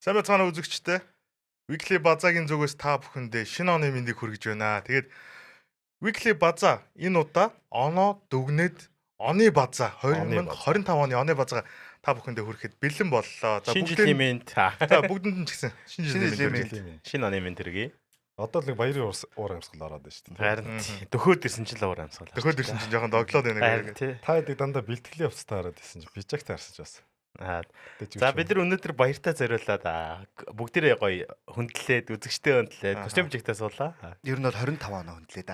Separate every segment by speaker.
Speaker 1: Сайн байцгаана үзэгчтэй. Weekly Базагийн зүгээс та бүхэндээ шинэ оны мэндийг хүргэж байна. Тэгээд Weekly База энэ удаа оноо дүгнээд оны База 2025 оны оны Базаага та бүхэндээ хүрэхэд бэлэн боллоо.
Speaker 2: Шинэ жилийн мэнд.
Speaker 1: За бүгдэнд нь ч гэсэн шинэ жилийн мэнд.
Speaker 2: Шинэ оны мэнд төргий.
Speaker 3: Одоо л баярын уур амьсгал ороод байна шүү дээ.
Speaker 2: Харин дөхөөд ирсэн чинь л уур амьсгал.
Speaker 1: Дөхөөд ирсэн чинь жоохон доглоод байна гэх.
Speaker 3: Та хэд дандаа бэлтгэлийн явцтай хараад ирсэн чинь бижак таарсан ч бас.
Speaker 2: За бид нар өнөөдөр баяртай зориулаад бүгдээрээ гоё хөндлөлээд үзэгчтэй хөндлөлээд костюм жигтээ суулаа.
Speaker 4: Ер нь бол 25 оноо хөндлээд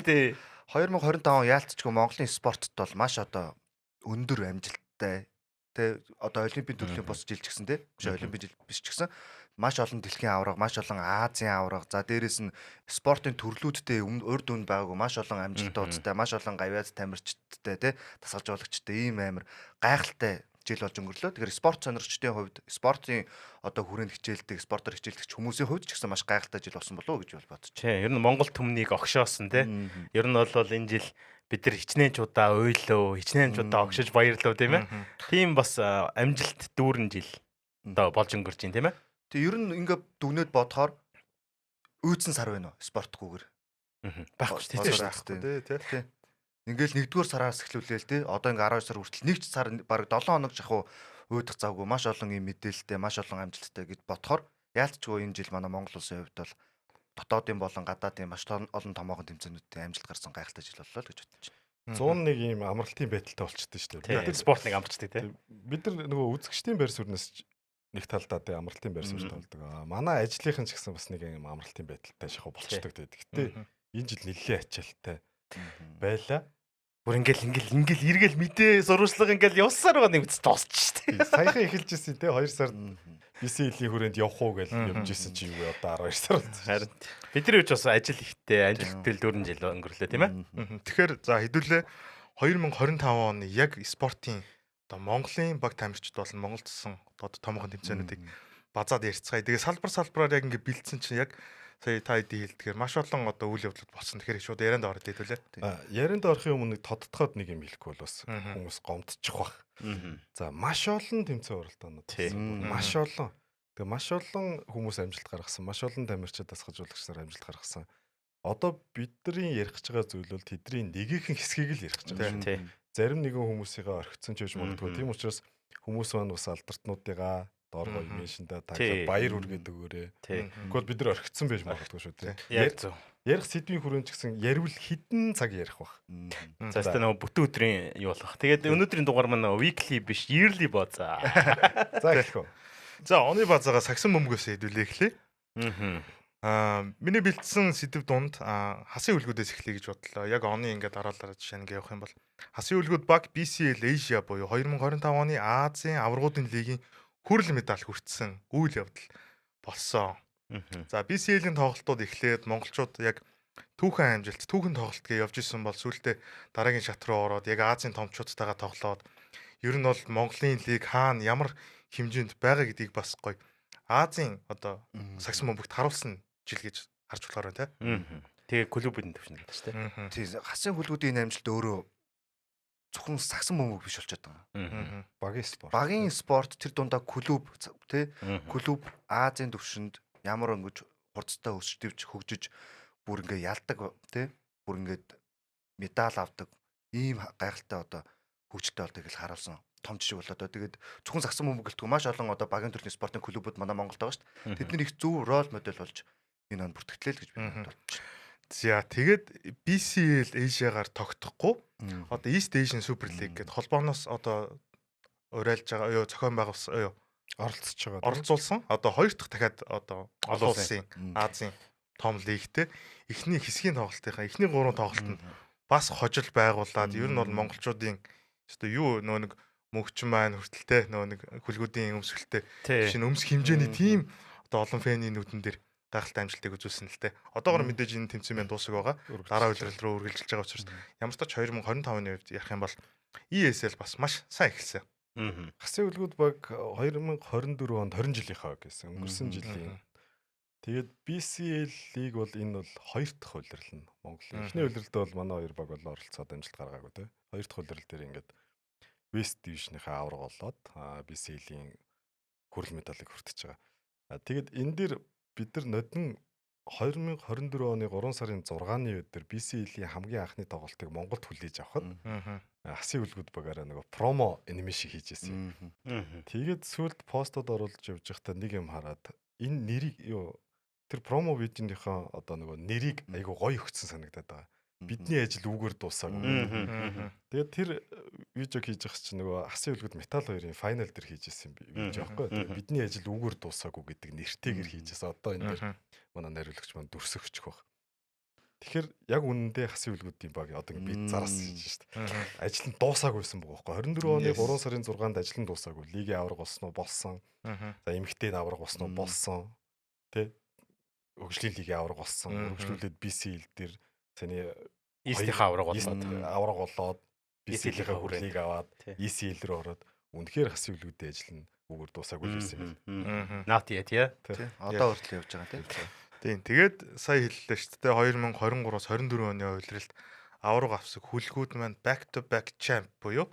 Speaker 2: Тий.
Speaker 4: 2025 он яалтчгүй Монголын спортод бол маш одоо өндөр амжилттай одоо олимпийн төрлийн бос жил ч гэсэн биш олимпийн жил биш ч гэсэн маш олон дэлхийн аварга, маш олон Азийн аварга, за дээрэс нь спортын төрлүүдтэй урд өмнө байгаагүй маш олон амжилтуудтай, маш олон гавьяаз тамирчдтай тасгалж жуулагчтай ийм амар гайхалтай жил болж өнгөрлөө. Тэгэхээр спорт сонирхчдын хувьд спортын одоо хүрээнд хичээлдэг, спортоор хичээлдэг хүмүүсийн хувьд ч гэсэн маш гайхалтай жил болсон болов уу гэж бол бодож
Speaker 2: байна. Ер нь Монгол түмнийг огшоосон тий. Ер нь бол энэ жил бид нар хичнээн чудаа уйлөө, хичнээн чудаа огшиж баярлав тийм ээ. Тийм бас амжилт дүүрэн жил одоо болж өнгөрч байна тийм ээ.
Speaker 4: Тэг ер нь ингээд дүгнээд бодохоор үйдсэн сар байна уу спортгүйгээр.
Speaker 2: Байхгүй
Speaker 4: тий. Ингээл 1-р сараас эхлүүлээл тий. Одоо ингээ 12 сар хүртэл нэг ч сар баг 7 хоног жахуу уйдах завгүй маш олон юм мэдээлэлтэй, маш олон амжилттай гэж бодохоор яалтчгүй энэ жил манай Монгол улсын хувьд бол дотоодын болон гадаадын маш олон томоохон тэмцээнүүдтэй амжилт гарсан гайхалтай жил боллоо л гэж бодож
Speaker 3: байна. 101 ийм амралтын байдалтай болчихдээ шүү дээ.
Speaker 2: Бид нар спортыг амарчдаг тий.
Speaker 3: Бид нар нөгөө үзэгчдийн байр суурнаас нэг талдаа тий амралтын байр суурь тавьдаг. Манай ажлынхан ч гэсэн бас нэг юм амралтын байдалтай шахуу болчдаг тий. Гэтэ энэ жил нэлээд ачаалттай байла.
Speaker 2: Бүр ингээл эргэл мэдээ сурвалжлага ингээл явсаар байгаа нэг үст дуусч штэ.
Speaker 3: Саяхан эхэлжсэн тий 2 сард BCL-ийн хүрээнд явах уу гэж явжсэн чи юу одоо 12 сар болсон.
Speaker 2: Харин бидний ч бас ажил ихтэй, амжилттай 4 жил өнгөрлөө тийм ээ.
Speaker 1: Тэгэхээр за хэдүүлээ 2025 оны яг спортын одоо Монголын баг тамирчид болон Монголд туссан одоо томоохон тэмцээнүүдийг базаад ярьцгаая. Тэгээ салбараар яг ингээ бэлдсэн чинь яг сая та хэдий хэлдгээр маш олон одоо үйл явдлууд болсон. Тэгэхээр шууд ярианд ороод хэдүүлээ.
Speaker 3: Ярианд орохын өмнө тодтогоод нэг юм хэлэхгүй бол бас хүмүүс гомдчих бах. За маш олон тэмцээн оролдоонууд маш олон. Тэгээ маш олон хүмүүс амжилт гаргасан, маш олон тамирчид дасгалжуулагч нар амжилт гаргасан. Одоо бидний ярих гэж байгаа зүйл бол тэдний нэгийнхэн хэсгийг л ярих гэж байгаа. Зарим нэгэн хүмүүсийгээ орхицсон ч гэж магадгүй. Тийм учраас хүмүүс маань бас алдартнуудыгаа доор гоё меншиндээ таглаад баяр үргээд өгөөрэй. Тэгвэл бид нар орхицсон байж магадгүй шүү дээ. Ярих сэдвийн хүрээнд ч гэсэн ярил хідэн цаг ярих бах.
Speaker 2: За өстө нөгөө бүтэн өдрийн юу болох. Тэгээд өнөөдрийн дугаар маань weekly биш, yearly базаа.
Speaker 3: За эхлэв.
Speaker 1: За оны базаага сагсан бөмбөгөөс хэдүүлээ эхлэе. Миний бэлдсэн сэдв дунд хасын үлгүүдээс эхлэе гэж бодлоо. Яг оны ингээд дараалал жишээ нэг явах юм бол хасын үлгүүд баг BCL Asia буюу 2025 оны Азийн аваргуудын лигийн хүрэл медаль хүртсэн үйл явдал болсон. За BCL-ийн тоглолтууд эхлээд монголчууд яг түүхэн амжилт, түүхэн тоглолт гэж явж исэн бол сүүлдээ дараагийн шат руу ороод яг Азийн томчуудтайгаа тоглоод ер нь бол Монголын лиг хаана ямар хэмжээнд байгаа гэдгийг бас гоё Азийн одоо сагсан бөмбөгт харуулсан жил гэж харж болохоор байна тий.
Speaker 2: Тэгээ клубын төвшөнд шүү дээ.
Speaker 4: Тий хасын хөлгүүдийн амжилт өөрөө зөвхөн сагсан бөмбөг биш болчиход байгаа. Багийн спорт тэр дундаа клуб тий клуб Азийн төвшөнд ямар ингэж хурцтай өсөлтөвч хөгжиж бүр ингээ ялдаг тий бүр ингээд медаль авдаг ийм гайхалтай одоо хөгжилтэй болдог гэж харуулсан том жишээ болоо доо. Тэгээд зөвхөн сагсан бөмбөг гэлтгүй маш олон одоо багийн төрлийн спортын клубуд манай Монголд байгаа шүү дээ. Тэдний их зөв рол модель болж энэ он бүртгэлээ л гэж би бодож байна.
Speaker 1: За тэгээд BCL Asia-гаар тогтохгүй одоо East Asian Super League гэдэг холбооноос одоо урайлж байгаа зохион байгуулсан оролцуулсан одоо хоёр дахь дахиад одоо олон улсын Азийн том лигтэй эхний хэсгийн тоглолтынхаа эхний 3 тоглолт нь бас хожил байгуулад ер нь бол монголчуудын одоо юу нөө нэг мөнгчин маань хүртэлтэй нөө нэг хөлгүүдийн өмсгөлтэй шинэ өмсөх хэмжээний тим одоо олон фэний нүдэн дээр гайхалтай амжилтыг үзүүлсэн л дээ. Одоогоор мэдээж энэ тэмцээн дуусах байгаа. Дараа үйлрэл рүү үргэлжилж байгаа учраас ямар ч тач 2025 оны үед ярих юм бол ESL бас маш сайн эхэлсэн.
Speaker 3: Хасын үлгүүд баг 2024 онд 20 жилийнхаа гэсэн өнгөрсөн жилийн. Тэгээд BCL лиг бол энэ бол хоёр дахь улирал нь Монголын. Эхний улиралд бол манай хоёр баг бол оролцоод амжилт гаргаагүй те. Хоёр дахь улирал дээр ингээд West Division-ийнхаа авраг болоод BCL-ийн хүрэл медалыг хүртэж байгаа. Тэгээд энэ дээр бид нар нодон 2024 оны 3 сарын 6-ны үед дээр BCL-ийн хамгийн анхны тоглолтыг Монголд хүлээж авахад Хасын үлгүүд багаараа нөгөө промо анимашн хийжсэн юм. Тэгээд сүүлд постод оруулж явж байхдаа нэг юм хараад энэ нэрийг тэр промо видеоныхоо одоо нөгөө нэрийг айгу гоё өгсөн санагдаад байгаа. Бидний ажил үгээр дуусаагүй. Тэгээд тэр видео хийж байгаа чинь нөгөө Хасын үлгүүд Метал 2-ын файнал дээр хийжсэн видео аахгүй. Тэгээд бидний ажил үгээр дуусаагүй гэдэг нэртэйгээр хийжсэн. Одоо энэ дээр манай найруулагч маань дүрсөгч байх. Тэгэхээр яг үнэндээ Хасын үлгүүдийн баг одоо би зараас хийж шүү дээ. Ажил нь дуусаагүйсэн байгаа байхгүй. 24 оны 3 сарын 6-нд ажил нь дуусаагүй. Лигийн авраг болсон уу? Болсон. За эмэгтэй авраг болсон уу? Болсон. Тэ? Хөгжлийн лигийн авраг болсон. Хөгжлүүлээд BCL дээр саний
Speaker 2: East-ийн авраг болоод
Speaker 3: авраг болоод BCL-ийн хүрлийг аваад ECL рүү ороод үнэхээр Хасын үлгүүдийн ажил нь үгээр дуусаагүй байсан юм.
Speaker 2: Not yet яа.
Speaker 4: Одоо хүртэл явж байгаа тийм.
Speaker 1: Тийм. Тэгээд сая хэллээ шүү дээ. 2023-аас 24 оны улиралд авраг авсан хүлгүүд маань back to back champ буюу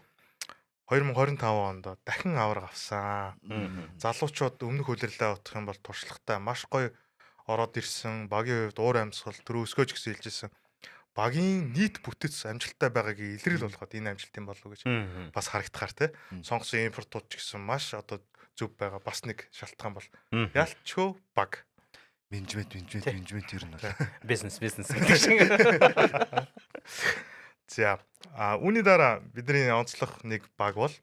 Speaker 1: 2025 онд дахин авраг авсан. Залуучууд өмнөх улирлаа утгах юм бол туршлагатай маш гоё ороод ирсэн. Багийн хувьд уур амьсгал түрүү өсгөөж гэсэн хэлжсэн. Багийн нийт бүтэц амжилттай байгаагийн илрэл болгоод энэ амжилт юм болов уу гэж бас харагдахаар те. Сонгосон импортууд ч гэсэн маш одоо зөв байгаа. Бас нэг шалтгаан бол ялчгүй баг.
Speaker 4: Менежмент ер нь бол
Speaker 2: Бизнес гэдэг шиг.
Speaker 1: За үүний дараа бидний онцлох нэг баг бол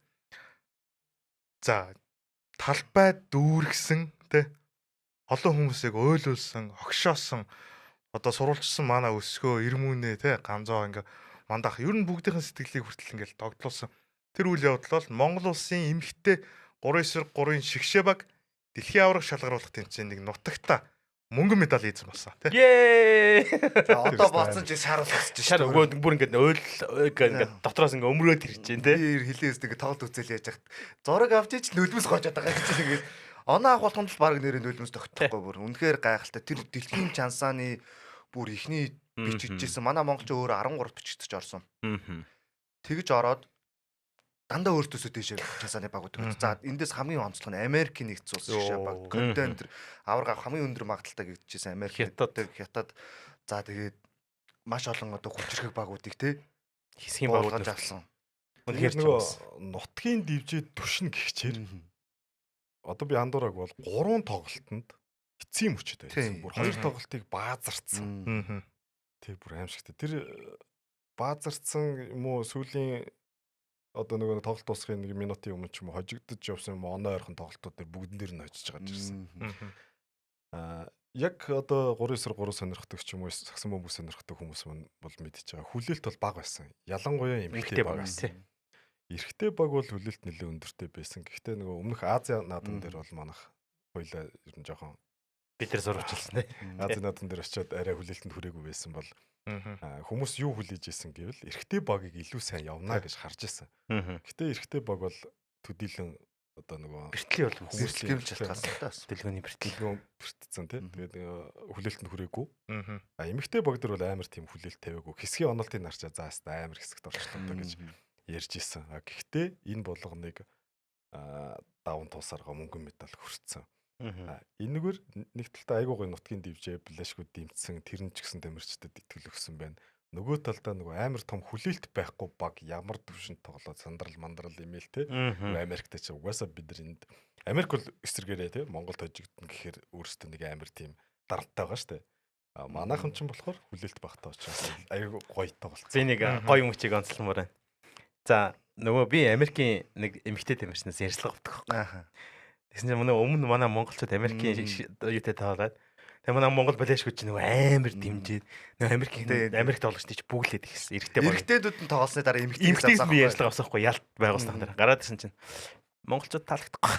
Speaker 1: за талбай дүүргсэн те олон хүмүүсийг ойлуулсан, огшоосон одоо сурвалжсан манай өсгөө ирмүнэ те ганзоо ингээ мандах ер нь бүгдийн сэтгэлийг хүртэл ингээл догдлуулсан. Тэр үйл явдал бол Монгол улсын эмэгтэй 3-3-ын шигшээ баг дэлхийн авраг шалгаруулах тэмцээнийг нутагта мөнгөн медаль эзэн болсон тий.
Speaker 2: Ее.
Speaker 4: За одоо болсон чи шар болчихж
Speaker 2: Шар өгөөд бүр ингээд ингээд дотроос ингээд өмрөөд ирж байна тий.
Speaker 4: Би хилээс нэг тоглолт үзэл яаж хахад зураг авч ич нөлмөс гоожод байгаа гэж ингээд оноо авах болгонд л баг нэрээ нөлмөс тогтохгүй бүр үнэхээр гайхалтай. Тэр дэлхийн чансааны бүр ихний бичижсэн манай монголч өөр 13 бичигдэж орсон. Тэгж ороод дандаа өөртөөсөө дэшээ часааны баг үүдэг. За эндээс хамгийн онцлог нь Америкийн нэгдсэн улс шиг баг. Контент авраг авах хамгийн өндөр магадaltaй гэдчихсэн Америк хятад. За тэгээд маш олон одоо хүчрхэг багуудыг те
Speaker 2: хэсгийн багуудыг
Speaker 4: авсан.
Speaker 3: Үнэхээр нөгөө нутгийн дивжээ түшин гихчээр одоо би андуураг бол 3 тоглолтод эцсийн мөчөд байсан. Бүр 2 тоглолтыг баазарцсан. Тэг бүр аимшигтай. Тэр баазарцсан юм уу сүүлийн одоо нөгөө тоглолт дуусахын 1 минутын өмнө ч юм уу хожигдож явсан юм оноо ойрхон тоглолтууд дээр бүгдэн дээр нь очиж гарч ирсэн. Яг одоо 3-3 сонирхдаг ч юм уу сагсан бөмбөг сонирхдаг хүмүүс мань бол мэдчихэж байгаа. Хүлээлт бол бага байсан. Ялангуяа эмэгтэй баг байсан. Эрэгтэй баг бол хүлээлт нэлээд өндөртэй байсан. Гэхдээ нөгөө өмнөх Азийн наадам дээр бол манайх хоёлаа ер нь жоохон
Speaker 2: бид нар сурвалжилсан тий.
Speaker 3: Азийн наадам дээр очиод арай хүлээлтэнд хүрээгүй байсан бол хүмүүс юу хүлээж исэн гэвэл эрэгтэй багийг илүү сайн явна гэж харж исэн. Гэхдээ эрэгтэй баг бол төдийлөн одоо нөгөө
Speaker 2: бэртлийн бол
Speaker 4: хүмүүс гэмж шалтгаалсан та бас
Speaker 2: дэлгөөний
Speaker 3: бэртэлгөө бэртцсэн тий. Тэгээд хүлээлтэнд хүрээгүй. Эмэгтэй баг дээр бол амар тийм хүлээлт тавиагүй. Хэсгийн онолтын нарчаа заастаа амар хэсэгт орчлоо гэж ярьж исэн. Гэхдээ энэ болгоныг даван тусааргаа мөнгөн медаль хүртсэн. Энэгээр нэг талдаа айгуу гоё нутгийн дивжээ блэшгүүд дэмцсэн тэр нь ч гэсэн тамирчдад итгэл өгсөн байна. Нөгөө талдаа нөгөө амар том хүлээлт байхгүй баг ямар төвшөнд тоглоод сандрал мандрал имэйл те Америктэй ч угаасаа бид нар энд Америк бол эсэргээрээ те Монголд хожигдно гэхээр өөрөөсөө нэг амар тийм дарамттай байгаа штэ. Манайхан ч болохоор хүлээлт багтаа учраас айгуу гоё тоглолт.
Speaker 2: Би нэг гоё мөчийг онцломоор байна. За нөгөө би Америкийн нэг эмэгтэй тамирчнаас ярьцлага авдаг. Тэгсэн чинь өмнө манай монголчууд Америкийн юутай таалаад тэгээ манай монгол балешгүй ч нөгөө амар дэмжиж нөгөө Америкт тоглогчдыг ч бүглээд ихсэн.
Speaker 4: Эрэгтэйдүүд нь тоглосны дараа
Speaker 2: эмэгтэйг би ярьцлага авсахгүй ялт байгуулсан дараа гараад ирсэн чинь монголчууд таалагдахгүй.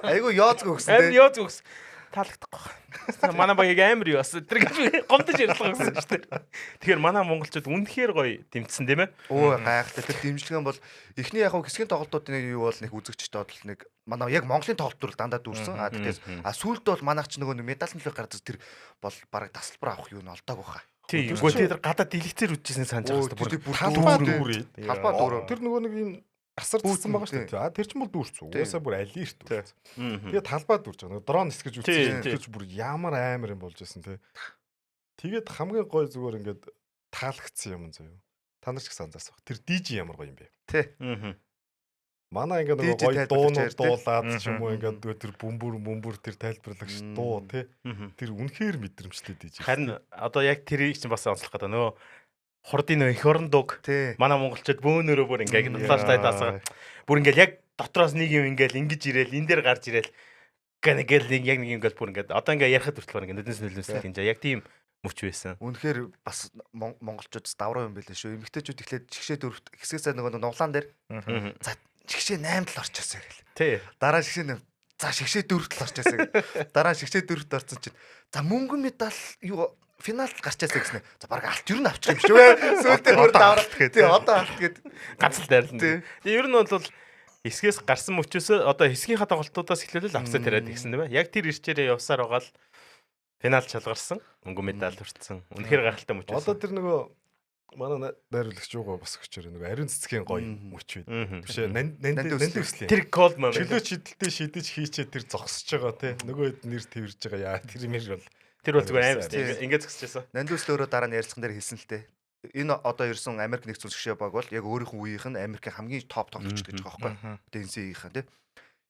Speaker 4: Айгу яоцгүй өгсөн
Speaker 2: тийм. Амар яоцгүй өгсөн. Таалагдахгүй. Манай багийг амар юу бас тэр гэж гомдож ярьлага өгсөн шүү дээ. Тэгэхээр манай монголчууд үнэхээр гоё дэмжсэн тийм ээ.
Speaker 4: Өө гайхалтай. Тэр дэмжлэгэн бол эхний яг хэсгийн тоглолтуудын юу бол нэг үзэгчтэй бодол нэг манай яг Монголын тоглолтууд дандаа дүүрсэн. Тэгэхээр сүүлд бол манайх ч нөгөө медаль нөлөө гардаг тэр бол бараг тасалбар авах юу нь олдоог баха.
Speaker 2: Тийм. Үгүй тэр гадаа дэлгэцээр үдчихсэн санаж байгаа
Speaker 4: шүү дээ. Бүр талбай дүүрээ.
Speaker 3: Тэр нөгөө нэг юм гасарцсан байгаа шүү дээ. Тэр чинь бол дүүрч. Угаасаа бүр алирт дүүрч. Тэгээ талбай дүүрч байгаа. Дрон нисгэж үзчихсэн. Бүр ямар амар юм болж байсан те. Тэгээд хамгийн гой зүгээр ингээд таалагдсан юм заяа. Та нар ч гэсэн анзаарсан баг. Тэр DJ ямар гоё юм бэ?
Speaker 4: Тий.
Speaker 3: Манай ингээд нэг гоё дуунууд дуулаад ч юм уу ингээд тэр бөмбөр тэр тайлбарлагч дуу тий. Тэр үнэхээр мэдрэмжтэй DJ.
Speaker 2: Харин одоо яг тэрийг чинь бас онцлох гэдэг нөгөө хурдын эх орон дуг манай монголчууд бөөнөрөө бүр ингээд флаштай даасаа бүр ингээд яг дотроос нэг юм ингээд ингэж ирээл энэ дээр гарч ирээл гэнэгээл яг нэг юм ингээд бүр ингээд одоо ингээд ярихад хүртэл ингээд нүднээс нөлөөсөл гэж яг тийм мөч байсан.
Speaker 4: Үнэхээр бас монголчууд давраа юм байлаа шүү. Эмэгтэйчүүд эхлээд жигшээ дөрөвт хэсгээсээ нөгөө нуглаан дээр за жигшээ 8-д л орчихсон гэл.
Speaker 2: Тий.
Speaker 4: Дараа жигшээ за шигшээ 4-т л орчихсон гэл. Дараа шигшээ 4-т орсон чинь за мөнгөн медаль юу финалд гарчаасаа гэснэ. За баг алт юу н авчих юм шүү. Сүүлдээ бүр давраа. Тий одоо алт гээд
Speaker 2: ганц л дайрлан. Тэгээ ер нь бол хэсгээс гарсан мөчөөс одоо хэсгийнхаа тоглолтуудаас эхлүүлэл апсет яриад гисэн тийм ээ. Яг тэр ирчээрээ явсаар байгаа л финал чалгарсан. Мөнгөн медаль хүртсэн. Үнэхээр гайхалтай мөч байсан.
Speaker 3: Одоо тэр нөгөө манай найруулагч юугаа бас өгчөөр нөгөө ариун цэцгийн гоё мөч байд. Бишээ нанд үслээ.
Speaker 2: Тэр кол маань
Speaker 3: чөлөө шидэлтэй шидэж хийчээ тэр зогсож байгаа те. Нөгөөд нэр тэрж байгаа яа тэр мэр бол
Speaker 2: тэр бол зүгээр аим ингээд зогсчихсан.
Speaker 4: Нанд үслөөрөө дараа нь ярилцсан дээр хэлсэн л те. Энэ одоо ирсэн Америк нэгдсэн улсын баг бол яг өөрийнх нь үеийнх нь Америкийн хамгийн топ тоглогч гэж байгаа байхгүй. ДНС-ийнхэн те.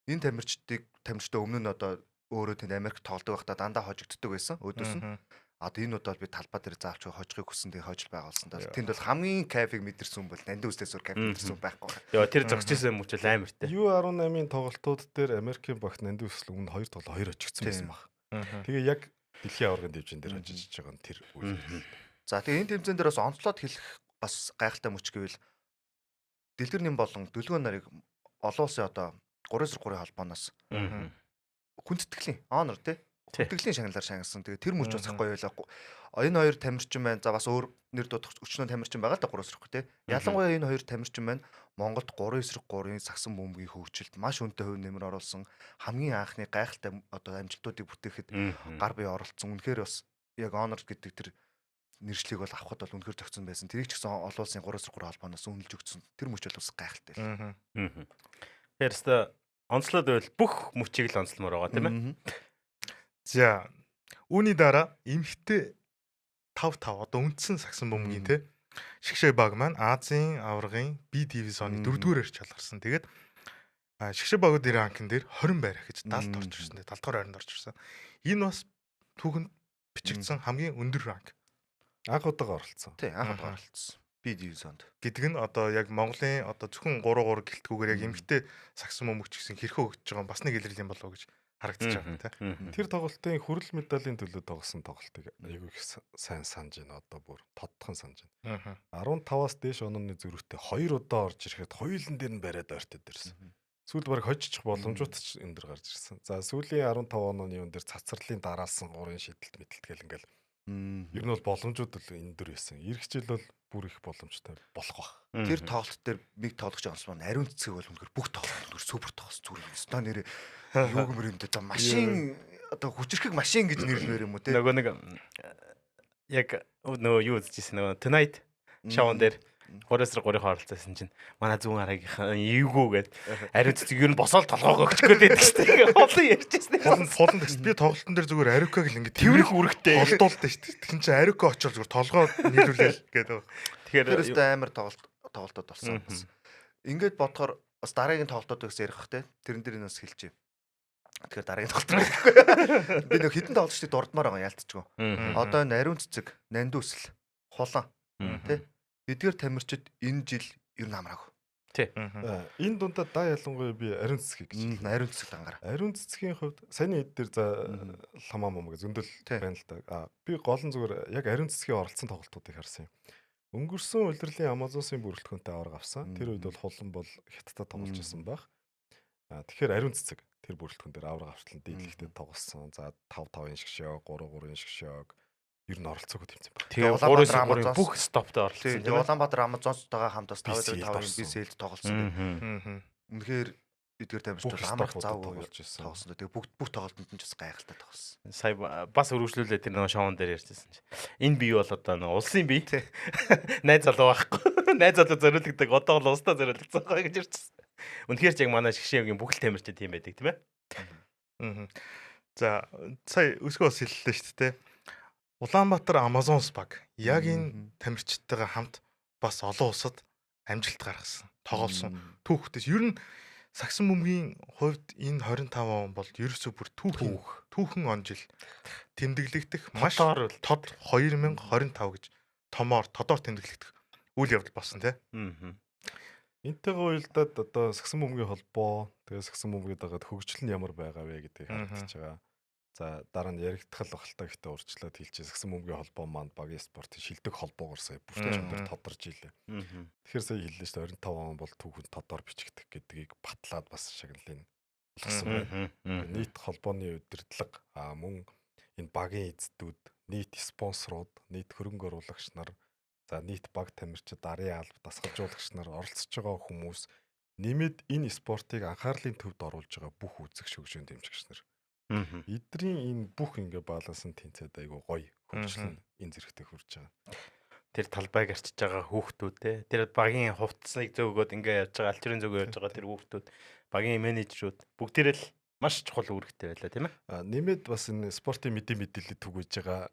Speaker 4: Энэ тамирчтай өмнө нь одоо өөрөө тэнд Америк тоглодог байхдаа дандаа хожигддаг байсан өдөөс нь. Одоо энэ удаа би талбай дээр заавч хожихыг хүссэн тэгээ хожил байгуулсан даа. Тэнд бол хамгийн кайфыг мэдэрсэн хүн бол нандин үстээс өөр кайф мэдэрсэн хүн байхгүй.
Speaker 2: Яа тэр зогсчихсан юм уу ч амартай.
Speaker 3: U18-ийн тоглолтууд дээр Америкийн багт нандин үсэл өмнө 2 тоглолт 2 очигдсан байсан баг. Тэгээ яг дэлхийн аваргын дэвжин дээр очиж байгаа нь тэр үйл.
Speaker 4: За тэгээ энэ тэмцээн дээр бас онцлоод хэлэх бас гайхалтай мөч гэвэл дэлгэрний болон дөлгөө нарыг олон улсын одоо 3/3 холбооноос хүндэтгэлийн honor тий хүндэтгэлийн шагналаар шангасан. Тэгээ тэр мөч бас их гоё байлаа. Энэ хоёр тамирчин байна. За бас өөр нэр дуудах өчнөө тамирчин байгаа л да 3/3 тий. Ялангуяа энэ хоёр тамирчин байна. Монголд 3/3-ийн сагсан бөмбөгийн хөгжилд маш өндөр хувь нэмэр оруулсан. Хамгийн анхны гайхалтай одоо амжилтуудыг бүтээхэд гар бие оролцсон. Үнэхээр бас яг honor гэдэг тэр нэршлиг бол авахд бол үнэхээр зөгцсөн байсан. Тэрийг ч гэсэн олон улсын 3/3 холбооноос үнэлж өгсөн. Тэр мөч бол бас гайхалтай л.
Speaker 2: Тэрс онцлоод байвал бүх мөчийг л онцлмоор байгаа тийм ээ.
Speaker 1: За үүний дараа эмхтэй 5-5 одоо үндсэн сагсан бөмбөгийн те шигшээ баг маань Азийн аваргын B дивизионы 4-р чалгарсан. Тэгээд шигшээ багуудын ранкн дээр 20 байрах гэж 70-д орж ирсэн. 70 дахь хайранд орж ирсэн. Энэ бас түүхэнд бичигдсэн хамгийн өндөр ранк.
Speaker 3: Анх удаага оролцсон.
Speaker 4: Тий, анх удаага оролцсон. Би дивизионд.
Speaker 1: Гэдэг нь одоо яг Монголын одоо зөвхөн 3-3 гэлтгүүгээр яг эмхтэй сагсан бөмбөгч гэсэн хэрхөө өгч байгаа бас нэг илэрэл юм болов уу гэж харагдаж байгаа тийм.
Speaker 3: Тэр тоглолтын хүрэл медалийн төлөө тоглосон тоглолтыг айгүй их сайн санаж байна одоо бүр тодтхон санаж байна. 15-аас дээш онооны зөрүүтэй 2 удаа орж ирэхэд хоёулын дээр нь бариад ойртод ирсэн. Сүүлд бараг хожчих боломжууд ч энэ дэр гарч ирсэн. За сүүлийн 15 онооны юм дээр цацралын дараалсан 3 шидэлт мэдэлт гэл ингээл ер нь бол боломжууд л энэ дөр байсан. Ирэх жил бол бүр их боломжтой болох баг.
Speaker 4: Тэр тоглолт дээр нэг тоглогч онцлоо ариун цэцэг бол үнэхээр бүх тоглолт үнэхээр супер тоглос зүгээр юм. Ста нэрээ юу гэмэр юм дэ машин одоо хүчрхэг машин гэж нэрлэмээр юм уу те.
Speaker 2: Нөгөө нэг яг нөгөө юу үзчихсэн нөгөө Tonight шоун дээр 3/3-ийн оролцсон чинь манай зүүн хараагийнхан эвгүү гээд ариун цэцэг ер нь босоод толгоогоо өгчгөө байдаг шүү дээ. Олон ярьжсэн.
Speaker 1: Фолон гэсэн би тоглолтын дээр зүгээр ариукаг л ингэ
Speaker 2: тэрвэрх үрэгтэй
Speaker 1: холдуулдаг шүү дээ. Тэгин чинь ариука очоод зүгээр толгоо нийлүүлээл гэдэг.
Speaker 4: Тэгэхээр өөртөө амар тоглолтод болсон. Ингээд бодохоор бас дараагийн тоглолтууд гэсэн ярих бах те. Тэрэн дээр нас хэлчихье. Тэгэхээр дараагийн тоглолт. Би нэг хитэн тоглолтыг дурдмаар байгаа яалтчгүй. Одоо энэ ариун цэцэг, нандүсэл, хулан те. Эдгээр тамирчид энэ жил ер нь амраагүй.
Speaker 2: Тий.
Speaker 3: Энэ дундаа да ялангуяа би ариун цэцгийг гэж.
Speaker 4: Ариун цэцэг дангаар.
Speaker 3: Ариун цэцгийн хувьд саяны хэд дээр за ламаа мом гэж зөндөл байна л да. Би гол нь зүгээр яг ариун цэцгийн оролцсон тоглолтуудыг харсан юм. Өнгөрсөн улирлын Амазонсын бүрэлдэхүүнтэй авраг авсан. Тэр үед бол хулан бол хятадтай тоглож байсан баг. Тэгэхээр ариун цэцэг тэр бүрэлдэхүүн дээр авраг авчлан дийлэгтэй тоглосон. За 5-5-ын шгшөөг, 3-3-ын шгшөөг ер нь оролцоогүй тэмцээн баг.
Speaker 2: Тэгээ 3/3 бүх стоптой оролцсон.
Speaker 4: Тэгээ Улаанбаатар Амазонстойгоо хамтаас 5-5-ын BCL-д тоглосон. Үнэхээр эдгээр тамирчид амар завгүй болж тоглосон. Тэгээ бүх тоглолтод нь ч бас гайхалтай тоглосон.
Speaker 2: Сая бас өргөжлүүлээ тэр нөгөө шоун дээр ярьжсэн чинь. Энэ бие бол одоо нөгөө улсын бие. Найз залуу байхгүй. Найз залуу зориулдаг одоо л улстай зориулдаг байгаа гэж ярьжсэн. Үнэхээр ч яг манай Шгшээгийн бүх л тамирчид тийм байдаг тийм ээ.
Speaker 1: За сая өсгөө бас хэллээ шүү дээ. Улаанбаатар Amazon Spag яг энэ тамирчидтайгаа хамт бас олон улсад амжилт гаргасан, тоглосон түүхтэй. Ер нь Сагсан бөмбөгийн хувьд энэ 25 он бол ерөөсөө бүр түүхэн он жил тэмдэглэгдэх маш тод 2025 гэж тодор тэмдэглэгдэх үйл явдал болсон тий.
Speaker 3: Энтэйгээ уялдаад одоо Сагсан бөмбөгийн холбоо тэгээ Сагсан бөмбөгийн дагаад хөгжил нь ямар байгаа вэ гэдгийг харагдаж байгаа. За дараа нь яригдах л багтаа гэхдээ урьдчилаад хэлчихээ Сагсан бөмбөгийн холбоо маань багийн спортын шилдэг холбоогоор сая бүртгэж өндөр тодорж ийлээ. Тэгэхээр сая хэллээ шүү дээ 25 он бол түүхэнд тодор бичигдэх гэдгийг батлаад бас шагналын болгосон байна. Нийт холбооны удирдлага мөн энэ багийн эзэдүүд, нийт спонсорууд, нийт хөрөнгө оруулагч нар, за нийт баг тамирчид, арын алба дасгалжуулагч нар, оролцож байгаа хүмүүс нэмээд энэ спортыг анхаарлын төвд оруулж байгаа бүх үзэгч хөгжөөнд дэмжигч нар. Эдний энэ бүх ингээ балансан тэнцээд айгу гоё хөгжил энэ зэрэгтэй хүрч байгаа.
Speaker 2: Тэр талбайг арчиж байгаа хүүхдүүд те тэр багийн хувцсыг зөөгөөд ингээ яаж байгаа алчрын зөөгөө яаж байгаа тэр хүүхдүүд багийн менежерүүд бүгдээрээ л маш чухал үүрэгтэй байлаа тийм ээ.
Speaker 3: Нэмээд бас энэ спортын мэдээлэлийг түгэж байгаа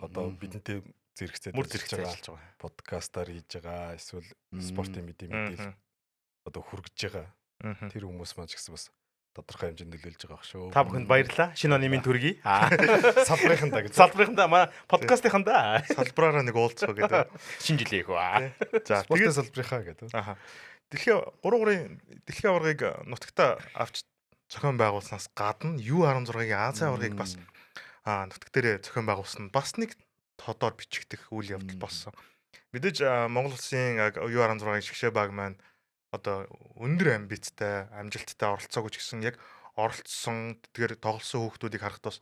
Speaker 3: одоо бидэнтэй зэрэгцээд
Speaker 2: байгаа
Speaker 3: подкастаар хийж байгаа эсвэл спортын мэдээлэл одоо хүргэж байгаа тэр хүмүүс маань ч гэсэн бас тодорхой хэмжээнд нөлөөлж байгаа шүү.
Speaker 2: Та бүхэнд баярлалаа. Шинэ оны минь төргий.
Speaker 3: Салбарынхандаа гэж.
Speaker 2: Салбарынхандаа маа подкастынхандаа
Speaker 1: салбараараа нэг уулзах гэдэг.
Speaker 2: Шинэ жилийн хөө.
Speaker 3: За тэгээд салбарынхаа гэдэг.
Speaker 1: Дэлхийн 3-3-ын дэлхийн аваргыг нутагтаа авч зохион байгуулснаас гадна U16-гийн Азийн аваргыг бас нутаг дээр зохион байгуулсан бас нэг тодор бичигдэх үйл явдал болсон. Мэдээж Монгол Улсын U16-ийн Шгшээ баг маань одоо өндөр амбицтай, амжилттай оролцоогүй ч гэсэн яг оролцсон, тэгэхээр тоглосон хүүхдүүдийг харахад бас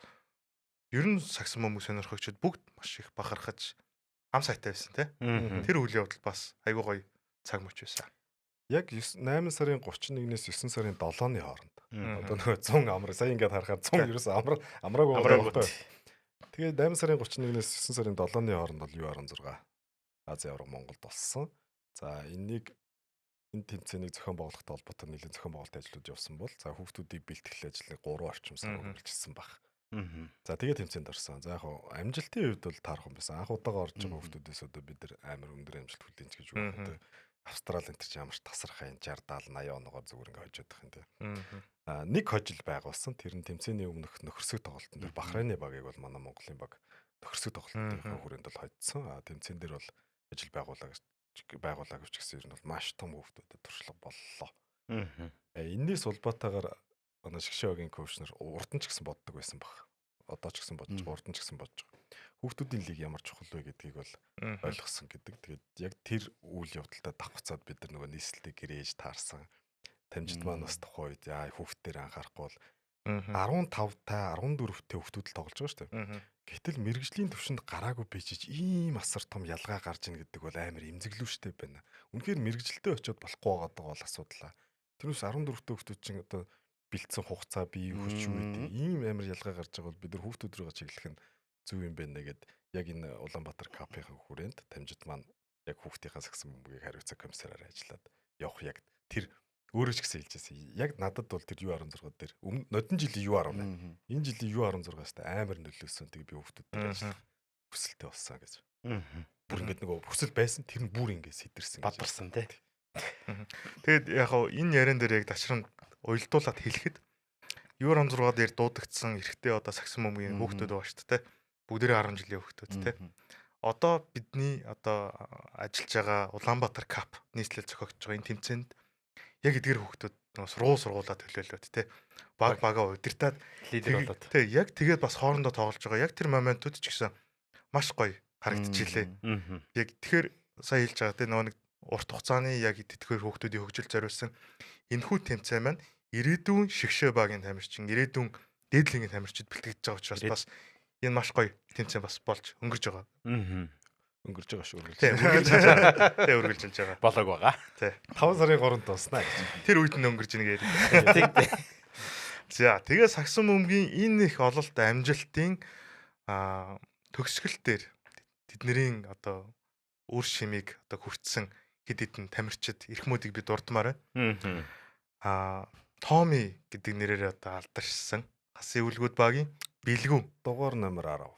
Speaker 1: ер нь Сагсан бөмбөг сонирхогчид бүгд маш их бахархаж ам сайтай байсан тий. Тэр үйл явдал бас айгүй гоё цаг мөч байсан.
Speaker 3: Яг 8 сарын 31-ээс 9 сарын 7-ны хооронд. Одоо нөгөө 100 амар сая ингээд харахаар 100 ерөөс амраагүй байхгүй. Тэгээд 8 сарын 31-ээс 9 сарын 7-ны хооронд бол U16 Азийн аварга Монголд болсон. За энэ тэмцээнийг зохион байгуулахтай холбоотой нэлээд зохион байгуулалтын ажлууд явсан бол за хүүхдүүдийг бэлтгэл ажлыг 3 орчим сар үргэлжилсэн баг. За тэгээд тэмцээнд орсон. За яг амжилтын хувьд бол таарах юм байсан. Анх удаага орж байгаа хүүхдүүдээс одоо бид нар амар өндөр амжилт хүлээнч гэж байна. Австрали энэ ч ямар ч тасархай 60 70 80 оноогоор зүгээр ингээ хожоод байх юм тий. Нэг хожил байгуулсан. Тэр нь тэмцээний өмнөх нөхөрсөг тоглолтын дээр Бахрейны багийг бол манай Монголын баг нөхөрсөг тоглолтын хүрээнд бол хоцсон. Тэмцээн дээр бол ажил байгуулаа гэвч гэсэн юм бол маш том хөвгтүүдэд туршлага боллоо. Энэс улбаатаагаар манай Шгшээгийн коучнер урд нь ч гэсэн боддог байсан баг. Одоо ч гэсэн бодож байгаа, урд нь ч гэсэн бодож байгаа. Хүүхдүүдийн лиг ямар чухал вэ гэдгийг бол ойлгосон гэдэг. Тэгээд яг тэр үйл явдалтай давхцаад бид нар нөгөө нийслэлтэй гэрээж таарсан. Тамжид маань бас тухайн үед хүүхдээр анхаарахгүй бол 15 та 14-тэй хүүхдүүд л тоглож байгаа шүү дээ. Гэтэл мэрэгжлийн төвшөнд гараагүй бийжиж ийм асар том ялгаа гарч ийн гэдэг бол амар эмзэглүүштэй байна. Үнэхээр мэрэгжилтэй очиод болохгүй байгаа бол асуудал. Тэрнээс 14-тэй хүүхдүүд чинь одоо бэлдсэн хугацаа бие хурж юу гэдэг ийм амар ялгаа гарч байгаа бол бид нар хүүхдүүд рүү чиглэх нь зөв юм байна гэд яг энэ Улаанбаатар капийн хүрээнд Тамжид маань яг хүүхдийнхаа Сагсан бөмбөгийг хариуцах комиссараар ажиллаад явах яг тэр өөрөө ч гэсэн хэлжсэн. Яг надад бол тэр U16 дээр нодон жилийн U18. Энэ жилийн U16-аас амар нөлөөсөн. Тэгээ би хүүхдүүдтэй ажиллах хүсэлтэй болсон гэж. Бүр ингэдэг нөгөө хүсэл байсан. Тэр нь бүр ингэ сэтэрсэн.
Speaker 2: Бадарсан тий.
Speaker 1: Тэгэд яг энэ яриан дээр яг дашрам уйлдуулаад хэлэхэд U16 дээр дуудагдсан эрэгтэй одоо Сагсан бөмбөгийн хүүхдүүд байгаа шүү дээ. Бүгдээрээ 10 жилийн хүүхдүүд тий. Одоо бидний одоо ажиллаж байгаа Улаанбаатар кап нийслэл зохиогч байгаа энэ тэмцээнд яг эдгээр хүүхдүүд сургуулаа төлөөлөөд тий бага удирдаад
Speaker 2: лидер болоод
Speaker 1: тий яг тэгээд бас хоорондоо тоглож байгаа яг тэр моментууд ч гэсэн маш гоё харагдчихлээ. Яг тэгэхээр сая хэлж байгаа тий нөгөө нэг урт хугацааны яг тэтгэр хүүхдүүдийн хөгжил зориулсан энэхүү тэмцээн маань ирээдүйн Шгшээ багийн тамирчин ирээдүйн дээдлингийн тамирчид бэлтгэж байгаа учраас бас энэ маш гоё тэмцээн бас болж өнгөрж байгаа.
Speaker 3: Өнгөрж байгаа шүү.
Speaker 1: Үргэлжилж байгаа.
Speaker 2: Болоог байгаа.
Speaker 1: Тий.
Speaker 3: 5 сарын 3-нд дуснаа гэж.
Speaker 1: Тэр үед нь өнгөрж ийн гэдэг. За тэгээ Сагсан бөмбөгийн энэ их ололт амжилтын төгсгөл дээр тэднэрийн одоо үр шимийг одоо хүртсэн хэд хэдэн тамирчид эрхмүүдийг би дурдмаар байна. Томи гэдэг нэрээр одоо алдаршсан хасын үлгүүд багийн бэлгүү
Speaker 3: дугаар номер 10.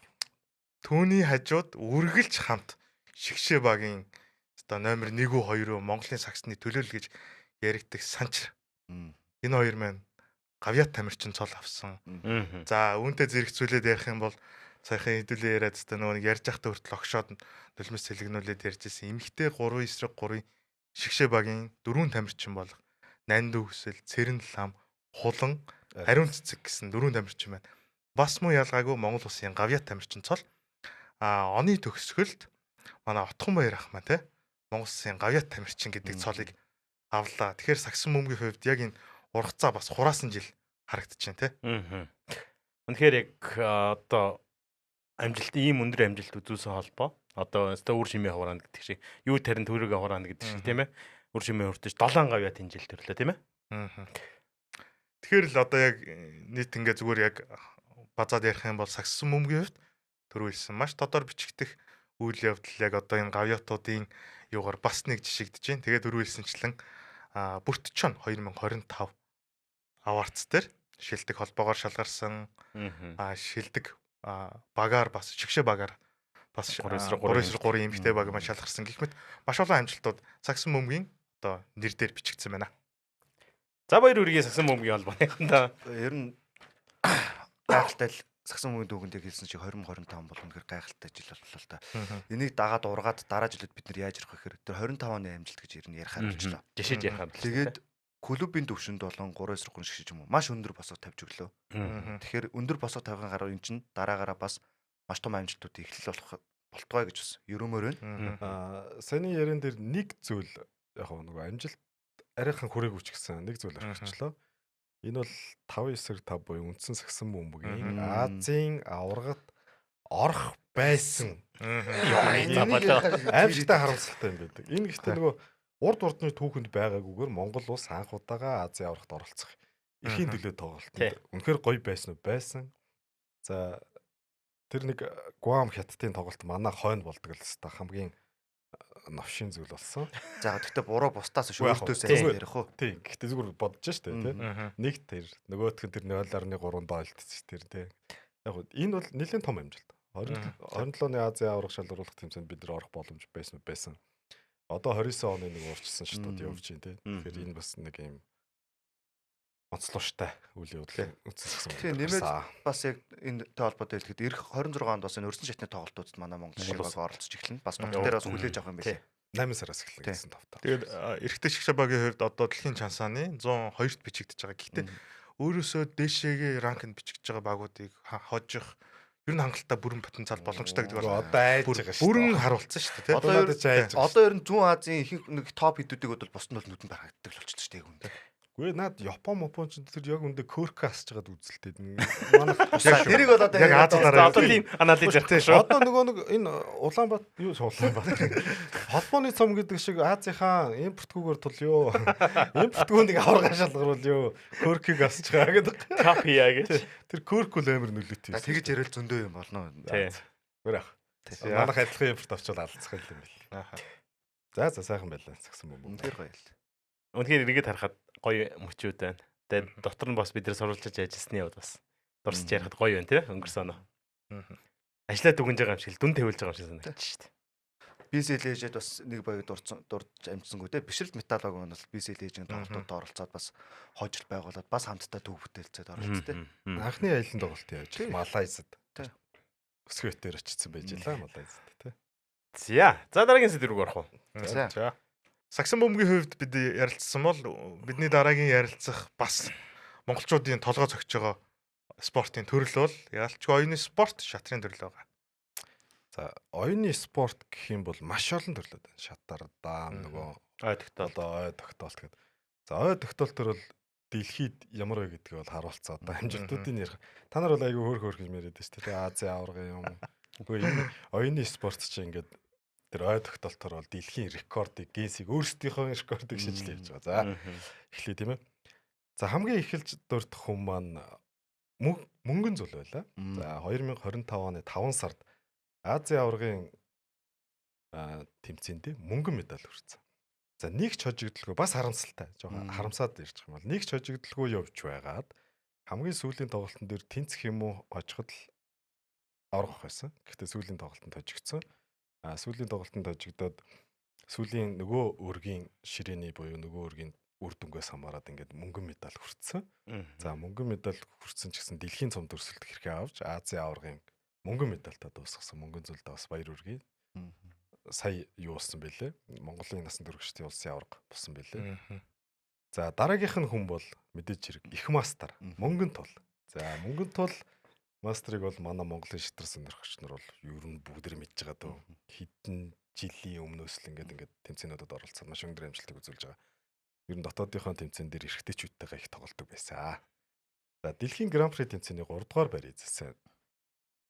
Speaker 1: Түүний хажууд үргэлж хамт шигшээ багийн одоо номер 1 үү 2 үү Монголын сагсны төлөөлөл гэж яригддаг санчир. Энэ хоёр маань гавьяат тамирчин цол авсан. За үүнтэй зэрэгцүүлээд ярих юм бол саяхан хэдүүлээ яриад та нөгөө ярьж байхдаа хүртэл огшоод нулимс сэлгэнүүлээд ярьжсэн эмэгтэй 3 эсрэг 3 шигшээ багийн 4 тамирчин болох Нанду хүсэл, Цэрэн лам, Хулан, Ариун цэцэг гэсэн 4 тамирчин байна. Бас муу ялгаагүй Монгол улсын гавьяат тамирчин цол. Оны төгсгөлд манай Отхон баяр ах маань те Монгол улсын гавьяат тамирчин гэдэг цолыг авлаа. Тэгэхээр сагсан бөмбөгийн хувьд яг энэ ургацаа бас хураасан жил харагдчихээн те.
Speaker 2: Үнэхээр яг одоо амжилт ийм өндөр амжилт үзүүлсэн холбоо. Одоо үр шимээ хураана гэдэг шиг, юу тарин төрөөгөө хураана гэдэг шиг тийм ээ. Үр шимээ хүртэж 7 гавьяат энэ жил төрлөө тийм ээ.
Speaker 1: Тэгэхээр л одоо яг нийт ингээ зүгээр яг базаад ярих юм бол сагсан бөмбөгийн хувьд төрүүлсэн маш тодор бичигдэх үйл явдал яг одоо энэ гавьяатуудын юугаар бас нэг жишигдэж байна. Тэгээд төрүүлсэнчлэн Бүртчон 2025 аварц дээр шилдэг холбоогоор шалгарсан шилдэг багаар бас шигшээ багаар бас 3-3 эмэгтэй баг маань шалгарсан гэх мэт маш олон амжилтууд сагсан бөмбөгийн одоо нэр дээр бичигдсэн байна.
Speaker 2: За баяр үргийн сагсан бөмбөгийн холбооныхаа
Speaker 4: ер нь гайхалтай л сагсан бөмбөгийн дүүгэндээ хэлсэн чи 2025 бол үнэхээр гайхалтай жил боллоо л та. Энийг дагаад ургаад дараа жилд бид нар яаж ярих вэ гэхээр тэр 25 оны амжилт гэж ер нь ярихаар болчихлоо.
Speaker 2: Жишээж ярихаар.
Speaker 4: Тэгээд клубын төвшөнд болон 3-3 шигшиж юм уу маш өндөр босго тавьж өглөө. Тэгэхээр өндөр босго тавихын гараа энэ чинь дараагаараа бас маш том амжилтууд эхлэл болох болтгой гэж бас ерөөмөр байна.
Speaker 3: Саяны ярен дээр нэг зүйл яг нөгөө амжилт арайхан хүрээгүй ч гэсэн нэг зүйл орчихлоо. Энэ бол 5-9-5 буюу үндсэн сагсан бөмбөгийн Азийн аваргад орох байсан. Аимшигтай харамсалтай юм байдаг. Энэ гэхдээ нөгөө урд урдны түүхэнд байгаагүйгээр Монгол улс анх удаага Азийн аврагт оролцох эхийн төлөө тоглолтод үнэхээр гоё байсан уу? Байсан. За тэр нэг Гуам хятадын тоглолт манай хойно болдог л хэвээр хамгийн новшин зүйл болсон.
Speaker 4: За гэхдээ буруу бусдаас ш өөртөөсөө ярих уу?
Speaker 3: Тийм. Гэхдээ зүгээр бодож штэ тий. Нэг тэр нөгөөх нь тэр 0.3 дойлтч тэр тий. Яг энэ бол нэлээд том амжилт. 27-ны Азийн аврах шалгаруулах тэмцээнд бид нар орох боломж байсан. Одоо 29 оны нэг уурчсан шатууд явж байна тий. Тэгэхээр энэ бас нэг юм онцлогтой үйл явдал үүссэн юм.
Speaker 4: Тийм нэмээд бас яг энэ тэ холбоотой хэлэхэд эх 26 онд бас энэ өрсөн шатны тоглолтуудад манай Монгол шиг оролцож эхэлнэ. Бас товт дээр бас хүлээж авах юм байна.
Speaker 3: 8 сараас эхэлнэ гэсэн товтоо.
Speaker 1: Тэгээд эрэгтэй шигшээ багийн хувьд одоо дэлхийн чансааны 102-т бичигдэж байгаа. Гэхдээ өөрөөсөө дээшээгээ ранкнд бичигдэж байгаа багуудыг хожих ер нь хангалттай бүрэн потенциал боломжтой гэдэг бол
Speaker 3: одоо айж байгаа шүү.
Speaker 1: Бүрэн харуулсан шүү дээ.
Speaker 4: Одоо ер нь Зүүн Азийн ихэнх нэг топ хэдүүдийг бол бусд нь бол нүдэнд харагддаг л болчихсон шүү дээ хүнд.
Speaker 3: Үгүй наад Япон ч тэр яг үндэ körk асч байгаад үзэлтэй.
Speaker 4: Манай тэрийг бол одоо
Speaker 1: яг Азиараа
Speaker 2: одоо тийм анализ явах шүү.
Speaker 3: Одоо нөгөө нэг энэ Улаанбаатар юу Улаанбаатар холбооны цом гэдэг шиг Азийнхаа импортгүйгээр тулё. Импортгүйнийг аварга шалгаруулё. körk-ийг асч байгаа гэдэг.
Speaker 2: Копи яа гэж.
Speaker 3: Тэр körk үл амар нөлөөтэй.
Speaker 4: Тэгэж ярил зөндөө юм болно.
Speaker 3: Гэр ах. Манайх адилхан импорт авчвал алцах юм бэл. За сайхан байлаа. Сагсан бөмбөг.
Speaker 4: Үнэхээр гоё л.
Speaker 2: Үнэхээр эргээд харахад гоё мөчүүд байна. Тэгээд дотор нь бас бид нар сурвалжиж ажилласны явд бас дурсаж ярихад гоё байна тий өнгөрсөн оноо. Ажлаа дүгнж байгаа юм шиг дүн тавилж байгаа юм шиг санагдаж шүү дээ.
Speaker 4: BCL ээжэд бас нэг баяг дурж амжсангүй те бишрэлт металлог нь бол BCL ээжийн тоглолтод оролцоод бас хожил байгуулад бас хамтдаа төв бүтээлцээд оролцсон те.
Speaker 3: Анхны аялын тоглолт яаж Малайзад. Өсгөөтээр очсон байж лаа Малайзад те.
Speaker 2: За дараагийн сэдв рүү орох уу?
Speaker 1: За. Сагсан бөмбөгийн хувьд бид ярилцсан бол бидний дараагийн ярилцах бас монголчуудын толгой зөгж байгаа спортын төрөл бол ялчгүй оюуны спорт шатрын төрөл байгаа.
Speaker 3: За оюуны спорт гэх юм бол маш олон төрлөө байна. Шатар, даам нөгөө
Speaker 2: ой тогтоол.
Speaker 3: Ой тогтоолт гэдэг. За ой тогтоолтор бол дэлхийд ямар вэ гэдгийг бол харуулцаа одоо амжилтуудын ярих. Та нар бол айгүй хөөх гэж мэрэд шүү дээ. Азийн аваргын юм. Үгүй энэ оюуны спорт чинь ингээд тэр ой тогтоолтоор бол дэлхийн рекордыг Гиннесийг өөрсдийнхөө рекордыг шийдлээ явж байгаа. За эхлэе тийм ээ. За хамгийн эхэлж дурдах хүн маань мөнгөн зул байлаа. За 2025 оны 5 сард Азийн аваргын тэмцээнд мөнгөн медаль хүртсэн. За нэг ч хожигдолгүй бас харамсалтай. Жохон харамсаад ирж байгаа юм бол нэг ч хожигдолгүй явж байгаад хамгийн сүүлийн тоглолтын дээр тэнцэх юм уу хожиход л аврах байсан. Гэхдээ сүүлийн тоглолтод хожигдсон. Сүүлийн тоглолтод хожигдоод сүүлийн нөгөө өргийн ширээний буюу нөгөө өргийн үр дүнгээс хамаарат ингээд мөнгөн медаль хүртсэн. За мөнгөн медаль хүртсэн ч гэсэн дэлхийн цом төрсөлт хэрхээ авч Азийн аваргын мөнгөн медальтай дуусгасан. Мөнгөн зүйлдээ бас баяр үргээ. Сая юу болсон бэлээ? Монголын насан туршидын улсын аварга болсон бэлээ. За дараагийнх нь хүн бол мэдээж хэрэг их мастер мөнгөн тул. За мөнгөн тул мастрыг бол манай Монголын шитрэн сонирхогч нар бол ер нь бүгд мэдж байгаа дөө. Хэдэн жилийн өмнөөс л ингээд тэмцээнүүдэд оролцсон маш өндөр амжилтыг үзүүлж байгаа. Ер нь дотоодынхон тэмцээн дээр эрэгтэйчүүдтэйгээ их тоглодог байсан. За дэлхийн гран при тэмцээний 3 дугаар байр эзэлсэн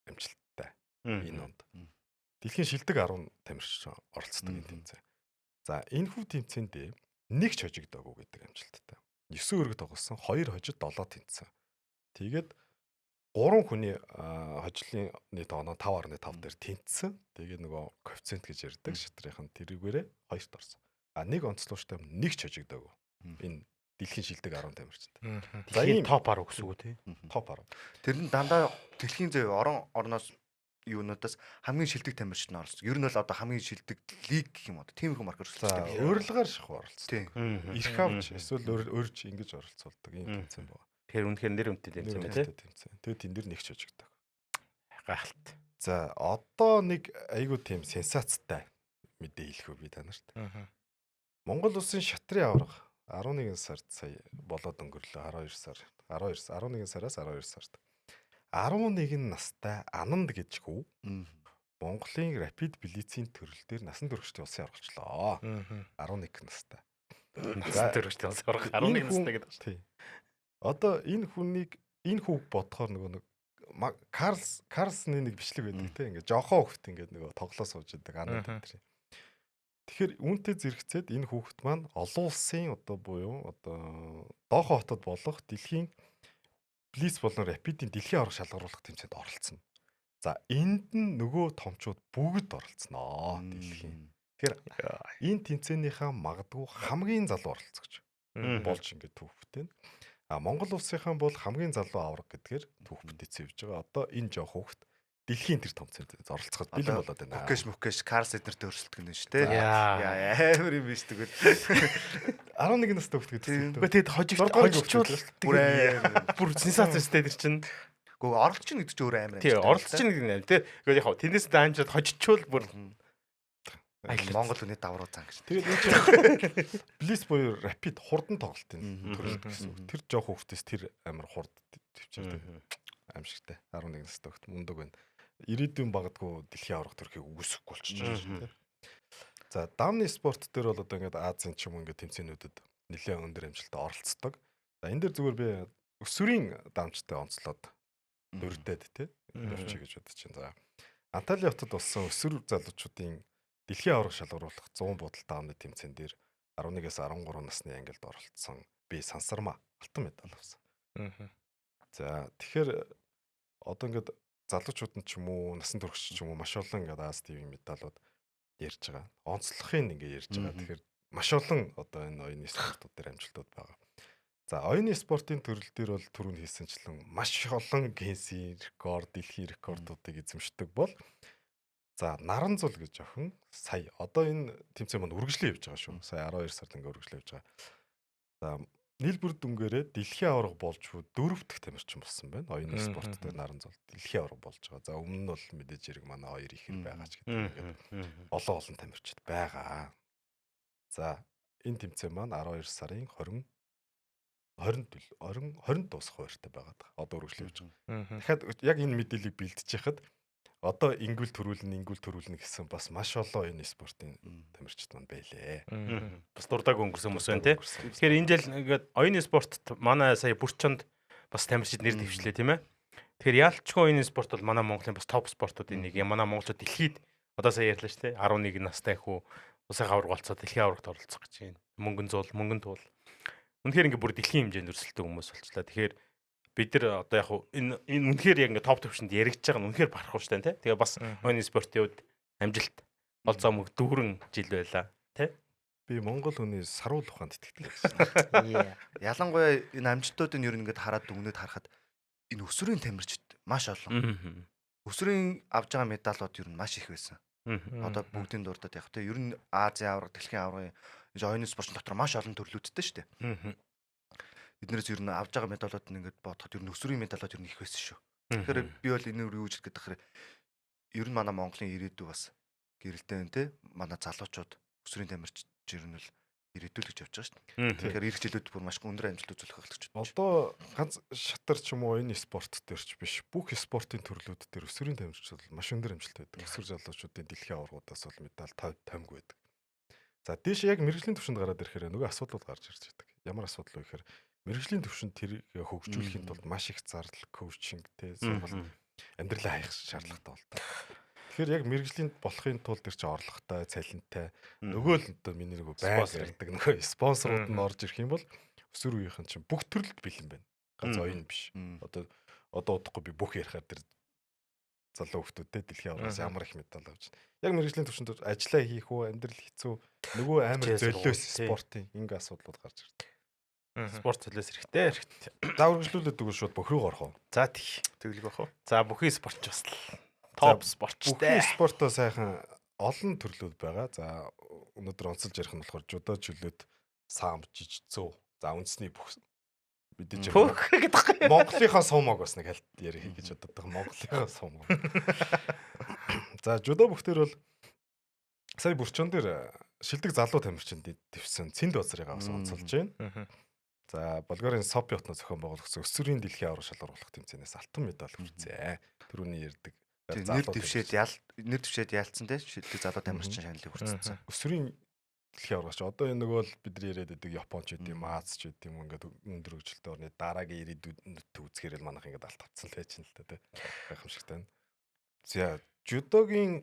Speaker 3: амжилттай энэ онд. Дэлхийн шилдэг 10 тамирчид оролцдог энэ тэмцээн. За энэ хүү тэмцээндээ нэг ч хожигдоогүй гэдэг амжилттай. 9 өргөд тоглосон, 2 хожид 7 тэнцсэн. Тэгээд 3 хүний хожлын нийт оноо 5.5 дээр тэнцсэн. Тэгээд нөгөө коэффициент гэж ярьдаг шитрийнхэн тэрүүгээрээ 2-т орсон. Нэг онцлогчтой нэг ч хожигдоогүй. Энэ дэлхийн шилдэг 10 тамирчид.
Speaker 2: За ийм топ 10 гэсэн үг тий.
Speaker 3: Топ 10.
Speaker 4: Тэр нь дандаа дэлхийн зэв орноос юунуудаас хамгийн шилдэг тамирчид нь орсон. Ер нь бол одоо хамгийн шилдэг лиг гэх юм уу? Тиймэрхүү маркер
Speaker 3: өсөлттэй. Өөрлөгаар шахуу оролцсон.
Speaker 4: Тийм.
Speaker 3: Ирэх авч эсвэл өрж ингэж оролцуулдаг юм тэмцээн байна.
Speaker 2: Тэгэхээр үнэхээр нэр үнэтэй тэмцээн тий.
Speaker 3: Тэгээд тэн дээр нэг ч хожигдог.
Speaker 2: Гайхалт.
Speaker 3: За одоо нэг айгуу тийм сенсацтай мэдээ хэлэх үү би та нарт. Монгол улсын шатрын аварга 11 сард сая болоод өнгөрлөө 11 сараас 12 сард 11 настай Ананд гэж хүү Монголын Rapid Blitz-ийн төрөл дээр насан туршидын улсын аваргачлаа. 11 настай.
Speaker 2: Насан туршидын улсын аварга 11 настай гэдэг байна.
Speaker 3: Тий. Одоо энэ хүүг бодохоор нөгөө Карлсны нэг бичлэг байдаг те ингээд жоохоо хөвт ингээд нөгөө тоглоо сууж идэг Ананд тэр. Тэгэхээр үүнтэй зэрэгцээд энэ хүүхэд маань олон улсын одоо буюу одоо доохо хотод болох дэлхийн Блиц болон Rapid-ийн дэлхийн аварга шалгаруулах тэмцээнд оролцсон. За энд нь нөгөө томчууд бүгд оролцсноо дэлхийн. Тэгэхээр энэ тэмцээнийхээ магадгүй хамгийн залуу оролцогч болж ингээд түүхтэй. Монгол улсынхан бол хамгийн залуу аварга гэдгээр түүхтэй цэвж байгаа. Одоо энэ жоох хүүхэд дэлхийн тэр томцоонд оролцоход бэлэн болоод байна.
Speaker 4: Мөкэш Карс эднэртэй өрсөлдөх нь шүү дээ. Амар юм биш тэгвэл
Speaker 3: 11 настай хүүхэд гэдэг.
Speaker 2: Тэгэд хожигчуул бүр сенсацтэй тэр чинь.
Speaker 4: Гэхдээ оролцож ийн гэдэг чинь өөр амар.
Speaker 2: Тий, оролцож ийн гэдэг нь. Тэгээд яг тэрнээс даамжаад хожичуул бүр
Speaker 4: Монгол хүний давруу цан гэж.
Speaker 3: Тэгээд энэ чинь Блиц буюу Rapid хурдан тоглолтын төрөл гэсэн. Тэр жоох хүүхдээс тэр амар хурд төвчээр аимшигтай 11 настай хүүхд мундаг байна. Ирээдүйн багдгүй дэлхийн аварга төрхийг үгүйсэхгүй болчихж байгаа. За дамны спорт дээр бол одоо ингээд Азийн ч юм ингээд тэмцээнүүдэд нэлээд өндөр амжилттай оролцдог. За энэ дээр зүгээр би өсвөрийн дамжтай онцлоод дурдээд тий явчих гэж бодож байна. За Антали хотод болсон өсвөр залуучуудын дэлхийн аварга шалгаруулах 100 будал даамны тэмцээн дээр 11-ээс 13 насны ангилд оролцсон би сансармаа алтан медаль авсан. За тэгэхээр одоо ингээд залуучууд нь ч юм уу насан туршид ч юм уу маш олон ингээд Аз ТV-ийн медалууд ярьж байгаа. Онцлохын ингээд ярьж байгаа. Тэгэхээр маш олон одоо энэ оюуны спортууд дээр амжилтууд байгаа. За оюуны спортын төрөл дээр бол түрүүнд хийсэнчлэн маш олон генсийн рекорд, дэлхийн рекордуудыг эзэмшдэг бол за наран зул гэж охин сая одоо энэ тэмцээн маань үргэлжлэн явж байгаа шүү. Сая 12 сард ингээд үргэлжлэн явж байгаа. За нийлбэр дүнгээрээ дэлхийн аварга болж 4 дахь тамирчин болсон байна. Оюуны спорт дээр наран зул дэлхийн аварга болж байгаа. За өмнө нь бол мэдээж хэрэг манай хоёр ихэр байгаа ч гэдэг ингээд олон тамирчид байгаа. За энэ тэмцээн маань 12 сарын 20 дуусах хуваартай байгаад байгаа. Одоо үргэлжлэн явж байгаа. Дахиад яг энэ мэдээллийг бэлдэж яхад одоо ингүүл төрүүлнэ гэсэн бас маш олон энэ спортын тамирчид маань байлээ.
Speaker 2: Бас дурдаг өнгөрсөн хүмүүс байна тий. Тэгэхээр энэ жил ингээд оюуны спортод манай сая Бүрчонд бас тамирчид нэр дэвшлээ тийм ээ. Тэгэхээр яалчгүй оюуны спорт бол манай Монголын бас топ спортуудын нэг юм. Манай монголчууд дэлхийд одоо сая ярьлаа шүү дээ. 11 настай хүү улсын аварга болцоод дэлхийн аваргад оролцох гэж байна. Мөнгөн туул. Үнэхээр ингээд бүр дэлхийн хэмжээнд өрсөлдөг хүмүүс болчлаа. Тэгэхээр бид нар одоо яг энэ үнэхээр яг ингээд топ төвшөнд яригдж байгаа нь үнэхээр барах шүү дээ тий. Тэгээ бас оюуны спортын үед амжилт олцоо мөг дүүрэн жил байлаа тий.
Speaker 3: би Монгол хүний саруул ухаанд итгэдэг гэсэн.
Speaker 4: Ялангуяа энэ амжилтуудыг ер нь ингээд хараад дүгнээд харахад энэ өсвөрийн тамирчид маш олон. Өсвөрийн авж байгаа медалууд ер нь маш их байсан. Одоо бүгдийн дурдаад яг тэ ер нь Азийн авраг, дэлхийн аврагын оюуны спортч дотор маш олон төрлүүдтэй шүү дээ. Эднэрээс ер нь авж байгаа медалууд нь ингээд бодоход ер нь өсвөрийн медалууд ер нь их байсан шүү. Тэгэхээр би бол энэ юу гэж гэдэг хэрэг ер нь манай Монголын ирээдүй бас гэрэлтэй байна те. Манай залуучууд өсвөрийн тамирчид ер нь бол ирээдүй л гэж явж байгаа шүү дээ. Тэгэхээр ирэх жилүүд бүр маш өндөр амжилт үзүүлэх хэрэглэж байна.
Speaker 3: Одоо ганц шатар ч юм уу энэ спорт дээр ч биш. Бүх спортын төрлүүд дээр өсвөрийн тамирчид бол маш өндөр амжилт байдаг. Өсвөр залуучуудын дэлхийн аваргуудаас бол медаль 50 байдаг. За дээш яг мэрэгжлийн түвшинд гараад ирэхээр нөгөө асуудлууд гарч ирж байдаг. Ямар асуудал вэ гэхээр мэрэгжлийн түвшинд тэрийг хөгжүүлэхийн тулд маш их зардал, коучинг те сургалт амьдралаа хаях шаардлагатай болдог. Тэгэхээр яг мэрэгжлийн болохын тулд тэр чинь орлоготой, цалинтай нөгөө л одоо миний нөгөө байнга ярьдаг нөгөө спонсорууд нь орж ирэх юм бол өсвөр үеийнхэн чинь бүх төрлөд бэлэн байна. Ганц оюун биш. Одоо удахгүй би бүх ярихаар тэр залуу хүмүүстэй дэлхийн аврагаас ямар их медаль авч байна. Яг мэрэгжлийн түвшинд ажиллаа хийх үү, амьдрал хэцүү, нөгөө амар золиос спортын ингээ асуудлууд гарч ирдэг.
Speaker 2: Спорт золиос хэрэгтэй.
Speaker 3: За үргэлжлүүлээд дгүй шууд бүх рүү орох уу?
Speaker 2: За тэглэг байх уу? За бүхий спортч бас топ спортчтэй.
Speaker 3: Бүхий спортоо сайхан олон төрлүүд байгаа. За өнөөдөр онцолж ярих нь болохоор жудо, чөлөөт, самбо, жижигцөө. За үндэсний бүх мэдээж Монголынхаа сумаг бас нэг хальт ярих гэж боддог. Монголынхаа сумаг. За жудо бүхтэр бол сая бүрчөн дээр шилдэг залуу тамирчинд дэвсэн цэнд базрыг авсан онцолж байна. За Болгарын Сопиотно зохион байгуулагдсан өсвөрийн дэлхийн авраг шалгаруулах тэмцээнээс алтан медаль хүртсэн. Тэрүүний ярддаг.
Speaker 4: Нэр дэвшээд яалтсан те шилдэг залуу тамирчин шагналыг хүртсэн.
Speaker 3: Өсвөрийн дэлхийн аврагч одоо энэ нөгөө л бидний яриад байдаг Японч гэдэг юм, Аз ч гэдэг юм ингээд өндөр хөгжилтэй орны дараагийн ирээдүйд үзэхээр л манайх ингээд алт тавцсан л байж нь л та те. Гайхамшигтай. За жудогийн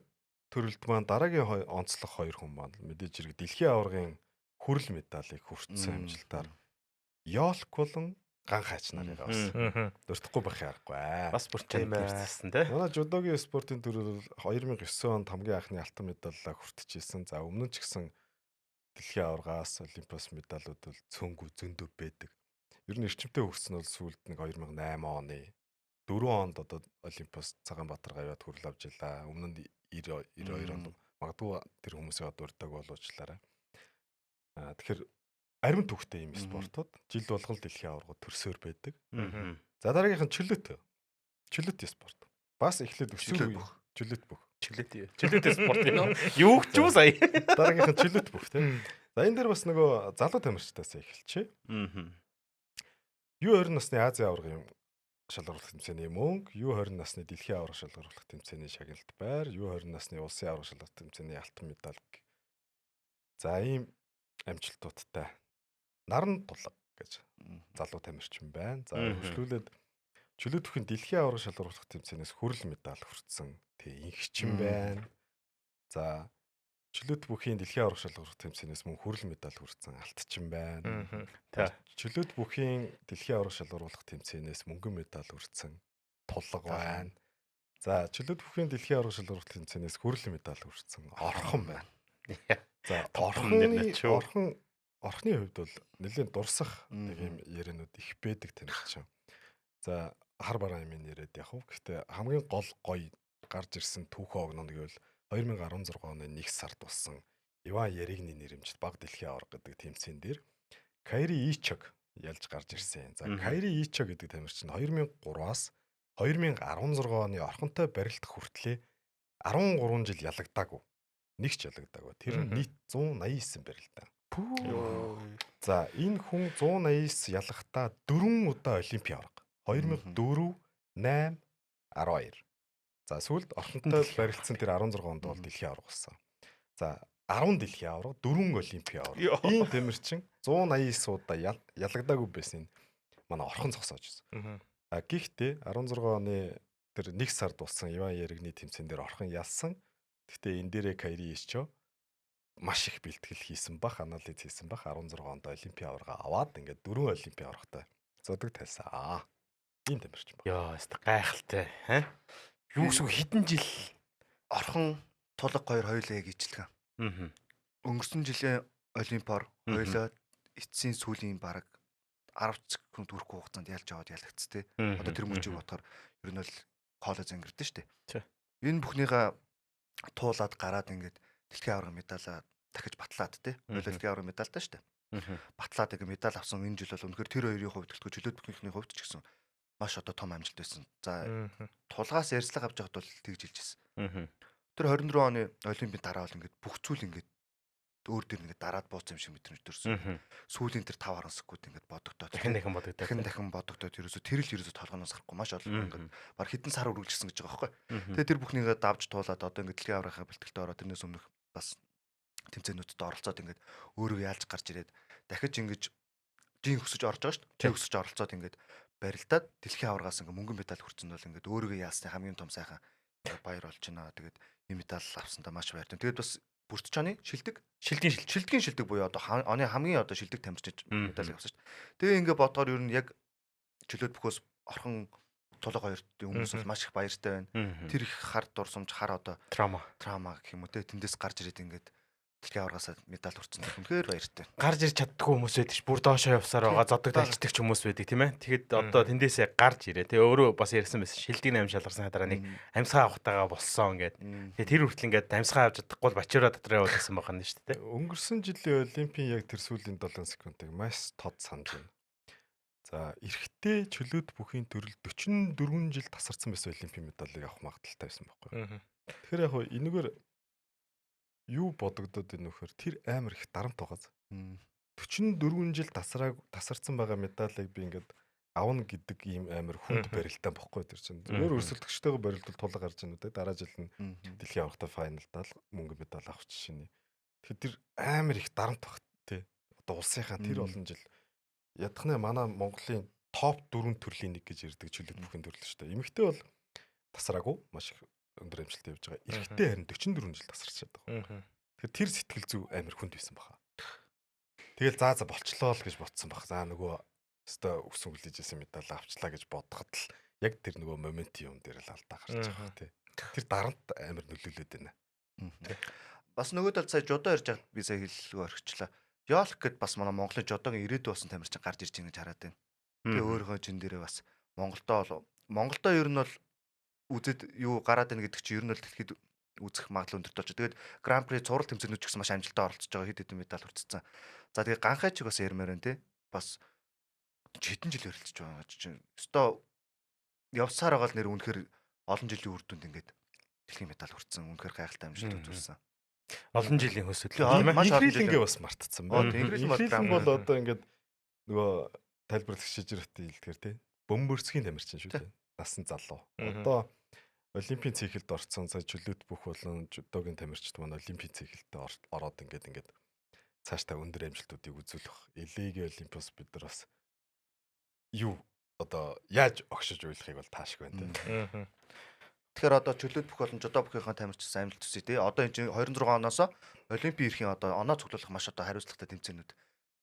Speaker 3: төрөлд маань дараагийн онцлог хоёр хүн маань мэдээж хэрэг дэлхийн аврагын хүрэл медалийг хүртсэн амжилтаар Ёлк болон ган хаач нарыг авсан. Дуртахгүй байх аргагүй.
Speaker 2: Бас бүр чанарсан тий.
Speaker 3: Манай жудогийн спортын төрөл 2009 онд хамгийн анхны алтан медаллаа хүртчихсэн. За өмнө нь ч гэсэн дэлхийн аваргаас олимпиас медалууд бол цөөнгүй зөндөө байдаг. Ер нь эрчимтэй хүрсэн бол сүүлд нэг 2008 оны 4 онд одоо олимпиас Цагаанбаатар гавьяад хүрэл авч илаа. Өмнө нь 92 онд магадгүй тэр хүмүүсийн дурдаг болоочлаарай. Тэгэхээр ариун түүхтэй юм спортууд жил болгон дэлхийн аваргууд төрсөөр байдаг. За дараагийнх нь чөлөөт спорт. Бас эхлээд өсвөр үе чөлөөт бүх.
Speaker 2: Чөлөөт спорт юу ч юу сая.
Speaker 3: Дараагийнх нь чөлөөт бүх тийм. За энэ дээр бас нөгөө залуу тамирчдаас эхэлчихэ. U20 насны Азийн аваргын шалгаруулах тэмцээний мөнгө, U20 насны дэлхийн аварга шалгаруулах тэмцээний шагналт байр, U20 насны улсын аварга шалгаруулах тэмцээний алтан медаль. За ийм амжилтуудтай наран тулга гэж залуу тамирчин байна. За хөшлүүлээд чөлөөт бүхэн дэлхийн аварга шалгаруулах тэмцээнээс хүрэл медаль хүртсэн инхчин байна. За чөлөөт бүхийн дэлхийн аварга шалгаруулах тэмцээнээс мөн хүрэл медаль хүртсэн алтчин байна. Чөлөөт бүхийн дэлхийн аварга шалгаруулах тэмцээнээс мөнгөн медаль хүртсэн тулга байна. За чөлөөт бүхийн дэлхийн аварга шалгаруулах тэмцээнээс хүрэл медаль хүртсэн орхон байна. За орхны хувьд бол нэлээд дурсах нэг юм яриануд их байдаг тамирчин. За хар бараа юм яриад яг хөө. Гэхдээ хамгийн гол гоё гарч ирсэн түүхэн огноо гэвэл 2016 оны 1 сард болсон Иван Яригны нэрэмжит баг дэлхийн аварга гэдэг тэмцээн дээр Кайри Ичог ялж гарч ирсэн. За Кайри Ичог гэдэг тамирчин 2003-аас 2016 оны орхонтой барилт хүртлээр 13 жил ялагдаагүй. Нэг ч ялагдаагүй. Тэр нь нийт 189 барилтаа. За энэ хүн 189 ялгахдаа 4 удаа олимпийн аварга. 2004, 8, 12. За сүүлд орхонтой барилдсан тэр 16 онд бол дэлхийн аварга болсон. За 10 дэлхийн аварга, 4 олимпийн аварга. Ийм тамирчин 189 удаа ялагдаагүй байсан манай орхон зогсоож байсан. Гэхдээ 16 оны тэр 1 сард болсон Иван Яригны тэмцээн дээр орхон ялсан. Гэхдээ энэ дээрээ Кайри Ичо маш их бэлтгэл хийсэн бах, анализ хийсэн бах 16 онд олимпийн аварга аваад ингээд 4 олимпийн аваргатай зодог тайлсан. Ийм тамирчин байна.
Speaker 2: Яа, өст гайхалтай. Юу гэсэн хэдэн жил
Speaker 4: орхон тулга хоёр хоёулаа яг ижилхэн. Өнгөрсөн жилийн Олимпиар хоёлоо эцсийн сүүлийн бараг 10 секунд хүрэхгүй хугацаанд ялж аваад ялагдц те. Одоо тэр мөчийг бодохоор ер нь бол хоолой зангирдэн штэ. Энэ бүхнийгээ туулаад гараад ингээд дэлхийн аварга медалаа дахиж батлаад те. Хоёлоо дэлхийн аварга медалтай штэ. Батлаад ингээ медаль авсан энэ жил бол үнэхээр тэр хоёрын хувьд гэлтгүй чөлөөт бүхнийхний хувьд ч гэсэн маш одоо том амжилт байсан. За тулгаас ярьцлага авч байхад бол тэгж хэлжсэн. Тэр 24 оны олимпийн дараа бол ингээд бүх зүйл ингээд өөр дөр ингээд дараад бууц юм шиг мэдрэмж төрсөн. Сүүлийн тэр 5 10 секунд ингээд бодогдоод дахин бодогдоод ерөөсө тэр л ерөөсө толгоноос гарахгүй маш олон ингээд баг хэдэн сар үргэлжилсэн гэж байгаа байхгүй. Тэгээ тэр бүхнийгээ давж туулаад одоо ингээд дэлхийн аваргын бэлтгэлтэй ороод тэрнээс өмнөх бас тэмцээнүүдэд оролцоод ингээд өөрийгөө яалж гарч ирээд дахиж ингэж жин өсөж орж байгаа шүү дээ. Жин өсөж оролцоод ингээд барилдаад дэлхийн аваргаас ингээд мөнгөн медаль хүрсэн бол ингээд өөрийгөө яалсны хамгийн том сайхан баяр болж байна. Тэгээд энэ медаль авсандаа маш баяртай. Тэгээд бас бүрт чаны шилдгийн шилдэг буюу одоо оны хамгийн одоо шилдэг тамирчид медаль авсан шүү дээ. Тэгээ ингээд бодгоор ер нь яг чөлөөт бүхөөс орхон тулга хоёрт хүмүүс бол маш их баяртай байна. Тэр их хар дурсамж хар одоо трама гэх юм уу те тэндээс гарч ирээд ингээд дэлхийн аваргаас медаль хүртсэн. Үнэхээр баяртай.
Speaker 2: Гарч ирж чаддгүй хүмүүс байдаг ш. Бүр доошоо явсаар байгаа зодог талчдаг ч хүмүүс байдаг тийм ээ. Тэгэхэд одоо тэндээсээ гарч ирээ. Тэгээ өөрөө бас ярьсан байсан. Шилдэг 8 шалгарсан дараа нэг амьсгаа авахтайгаа болсон ингээд. Тэгээ тэр хүртэл ингээд амьсгаа авч чадахгүй бол бачуураа дотроо явуулсан байгаа нь шүү дээ.
Speaker 3: Өнгөрсөн жилийн олимпийн яг тэр сүүлийн 7 секундыг маш тод санаж байна. За эрэгтэй чөлөөт бүхийн төрөл 44 жил тасарсан байсан олимпийн медалийг авах магадaltaй байсан байхгүй. Тэгэхээр яг энэгээр юу бодогдоод байна вөхөр тэр амар их дарамт байгааз. 44 жил тасарсан байгаа медалийг би ингээд авна гэдэг ийм амар хүнд барилтаа бохгүй тэр чинь. Зүгээр өрсөлдөгчтэйгээ барилдвал тулга гарч ийнү те дараа жил нь дэлхийн аваргатай файналдаа мөнгө медаль авах жишээ. Тэгэхээр тэр амар их дарамт баг те. Одоо улсынхаа тэр олон жил ядахнаа манай Монголын топ 4 төрлийн нэг гэж ярьдаг чөлөөт бүхэн төрөл шүү дээ. Эмэгтэй бол тасраагүй маш их өндөр амжилттай явж байгаа. Эрэгтэй харин 44 жил тасарчаад байгаа. Тэгэхээр тэр сэтгэл зүй амар хүнд байсан баха. Тэгэл заа болчлоо л гэж бодсон баг. За нөгөө өстой өксөн хүлээжсэн медаль авчлаа гэж бодоход л яг тэр нөгөө моментийн юм дээр л алдаа гарч байгаа тий. Тэр дарамт амар нөлөөлөд байна.
Speaker 4: Бас нөгөө тал сая жодоо ярьж байгаад би сая хэллэгөө орхичлаа. Ёлк гэд бас манай Монголын жодоогийн ирээдүй болсон тамирчин гарч ирж байгаа гэж хараад байна. Тэгээ өөрийнхөө жин дээрээ бас Монголдоо ер нь бол үзэд юу гараад байна гэдэг чинь ер нь бол дэлхийд үзэх магадлал өндөртэй болж. Тэгээд Гран При цуврал тэмцээнүүд ч гэсэн маш амжилттай оролцож байгаа хэд хэдэн медаль хүртсэн. За тэгээд ганхайчиг бас ярмаар байна тий. Бас хэдэн жил ярилцж байгаа чинь. Өстой явсаар байгаа л нэр үнэхээр олон жилийн үр дүнд ингээд дэлхийн медаль хүртсэн. Үнэхээр гайхалтай амжилт үзүүлсэн.
Speaker 2: Олон жилийн хөсөл.
Speaker 3: Инхрилингээ бас мартцсан байна.
Speaker 4: Инхрилин
Speaker 3: бол одоо ингээд нөгөө тайлбарлагч шижрэхтэй хэлдгээр тий. Бөмбөрцгийн тамирчин шүү дээ. Насан залуу. Одоо олимпийн цикэлд орсон сая чөлөөт бүх болон жудогийн тамирчид маань олимпийн цикэлд ороод ингээд цаашдаа өндөр амжилтуудыг үзүүлэх. Элегийн олимпиас бид нар бас юу одоо яаж огшиж ойлгохыг бол таашгүй байна тий.
Speaker 4: Тэгэхээр одоо чөлөөт бүх болон жудо бүхийнхаа тамирчсан амжилт төсөй тий. Одоо энэ 26 оноос олимпийн эрхийн одоо оноо цуглуулах маш одоо хариуцлагатай тэмцээнүүд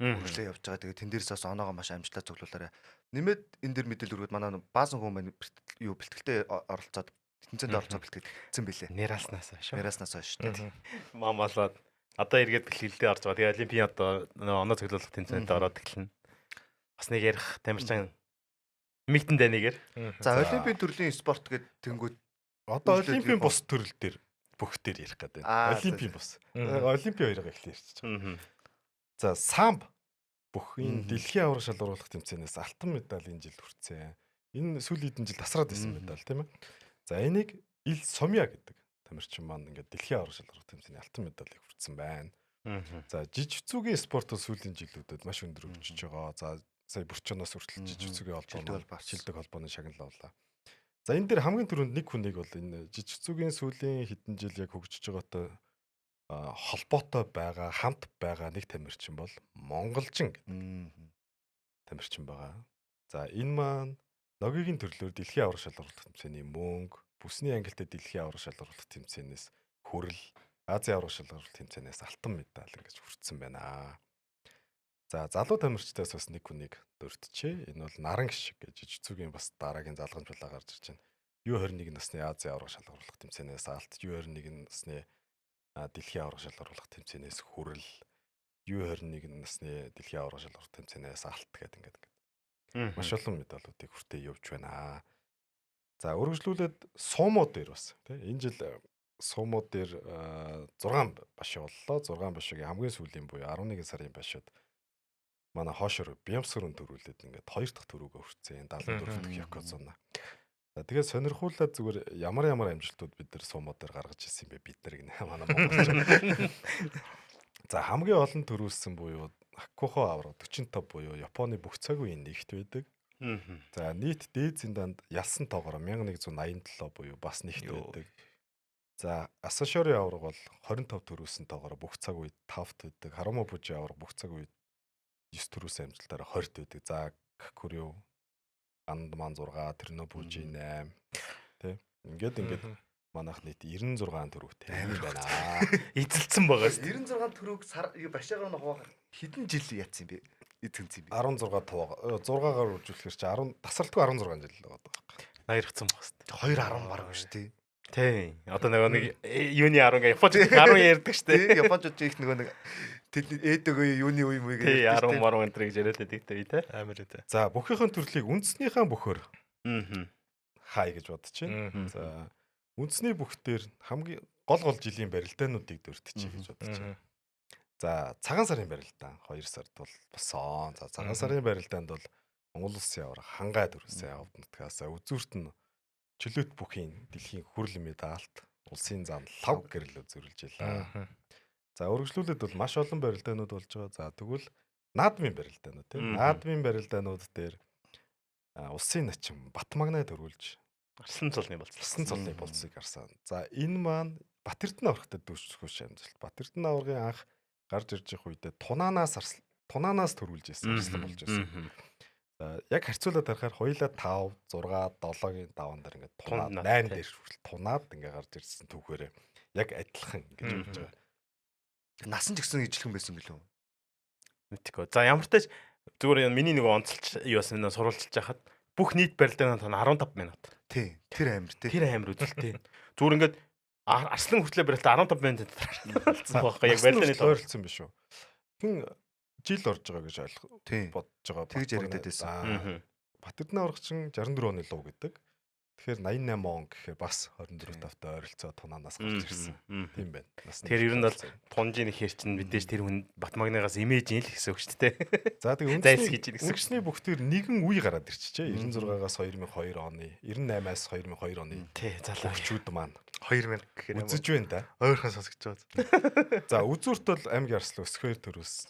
Speaker 4: үргэлжлээ явж байгаа. Тэгээд тэн дээрээс бас оноогоо маш амжилттай цуглуулаарай. Нэмээд энэ дэр мэдээлэл өргөд манай баасан хүн маань юу бэлтгэлтэй оролцоод тэмцээнд оролцоод бэлтгэсэн билээ.
Speaker 2: Нераснаас
Speaker 4: шүү дээ.
Speaker 2: Мамалаад одоо эргээд бэлтгэлтэй орж байгаа. Тэгээд олимпийн одоо оноо цуглуулах тэмцээнд ороод эхэлнэ. Бас нэг ярих тамирчин мигтэн дэнигээр.
Speaker 4: За олимпийн төрлийн спорт гэдэг тэнгууд
Speaker 3: одоо олимпийн бус төрөл дээр бүх дээр ярих гэдэг. Олимпийн бус. Олимпийн хоёроо эхлэе ярьчих. За самб бүх энэ дэлхийн аварга шалгаруулах тэмцээнээс алтан медаль энэ жил хүртсэн. Энэ сүүлийн хэдэн жил тасраад исэн медаль тийм ээ. За энийг Ил Сомья гэдэг тамирчин маань ингээд дэлхийн аварга шалгаруулах тэмцээний алтан медалийг хүртсэн байна. За жижигцүүгийн спорт сүүлийн жилүүдэд маш өндөр өвчөж байгаа. За сая Бүрчоноос хүртэл жижигцүүгийн шилдэг холбооны шагналаа боллоо. За энэ дээр хамгийн түрүүнд нэг хүнийг бол энэ жижигцүүгийн сүүлийн хэдэн жил яг хөгжиж байгаатай холбоотой байгаа, хамт байгаа нэг тамирчин бол монголчин тамирчин байгаа. За энэ маань ногийн төрлөөр дэлхийн аварга шалгаруулах тэмцээний мөнгө, бүсний ангилалтай дэлхийн аварга шалгаруулах тэмцээнээс хүрэл, Азийн аварга шалгаруулах тэмцээнээс алтан медаль ингэж хүртсэн байна. За залуу тамирчдаас бас нэг хүнийг дурдчихъя. Энэ бол Наран гişг гэж жижигцүүгийн бас дараагийн залгамж булаа гарч ирж байна. U21 насны Азийн аварга шалгаруулах тэмцээнээс алт, U21 насны дэлхийн аварга шалгаруулах тэмцээнээс хүрэл. U21 насны дэлхийн аварга шалралт тэмцээнээс алт гэдэг ингээд маш олон медалуудыг хүртээ явж байна. За үргэлжлүүлээд сумо дээр бас тий энэ жил сумо дээр 6 башиг боллоо. 6 башигийн хамгийн сүүлийн буюу 11 сарын башид манай хоошор Бямсгөрөн төрүүлээд ингээд 2 дахь төрөөгөө хүртсэн 74 дахь Якозуна. За тэгээд сонирхуулаад зүгээр ямар амжилтууд бид нар сумо дээр гаргаж ирсэн бэ бид нар гэнэ манай монголч. За хамгийн олон төрүүлсэн буюу Акухо аварга 45 буюу Японы бүх цаг үеийн нэгт байдаг. За нийт дээд зэнданд ялсан тоогоор 1187 буюу бас нэгт байдаг. За Асашори аварга бол 25 төрүүлсэн тоогоор бүх цаг үед 5-т байдаг. Харамобужи аварга бүх цаг үед 9 төрүүлсэн амжилтаараа 20-т байдаг. За Курю Андман 6, Тернобужи 8 тий. Ингээд манайх нийт 96 төрөвтэй байна.
Speaker 2: Эзэлсэн байгаа шүү.
Speaker 4: 96 төрөг башаагаар нь хуваах хэдэн жил яатсан бэ? Эзэлсэн бэ?
Speaker 3: 16 6-гаар үржүүлэхээр чи 10 тасралтгүй 16 жил л байгаа.
Speaker 2: Наярхсан баг2 шүү.
Speaker 4: 10 бараг шүү тий.
Speaker 2: Тий. Одоо нэг юуны 10 Японч 10 ярьдаг шүү дээ.
Speaker 4: Япончууд их нэг тэд ээдэгөө юуны үе мөйг
Speaker 2: тий 10 маруу энэ гэж яриад байдаг тий.
Speaker 1: Амар үү.
Speaker 3: За бүхийнхэн төрлийг үндснийхээ бөхөр хай гэж бодчихъя. За үндэсний бүхтээр хамгийн гол жилийн барилдаануудыг дурдчихъя гэж бодож байна. За цагаан сарын барилдаан 2 сард бол босон. За цагаан сарын барилдаанд бол Монгол улсын аварга хангай төрүүлсэн авд нутгаас үзүүрт нь чөлөөт бүхийн дэлхийн хүрэл медальт улсын зам лав гэрлөө зөрүүлж илаа. За үргэлжлүүлээд бол маш олон барилдаанууд болж байгаа. За тэгвэл наадмын барилдаанууд тийм наадмын барилдаанууд дээр улсын начин Батмагнаа төрүүлж
Speaker 2: Арслан цолны
Speaker 3: болцыг гарсан. За энэ маань Батэрдэн аврагтай дүүсгүүш амжилт. Батэрдэн аврагын анх гарч ирж их үедээ тунанаас төрүүлж ирсэн арслан болж ирсэн. За яг харьцуулаад харахаар хоёулаа 5, 6, 7-гийн даван дээр ингээд тунаад 8 дээр хүртэл тунаад ингээд гарч ирсэн түүхээрээ яг адилхан гэж хэлж байгаа.
Speaker 4: Насан ч гэсэн ижилхэн байсан гэлөө.
Speaker 2: Мэдээгүй. За ямар ч тач зүгээр миний нэг онцолч юу бас сурвалжилж яхад бүх нийт барилдааны тань 15 минут.
Speaker 4: Тий. Тэр амир тий.
Speaker 2: Тэр амир үзэлтэй. Зүгээр ингээд арслан хүртлээ барилдаа 15 минутанд болсон байхгүй яг барилдааны
Speaker 3: ойрлцсон биш үү? Хин жил орж байгаа гэж бодож байгаа.
Speaker 4: Тэгж яригдаад байсан.
Speaker 3: Батэрдэн аврагчин 64 оны луу гэдэг. Тэгэхээр 88 он гэхээр бас 24 тавтай ойролцоо тунаанаас гарч ирсэн. Тийм байна.
Speaker 2: Тэгэхээр ер нь бол тунжийн хэр чинь мэдээж тэр хүн Батмагнаас имиж ин л гэсэн үг шүү дээ.
Speaker 3: За тэгээ үндэсний бүхтэр нэгэн үе гараад ирчихжээ. 96-аас 2002 оны, 98-аас 2002 оны.
Speaker 2: Тий, залуу
Speaker 3: хүчүүд маань
Speaker 1: 2000 гэхээр
Speaker 3: үзэж байна да.
Speaker 1: Ойрхон сонсогдож байгаа.
Speaker 3: За үзүүрт бол аймгийн арслан өсгөр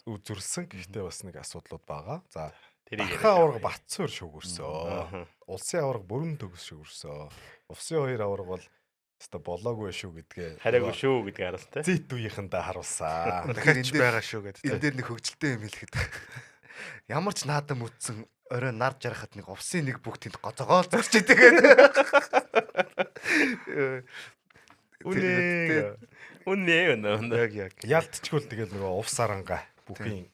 Speaker 3: үзүрсэн. Гэхдээ бас нэг асуудлууд байгаа. За Ахаа аварга Батцуур шүгүрсөө. Улсын аварга Бүрэн төгс шүгүрсөө. Улсын хоёр аварга бол өстой болоогүй шүү гэдгээ.
Speaker 2: Хараагүй шүү гэдгийг харуулсан тий.
Speaker 3: Зэт үеийнхэндээ харуулсан.
Speaker 1: Тэгэхээр энэ байгаа шүү гэдэг.
Speaker 4: Энэ дээр нэг хөвгөлтэй юм хэлэхэд. Ямар ч наадам үтсэн орой нар жарахад нэг увсын нэг бүх тэнд гоцогоол зогсож идэг гэдэг.
Speaker 2: Үнэ.
Speaker 1: Яг.
Speaker 3: Ялтчгүй тэгэл нөгөө увс аранга бүхийн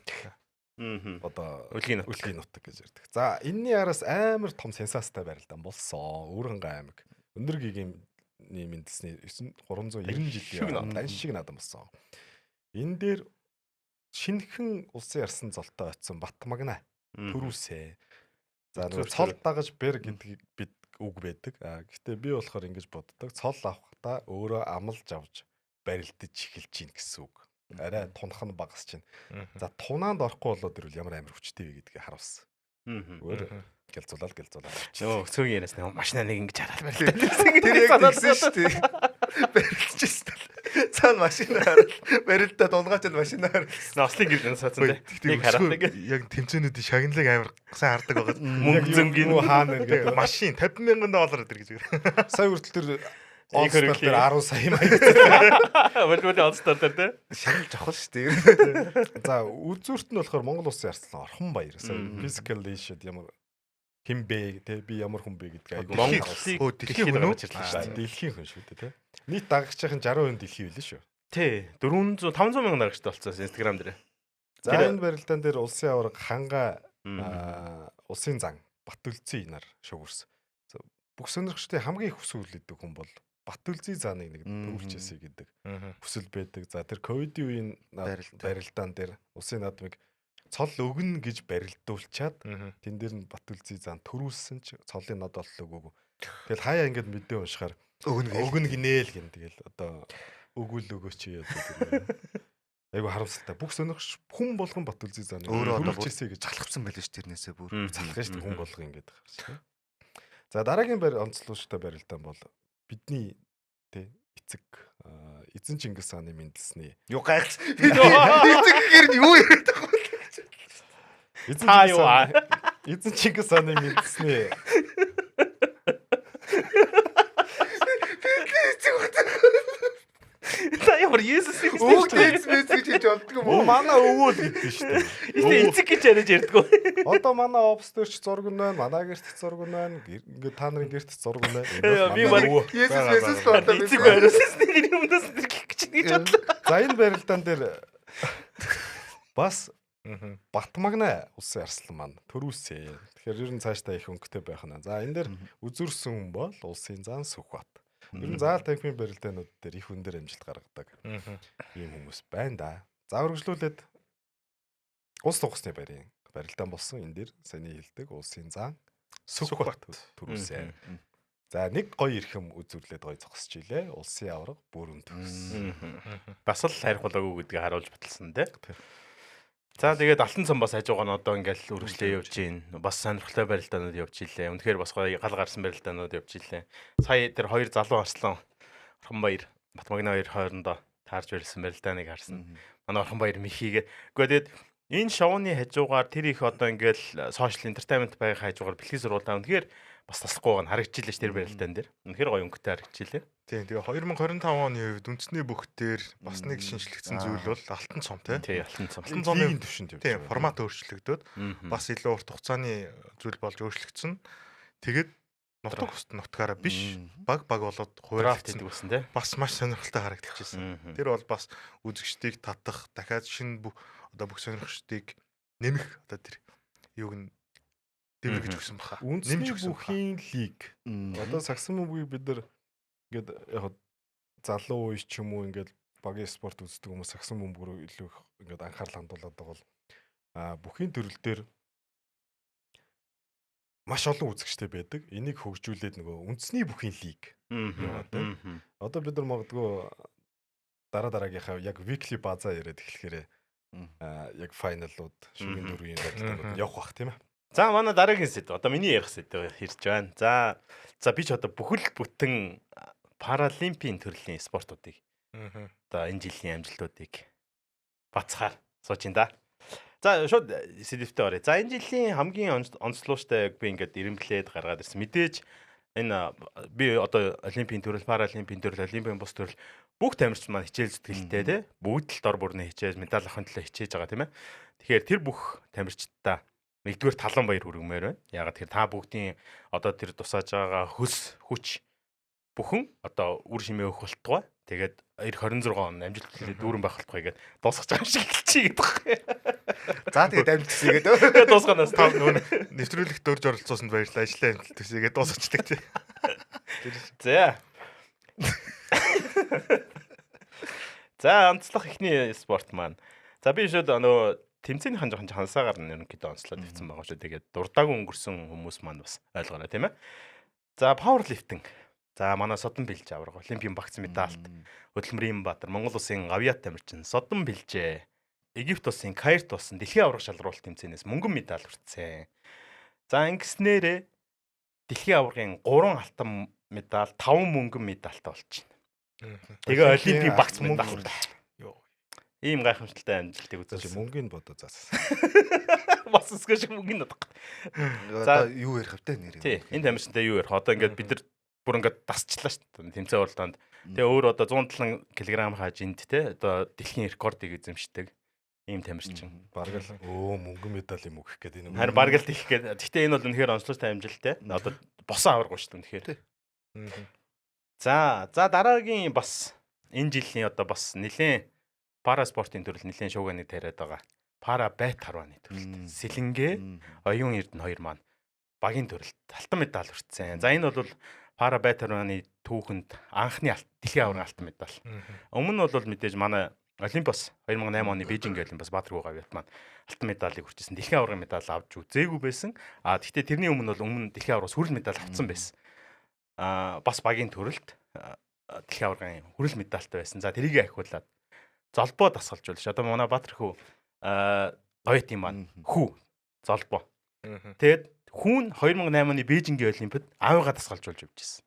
Speaker 3: одоо
Speaker 2: үлгийн
Speaker 3: нутаг гэж ярьдаг. За энэний араас амар том сенсацтай барилдаан болсон. Өөрөнгөө аймаг өндөр гигийн мэндэлсний 390 жилийн дан шиг наадам болсон. Энэ дээр шинэхэн улсын арсан золтой очсон Батмагна төрүүлсэ. За нөгөө цол дагаж бэр гэдэг бид үг байдаг. Гэхдээ би болохоор ингэж боддог. Цол авахдаа өөрөө амлж авч барилдаж эхэлж гин гэсэн үг. Арай тунах нь багас чинь. За тунаанд орохгүй болоод ирвэл ямар амар хүчтэй вэ гэдгийг харуулсан. Өөр гэлзуулаад.
Speaker 2: Нөө цөгийн яриас нэг машина нэг ингэж хараад
Speaker 4: байлаа. Тэр яг тэгсэн шүү дээ. Барилдчихсан. Цаана машина хараад барилдаа дунгаач машина хараад.
Speaker 2: Нослыг гэж сацсан тий. Нэг хараад нэг
Speaker 1: яг тэмцээнүүдийн шагналыг амар сайн хардаг байгаа.
Speaker 2: Мөнгө зөнгийн
Speaker 3: хаана гэдэг
Speaker 1: машин $50,000 өдр гэж.
Speaker 3: Сая хүртэл тэр All-Star дээр 10 сая маяг.
Speaker 2: Волейбол All-Star дээр тий.
Speaker 4: Шагнал жохол шүү дээ.
Speaker 3: За үзүүрт нь болохоор Монгол улсын арслан Орхон баяр. Physical leadership ямар химбэ тий би ямар хүн бэ гэдгийг
Speaker 2: Монголыг
Speaker 1: дэлхийн хүн
Speaker 2: гарч ирлээ шүү дээ.
Speaker 3: Дэлхийн хүн шүү дээ тий. Нийт дагагчийн 60% дэлхийн билээ шүү.
Speaker 2: Тий. 500 мянган дагагчтай болцсон Instagram дээр.
Speaker 3: За энэ барилдаан дээр улсын аварга ханга улсын зан Батүлцэн нар шугурс. Бүх сонирхчдын хамгийн их хүсүүлдэг хүн бол Батүлзий зааныг нэг төрүүлчихсэн гэдэг хүсэл байдаг. За тэр ковидын үеийн барилдаан дээр улсын наадмыг цол өгнө гэж барилдуулчаад тэн дээр нь Батүлзий заан төрүүлсэн ч цолын нод оллоогүй. Тэгэл хаяа ингээд мэдээ уншихаар өгнө гинээл гэн. Тэгэл одоо өгүүл өгөөч яа гэдэг. Айгу харамсалтай. Бүх сонирхч хүн болгон Батүлзий зааныг төрүүлчихсэн гэж
Speaker 4: залхавсан байлээ ш тэрнээсээ бүр
Speaker 3: залхах ш хүн болгон ингээд харсан. За дараагийн онцлогчтой барилдаан бол бидний эцэг Эзэн Чингис хааны мэндэлсний
Speaker 4: юу гайхс эцэг гэхээр юу яриад байгаа
Speaker 3: Эзэн Чингис хааны мэндэлсний
Speaker 2: Та ямар Есүс гэж
Speaker 4: гэж болдгоо
Speaker 3: мó манай өвөө л гэдэг шүү дээ.
Speaker 2: Эцэг эцэг гэж яриад ярьдгөө.
Speaker 3: Одоо манай обстерч зураг нь байна, манай гэрт зураг нь байна. Ингээд та нарын гэрт зураг нь байна.
Speaker 2: Би баг
Speaker 4: Есүс болоо
Speaker 2: эцэг байраас нэг юмдас гэх гэж бодлоо.
Speaker 3: За энэ барилдаан дээр бас Батмагна улсын арслан маань төрүүлсэн. Тэгэхээр ер нь цаашдаа их өнгөтэй байх нь. За энэ дээр үзүрсэн хүн бол улсын зан Сүхбат. Ер нь заал танхимын барилдаанууд дээр их хүн дээр амжилт гаргадаг ийм хүмүүс байна да. За үргэлжлүүлээд улс тугасны барилдаан болсон энэ дээр саний хэлдэг улсын зан Сүхбат төрүүлсэн. За нэг гоё эрхэм үзүүлээд гоё зогсож илээ. Улсын авраг бүрэн төгс.
Speaker 2: Бас л хайрхуулаагүй гэдгийг харуулж баталсан тий. За тэгээд Алтан цам бас хажуугаа нь одоо ингээл үргэлжлээ явж гин. Бас сонирхолтой барилдаанууд явж илээ. Үнэхээр бас гоё гал гарсан барилдаанууд явж илээ. Сая тэр хоёр залуу арслан Орхонбаяр, Батмагна хоёр хоорондоо таарж барилсан барилдааныг харсан. Манай Орхонбаяр михийгээ. Гэхдээ тэгээд энэ шоуны хажуугаар тэр их одоо ингээл сошиал энтертайнмент байх хажуугаар бэлгийн сургуулаа үнэхээр бас таслахгүй байгаа харагдчихлээ ш тэр барилдаан дээр. Үнэхээр гоё өнгөтэй харагдчихлээ.
Speaker 1: Тийм. Тэгээ 2025 оны үед үндэсний бүхтээр бас нэг шинжлэгдсэн зүйл бол Алтан цом тий.
Speaker 2: Тий, Алтан цом.
Speaker 1: Алтан цомын төвшөнд явж байгаа. Тийм, формат өөрчлөгдөөд бас илүү урт хугацааны зүйл болж өөрчлөгдсөн. Тэгээд нутаг ус нутгаараа биш баг болоод
Speaker 2: хуйраалт хийдэг байсан тий.
Speaker 1: Бас маш сонирхолтой харагдчихсан. Тэр бол бас үзэгчдийг татах, дахиад шинэ бүх сонирхчдыг нэмэх одоо тэр юуг нь дэвэр гэж өгсөн баха.
Speaker 3: Үндэсний бүхийн лиг. Одоо сагсан мөвгийг бид нар ингээд яг залуу үе ч юм уу ингээд багийн спорт үздэг хүмүүс сагсан бөмбөг рүү илүү их ингээд анхаарал хандуулдаг бол бүхийн төрөл дээр маш олон үзэгчтэй байдаг. Энийг хөгжүүлээд нөгөө үндэсний бүхийн лиг. Одоо бид нар магадгүй дараагийнхаа яг weekly базаа яриад эхлэхээр яг файналууд шүгэн дөрвийн барилдаанууд явах бах тийм ээ.
Speaker 2: За манай дараагийн сэдв. Одоо миний ярих сэдв хэрж байна. За би ч одоо бүхэл бүтэн паралимпийн төрлийн спортуудыг одоо энэ жилийн амжилтуудыг бацхаар сууж ин да. За шууд сэдвтэ оръё. За энэ жилийн хамгийн онцлогчтой би ингээд ирэмблээд гаргаад ирсэн. Мэдээж энэ би одоо олимпийн төрөл, паралимпийн төрөл, олимпийн бус төрөл бүх тамирч маань хичээл зүтгэлтэй тий. Бүгд л дор бүрнээ хичээж медаль авахын төлөө хичээж байгаа тийм ээ. Тэгэхээр тэр бүх тамирчдаа нэгдүгээр талан баяр хүргэмээр байна. Ягаад тэгэхээр та бүгдийн одоо тэр тусааж байгаа хөс хүч бүхэн одоо үр шимээ өгөх болтугай. Тэгээд 2026 он амжилт дүүрэн байх болтугай гэдээ дуусгаж байгаа шиг хэлчихье гэдэг.
Speaker 4: За тэгээд амжилт хийгээд
Speaker 2: дуусганаас
Speaker 1: та нэвтрүүлэгт дөрж оролцсонд баярлалаа. Ажлаа амжилт төсөөгээд дуусгачдаг тий.
Speaker 2: За. За онцлог ихний спорт маань. За би шууд нөгөө тэмцээнийхэн жоохон хансаагаар нь ерөнхийдөө онцлоод тавьсан байгаа шүү. Тэгээд дуртаагүй өнгөрсөн хүмүүс маань бас ойлгоорой тийм ээ. За пауэрлифтинг. За манай Содон Бэлж авраг олимпийн багц медальт хөдөлмөрийн баатар Монгол улсын авиат тамирчин Содон Бэлжээ Египт улсын Каирт болсон дэлхийн авраг шалралт тэмцээнээс мөнгөн медаль хүртсэн. За ингэснээрээ дэлхийн аврагын 3 алтан медаль, 5 мөнгөн медальтай болж байна. Тэгээ олимпийн багц медаль. Ийм гайхамшигтай амжилтыг үзэж
Speaker 3: мөнгөний бодоо заас.
Speaker 2: Бас өсгөж мөнгөний бодох.
Speaker 4: За юу ярих вэ нэр юм.
Speaker 2: Тий, энэ тамирчинтай юу ярих. Одоо ингээд бид нар бүр ингээд дасчлаа шүү дээ. Тэмцээн уралдаанд. Тэгээ өөр одоо 170 кг хажинд те одоо дэлхийн рекордыг эзэмшдэг. Ийм тамирчин.
Speaker 3: Бараг л мөнгөн медаль юм өгөх гэдэг энэ.
Speaker 2: Харин бараг л тийх гээд. Гэхдээ энэ бол үнэхээр онцлогтой амжилттай. Одоо босон аварга шүү дээ үнэхээр. За дараагийн бас энэ жилийн одоо бас нэлээд пара спортын төрөл нэлээд шууганы тариад байгаа. Пара байт харваны төрөлд Сэлэнгэ, Оюун Эрдэнэ хоёр маань багийн төрөлд алтан медаль хүртсэн. За энэ бол пара байтарманы түүхэнд анхны дэлхийн аваргын алтан медаль. Өмнө нь бол мэдээж манай Олимпиас 2008 оны Бээжинг Олимпиас Баатар Гугавьят маань алтан медалийг хүрчээсэн. Дэлхийн аваргын медаль авч үзээгүй байсан. Гэхдээ тэрний өмнө бол дэлхийн аваргаас хүрэл медаль авсан байсан. Бас багийн төрөлд дэлхийн аваргын хүрэл медальтай байсан. За тэрийг ахиулаад золбоо дасгалжуулж. Одоо манай Баатар хүү Гоётын маань хүү золбоо. Тэгээд хүүн 2008 оны Бээжингийн Олимпиад аавыгаа дасгалжуулж явж байсан.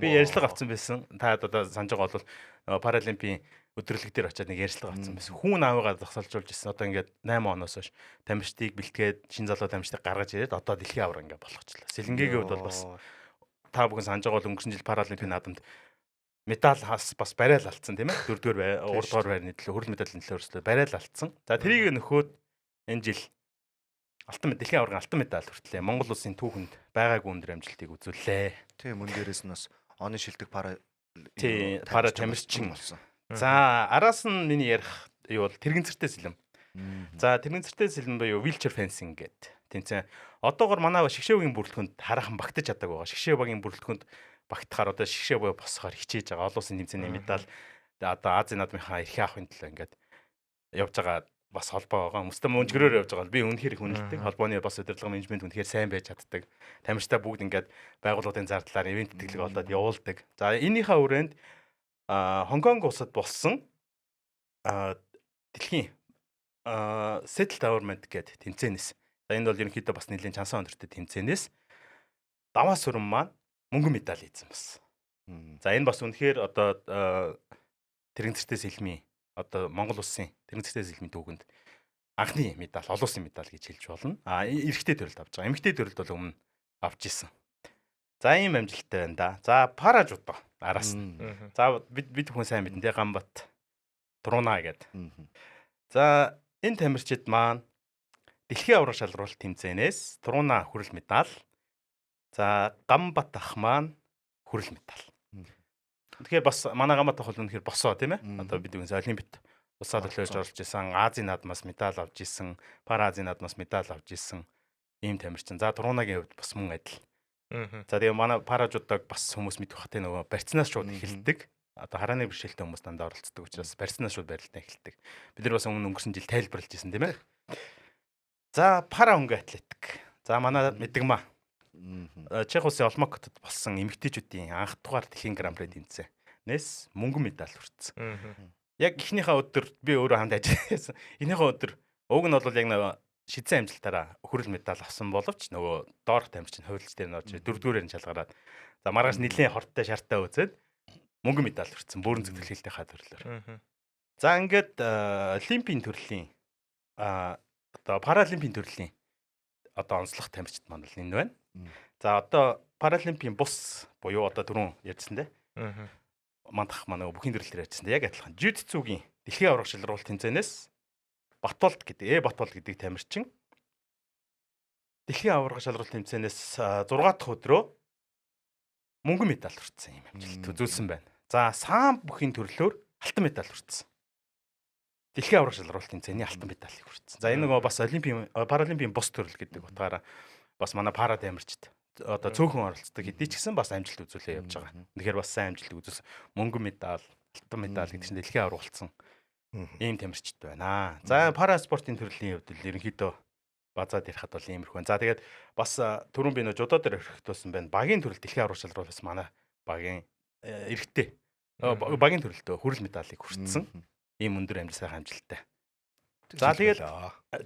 Speaker 2: Би ярилцлага авсан байсан. Та одоо санаж байгаа бол Паралимпийн өдрөлөг дээр очиад нэг ярилцлага авсан байсан. Хүүн аавыгаа дасгалжуулж байсан. Одоо ингээд 8 оноос хойш тамирчдыг бэлтгээд шин залуу тамирчдыг гаргаж ирээд одоо дэлхийн аварга ингээд болгочлаа. Сэлэнгээгийн хувьд бол бас та бүхэн санаж байгаа бол өнгөрсөн жил Паралимпийн наадамд медаль бас барайл алдсан тийм ээ. 4-р 3-р байрны төлөө хүрэл медалийн төлөө өрсөлдөө барайл алдсан. За тэрийг нөхөөд энэ жил дэлхийн аваргын алтан медаль хүртлээ. Монгол улсын түүхэнд байгаагүй өндөр амжилтыг үзүүллээ.
Speaker 4: Тийм мөн дээрээс нь бас оны шилдэг пара
Speaker 2: тамирчин болсон. За араас нь миний ярих юу бол тэрэгцэртэй сэлэм. За тэрэгцэртэй сэлэм буюу wheelchair fencing гэдэг. Тэнцээ одоогор манай шгшээ багийн бүрэлдэхүүнд хараахан багтаж чаддаг байгаа. Шгшээ багийн бүрэлдэхүүнд багтахаар одоо шгшээ буюу босохоор хичээж байгаа. Олон улсын тэмцээний медаль одоо Азийн наадмынхаа эрхийн авахын төлөө ингээд явж байгаа бас холбоо байгаа. Хүмүүстээ мөнжгөрөөр явж байгаа. Би үнэхээр их үнэлдэг. Холбооны бас удирдлага менежмент үнэхээр сайн байж чаддаг. Тамирчтай бүгд ингээд байгууллагын зардлаар ивент тэтгэлэг олоод явуулдаг. За энийхээ хүрээнд Хонконг улсад болсон дэлхийн Settle Tournament гэдэг тэмцээнээс. За энэ бол ерөнхийдөө бас нэлийн чансан өндөртэй тэмцээнээс даваа сүрэн маань мөнгөн медаль ийзэн болсон. За энэ бас үнэхээр одоо тэрэгцэртэй сэлмийн одоо Монгол улсын тэрэгцэртэй сэлмийн түүхэнд анхны медаль, олон улсын медаль гэж хэлж болно. Эрэгтэй төрөлд авч байгаа. Эмэгтэй төрөлд бол өмнө авч исэн. За ийм амжилттай байна да. За пара жудо араас нь. За бид хүн сайн мэдэн тэ Гамбат Туруна гэдэг. За энэ тамирчид маань дэлхийн аварга шалралт тэмцээнээс Туруна хүрэл медаль. За Гамбат ах маань хүрэл медаль. Тэгэхээр бас манай Гамбат ах бол үнэхээр босоо тийм ээ. Одоо бид үгүйс Олимпиад улсаа төлөөлж орж исэн, Азийн наадмаас медаль авч исэн, Пара Азийн наадмаас медаль авч исэн ийм тамирчин. За Турунагийн хувьд бас мөн адил. За тэгээ манай паражудаг бас хүмүүс мэдэх хат нөгөө барьцнаас шууд эхэлдэг. Одоо харааны бэрхшээлтэй хүмүүс дандаа оролцдог учраас барьцнаас шууд барилтаа эхэлдэг. Бид нар бас өнгөрсөн жил тайлбарлаж ирсэн тийм ээ. За пара хөнгө атлетик. За манай мэдгмаа. Чех улсын Олмокотод болсон эмэгтэйчүүдийн анх дугаар дэлхийн гран-при тэмцээнээс мөнгөн медаль хүртсэн. Яг эхнийхээ өдөр би өөрөө хамт ажилласан. Энийхээ өдөр уг нь бол яг нэг шидсэн амжилтаараа хүрэл медаль авсан боловч нөгөө доорх тамирчин хувилж дээр норж дөрөвдүгээрээр нь шалгараад за маргааш нэлийн хорттой шартаа үзээд мөнгөн медаль хүртсэн бүрэн зөвлөлтийнхаа төрлөөр. За ингээд олимпийн төрлийн одоо паралимпийн төрлийн одоо онцлог тамирчид маань л энэ байна. За одоо паралимпийн бус буюу одоо түрүүн ярьсан те. Мандах маань бүхний төрлөөр ярьсан те. Яг адилхан житсүгийн дэлхийн аварга шалралт тэмцээнээс Батболт гэдэг Батболт гэдэг тамирчин дэлхийн аварга шалралт тэмцээнээс 6 дахь өдрөө мөнгөн медаль хүртсэн юм амжилт үзүүлсэн байна. За саам бүхний төрлөөр алтан медаль хүртсэн. Дэлхийн аварга шалралт тэмцээний алтан медалийг хүртсэн. За энэ нөгөө бас олимпийн паралимпийн бус төрөл гэдэг утгаараа бас манай пара тамирчид одоо цөөхөн оролцдог хэдий ч гэсэн бас амжилт үзүүлээ явж байгаа. Тэгэхээр бас сайн амжилт үзүүлсэн. Мөнгөн медаль, алтан медаль гэдэг чинь дэлхийн аварга болсон ийм тамирчид байна. За пара спортын төрлийн хувьд л ерөнхийдөө базаад ярихад бол иймэрхүү байна. За тэгээд бас түрүүн би нөө жудо дээр өрхтөөсөн байна. Багийн төрөл дэлхийн аварга шалралт бас манай багийн эрэгтэй багийн төрөлтөө хүрэл медалийг хүртсэн. Ийм өндөр сайхан амжилттай. За тэгээд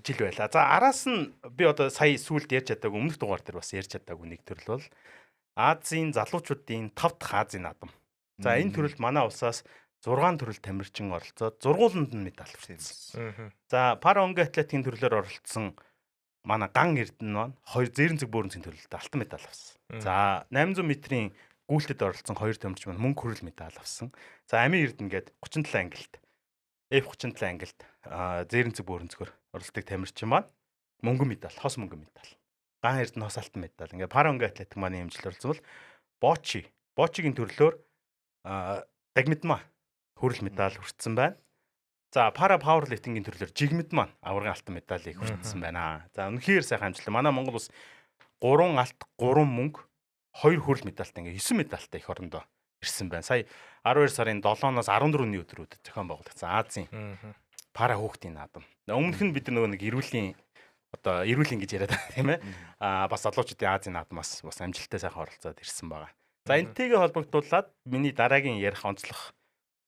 Speaker 2: жил байлаа. За араас нь би одоо сая сүүлд ярьж чадаагүй өмнөх дугаар дээр бас ярьж чадаагүй нэг төрөл бол Азийн залуучуудын 5 дахь Азийн наадам. За энэ төрөлд манай улсаас 6 төрөл тамирчин оролцоод зургууланд нь медаль хүртсэн. За пара өнгө атлетикийн төрлөөр оролцсон манай Ган Эрдэнэ маань 2 зээрэн зүг бөөрөнцгийн төрөлд алтан медаль авсан. За 800 метрийн гүйлтэд оролцсон 2 тамирчин маань мөнгө хүрэл медаль авсан. За Амин Эрдэнэ гээд 37 ангилт F37 ангилт зээрэн зүг бөөрөнцгөр оролцдог тамирчин маань мөнгөн медаль, хос мөнгөн медаль. Ган Эрдэнэ хос алтан медаль. Ингээ пара өнгө атлетик маань хэмжил оролцсон бол бочигийн төрлөөр дагмидмаа хүрэл медаль хүртсэн байна. За пара пауэрлифтингийн төрлөөр жигмэд маань аваргын алтан медалийг хүртсэн байна. За үнэхээр сайхан амжилт. Манай Монгол улс 3 алт, 3 мөнгө, 2 хүрэл медальтай ингээ 9 медальтай их орондоо ирсэн байна. Сая 12 сарын 7-оос 14-ний өдрүүд зохион байгуулагдсан Азийн пара хүүхдийн наадам. Өмнөх нь бид нөгөө нэг эрүүлийн гэж яриад байгаа тийм ээ. Бас залуучуудын Азийн наадамаас бас амжилттай сайхан оролцоод ирсэн байгаа. За энтэйгээ холбогдуулаад миний дараагийн ярих онцлог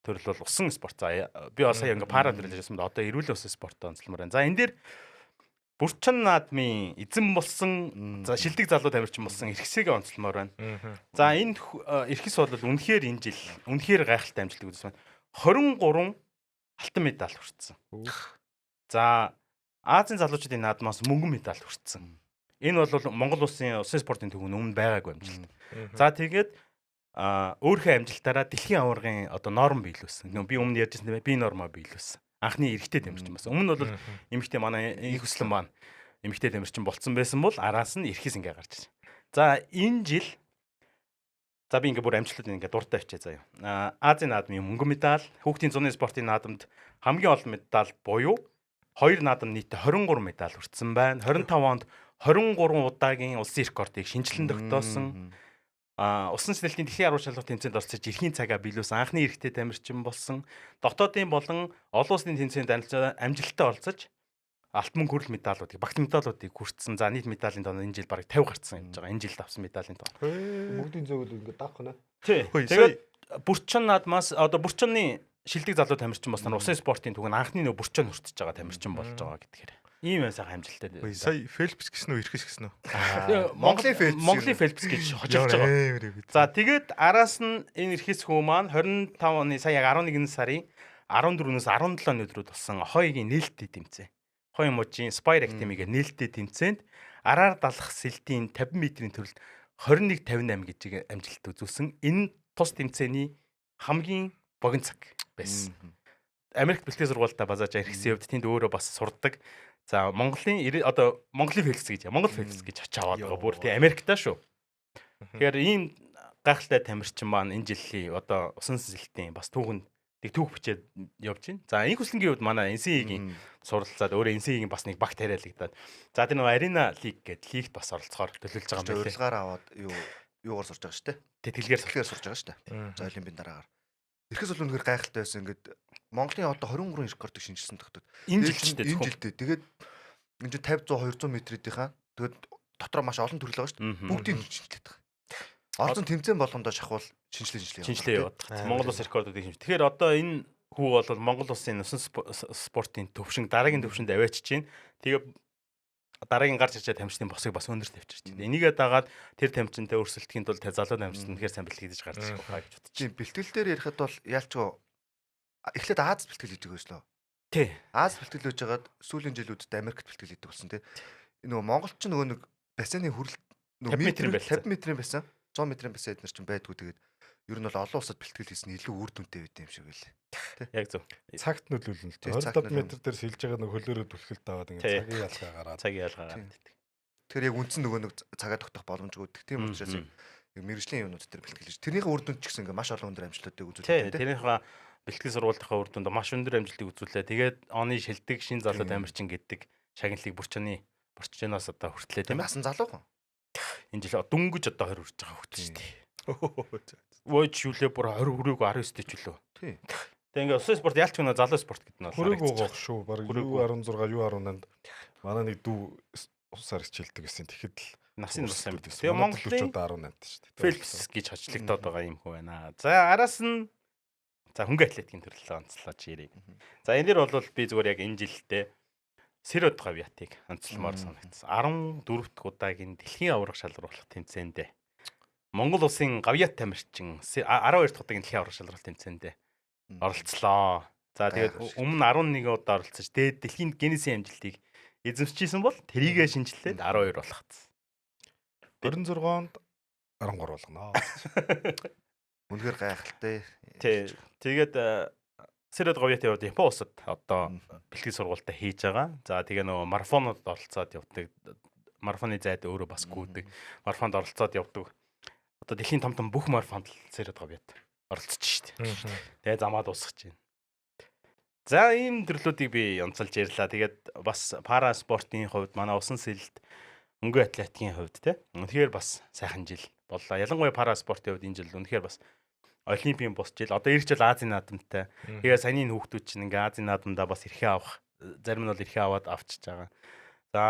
Speaker 2: төрөл бол усан спорт. За би бас сая ингээ пара төрлөж байсан бол одоо эрүүлийн усан спортод онцлмоор байна. За энэ дээр Бүрчэн наадмын эзэн болсон за шилдэг залуу тамирчин болсон эрхсээгээ онцлмоор байна. За энэ эрхс бол үнэхээр энэ жил үнэхээр гайхалтай амжилт үзсэн. 23 алтан медаль хүртсэн. За Азийн залуучуудын наадмаас мөнгөн медаль хүртсэн. Энэ бол Монгол улсын усан спортын төвөнд өмнө байгаагүй амжилт. За тэгээд өөрийнхөө амжилтаараа дэлхийн аваргын одоо норм биелүүлсэн. Би өмнө ярьжсэн тийм ээ, би нормоо биелүүлсэн. Анхны эрэгтэй тамирчин байсан. Өмнө нь бол эмэгтэй манай их хүслэн маань эмэгтэй тамирчин болцсон байсан бол араас нь эрхээс ингээ гарч ирсэн. За энэ жил за би ингээ бүр амжилтууд ингээ дуртай авчаа заяа. Азийн наадмын мөнгөн медаль, хүүхдийн зуны спортын наадамд хамгийн олон медаль буюу 2 наадам нийтдээ 23 медаль хүртсэн байна. 25 онд 23 удаагийн улсын рекордыг шинжилэн тогтоосон. Усан сэтэлтийн дэлхийн арга шалгалт тэмцээнд оролцож эрхийн цагаа биелүүлсэн анхны эрэгтэй тамирчин болсон. Дотоодын болон олон улсын тэмцээнд амжилттай оролцож алтан мөнгө хүрэл медалуудыг, багц медалуудыг хүртсэн. За нийт медалийн тоо энэ жил бараг 50 гарцсан юм байгаа. Энэ жилд авсан медалийн тоо.
Speaker 3: Бүгдийн зөвөл ингээд даах гэнэ.
Speaker 2: Тий. Тэгээд Бүрчэн наадмаас одоо Бүрчэний шилдэг залуу тамирчин болсноор усан спортын түгэнд анхны нөө Бүрчэн хүртэж байгаа тамирчин болж байгаа гэдгээр. Ийм сайхан амжилттай.
Speaker 1: Сая Фелпс гэсэн үү, эрхэс гэсэн үү?
Speaker 2: Монголын Фелпс гэж хожигдож байгаа. За тэгээд араас нь энэ эрхэс хүү маань 25 оны сая яг 11 сарын 14-өөс 17 өдрүүд болсон хойгийн нээлттэй тэмцээн. Хой мужийн Spire Academy-гээр нээлттэй тэмцээнд араар далах сэлтийн 50 метрийн төрөлд 21:58 гэж амжилт үзүүлсэн. Энэ тус тэмцээний хамгийн богино цаг байсан. Америк бэлтгэл сургуультай базааж эрхэсийн хувьд тэнд өөрөө бас сурдаг. За Монголын Фелпс гэж Монгол Фелпс гэж очиаваад байгаа. Бүр тийм Америктаа шүү. Тэгэхээр ийм гайхалтай тамирчин маань энэ жилийн одоо усан сэлтийн бас түүхэнд түүх бичээд явж байна. За энэ хүслэнгийн хувьд манай NCAA-гийн суралцаад өөрөө NCAA-гийн бас нэг багт тариалагдаад. За тэр нөгөө Arena League гэдэг лигт бас оролцохоор төлөвлөж байгаа юм байна.
Speaker 4: Урилгаар аваад юугаар сурж байгаа шүү дээ.
Speaker 2: Тэтгэлгээр
Speaker 4: сурж байгаа шүү дээ. За олимпийн дараагаар. Эрхэс бол үнэхээр гайхалтай байсан. Ингээд Монголын одоо 23 рекордыг шинжилсэн тогтод.
Speaker 2: Энэ жилдээ.
Speaker 4: Тэгээд энэ 50 100 200 метрийнхаа тэгээд дотроо маш олон төрөл байгаа шүү дээ. Бүгдийг шинжилээд байгаа. Орсон тэмцээн болгондоо шахвал шинжилээ
Speaker 2: яваад. Монгол улс рекордуудыг шинжлэх. Тэгэхээр одоо энэ хүү бол Монгол улсын усан спортын төвшин дараагийн төвшөнд аваачиж байна. Тэгээ дараагийн гарч ирж байгаа тамирчдын босыг бас өндөр тавьчих чинь. Энийгээ дагаад тэр тамирчинтай өрсөлдөхийн тулд тэр залуу тамирчин үнэхээр сайн бэлтгэж гарч ирэх байхаа гэж бодож
Speaker 4: байна. Бэлтгэл дээр ярихад бол яалчгүй эхлээд Аз бэлтгэл хийдэг байсан лөө.
Speaker 2: Тий.
Speaker 4: Аз бэлтгэл хийж байгаад сүүлийн жилүүдэд Америкт бэлтгэл хийдэг болсон тий. Нөгөө монголч нөгөө нэг бассейны хүрэлт нөгөө 50 метрийн бассейн 100 метрийн бассейн эднэр чинь байдгүй. Тэгээд ер нь бол олон улсад бэлтгэл хийсэн илүү үр дүнтэй байд юм шиг байлээ.
Speaker 2: Яг зөв.
Speaker 3: Цагт нөлөөлнө л дээ. 20 метр дээр сэлж байгаа нэг хөлөөрөө түлхэлт аваад ингээд цагийн ялгаа гараад.
Speaker 4: Тэгэхээр яг үндсэн нөгөө нэг цагаа тогтоох боломжгүй. Тийм учраас яг мэрэгжлийн юмнууд дээр бэлтгэл хийж. Тэрнийхээ үр дүнд ч гэсэн ингээд маш олон өндөр амжилтуудыг үзүүлдэг.
Speaker 2: Тэрнийхээ бэлтгэл сургалтынхаа үр дүнд маш өндөр амжилтыг үзүүлээ. Тэгээд оны шилдэг шин залуу тамирчин гэдэг шагналыг Бүрчэнээс одоо хүртлээ тийм ээ.
Speaker 4: Насан залуу хүн.
Speaker 2: Энэ жил дөнгөж одоо 20 хүрч байгаа хөлт шүү дээ. Войч юулээ бүр 20 хүрээгүй 19 дэч үлээ.
Speaker 4: Тий.
Speaker 2: Тэгээ ингээ усан спорт ялч гэнэ залуу спорт гэдэг нь
Speaker 3: хүрээгүй гоох шүү. Бараг U16, U18-нд манай нэг дүү усаар хичээлдэг гэсэн. Тэгэхэд л
Speaker 2: насын бас юм.
Speaker 3: Тэгээ Монголчууд 18-т шүү дээ.
Speaker 2: Фелпс гэж хочлогдоод байгаа юм хөө байна. За араас нь за хөнгө атлетикийн төрлөө онцлооч ярив. За энэ дэр бол би зүгээр яг энэ жилдээ Сэрод гавьятыг онцлмоор санагдсан. 14 дахь удаагийн дэлхийн аварга шалгаруулах тэмцээндээ Монгол улсын гавьят тамирчин 12 дахь удаагийн дэлхийн аварга шалгаруулах тэмцээндээ оролцлоо. За тэгээд өмнө 11 удаа оролцож дээд дэлхийн Гиннесийн амжилтыг эзэмшижсэн бол тэрийгэ шинжилээд 12 болгоцсон.
Speaker 3: 26 онд 13 болгоно.
Speaker 4: Үнэхээр гайхалтай.
Speaker 2: Тий. Тэгээд Сэрод говьятын хувьд Япон улсад одоо бэлтгэл сургалтаа хийж байгаа. За тэгээ нөгөө марафонод оролцоод явдаг. Марафоны зайд өөрөө бас гүйдэг. Марафонд оролцоод явдаг. Одоо дэлхийн том бүх марафонд Сэрод говьят оролцож штеп. Тэгээ замаад усгаж байна. За ийм төрлүүдийг би онцолж ярьлаа. Тэгээд бас пара спортын хувьд манай усан сэлэлт Өнгө атлетикийн хувьд те. Үнэхээр бас сайхан жил боллоо. Ялангуяа пара спортын хувьд энэ жил үнэхээр бас олимпийн бус жил. Одоо ирэх жил Азийн наадамтай. Тэгээ саяны хүүхдүүд чинь ингээ Азийн наадамдаа бас эрхээ авах. Зарим нь бол эрхээ аваад авчиж байгаа. За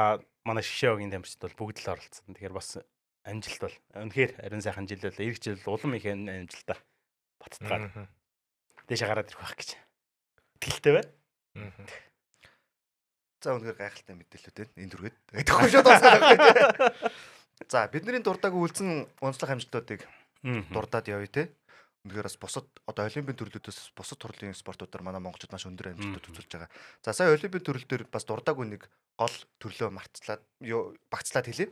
Speaker 2: манай шишээ огийн тамирчид бол бүгд л оролцсон. Тэгэхээр бас амжилт бол үнэхээр ариун сайхан жил байлаа. Ирэх жил улам их амжилтаа баттгаад дэше гараад ирэх байх гэж итгэлтэй байна.
Speaker 4: За үнэхээр гайхалтай мэдээлэлүүд байна. Энэ дүргээд. Тэгэхгүй шууд басаад. За бидний дурдаг үйлцэн онцлог амжилтуудыг дурдаад явъя те. Үнэхээр бас бусад одоо олимпийн төрлүүдээс бусад төрлийн спортуудаар манай монголчууд маш өндөр амжилтууд үзүүлж байгаа. За сая олимпийн төрөл дээр бас дурдаагүй нэг гол төрлөө багцлаад хэлье.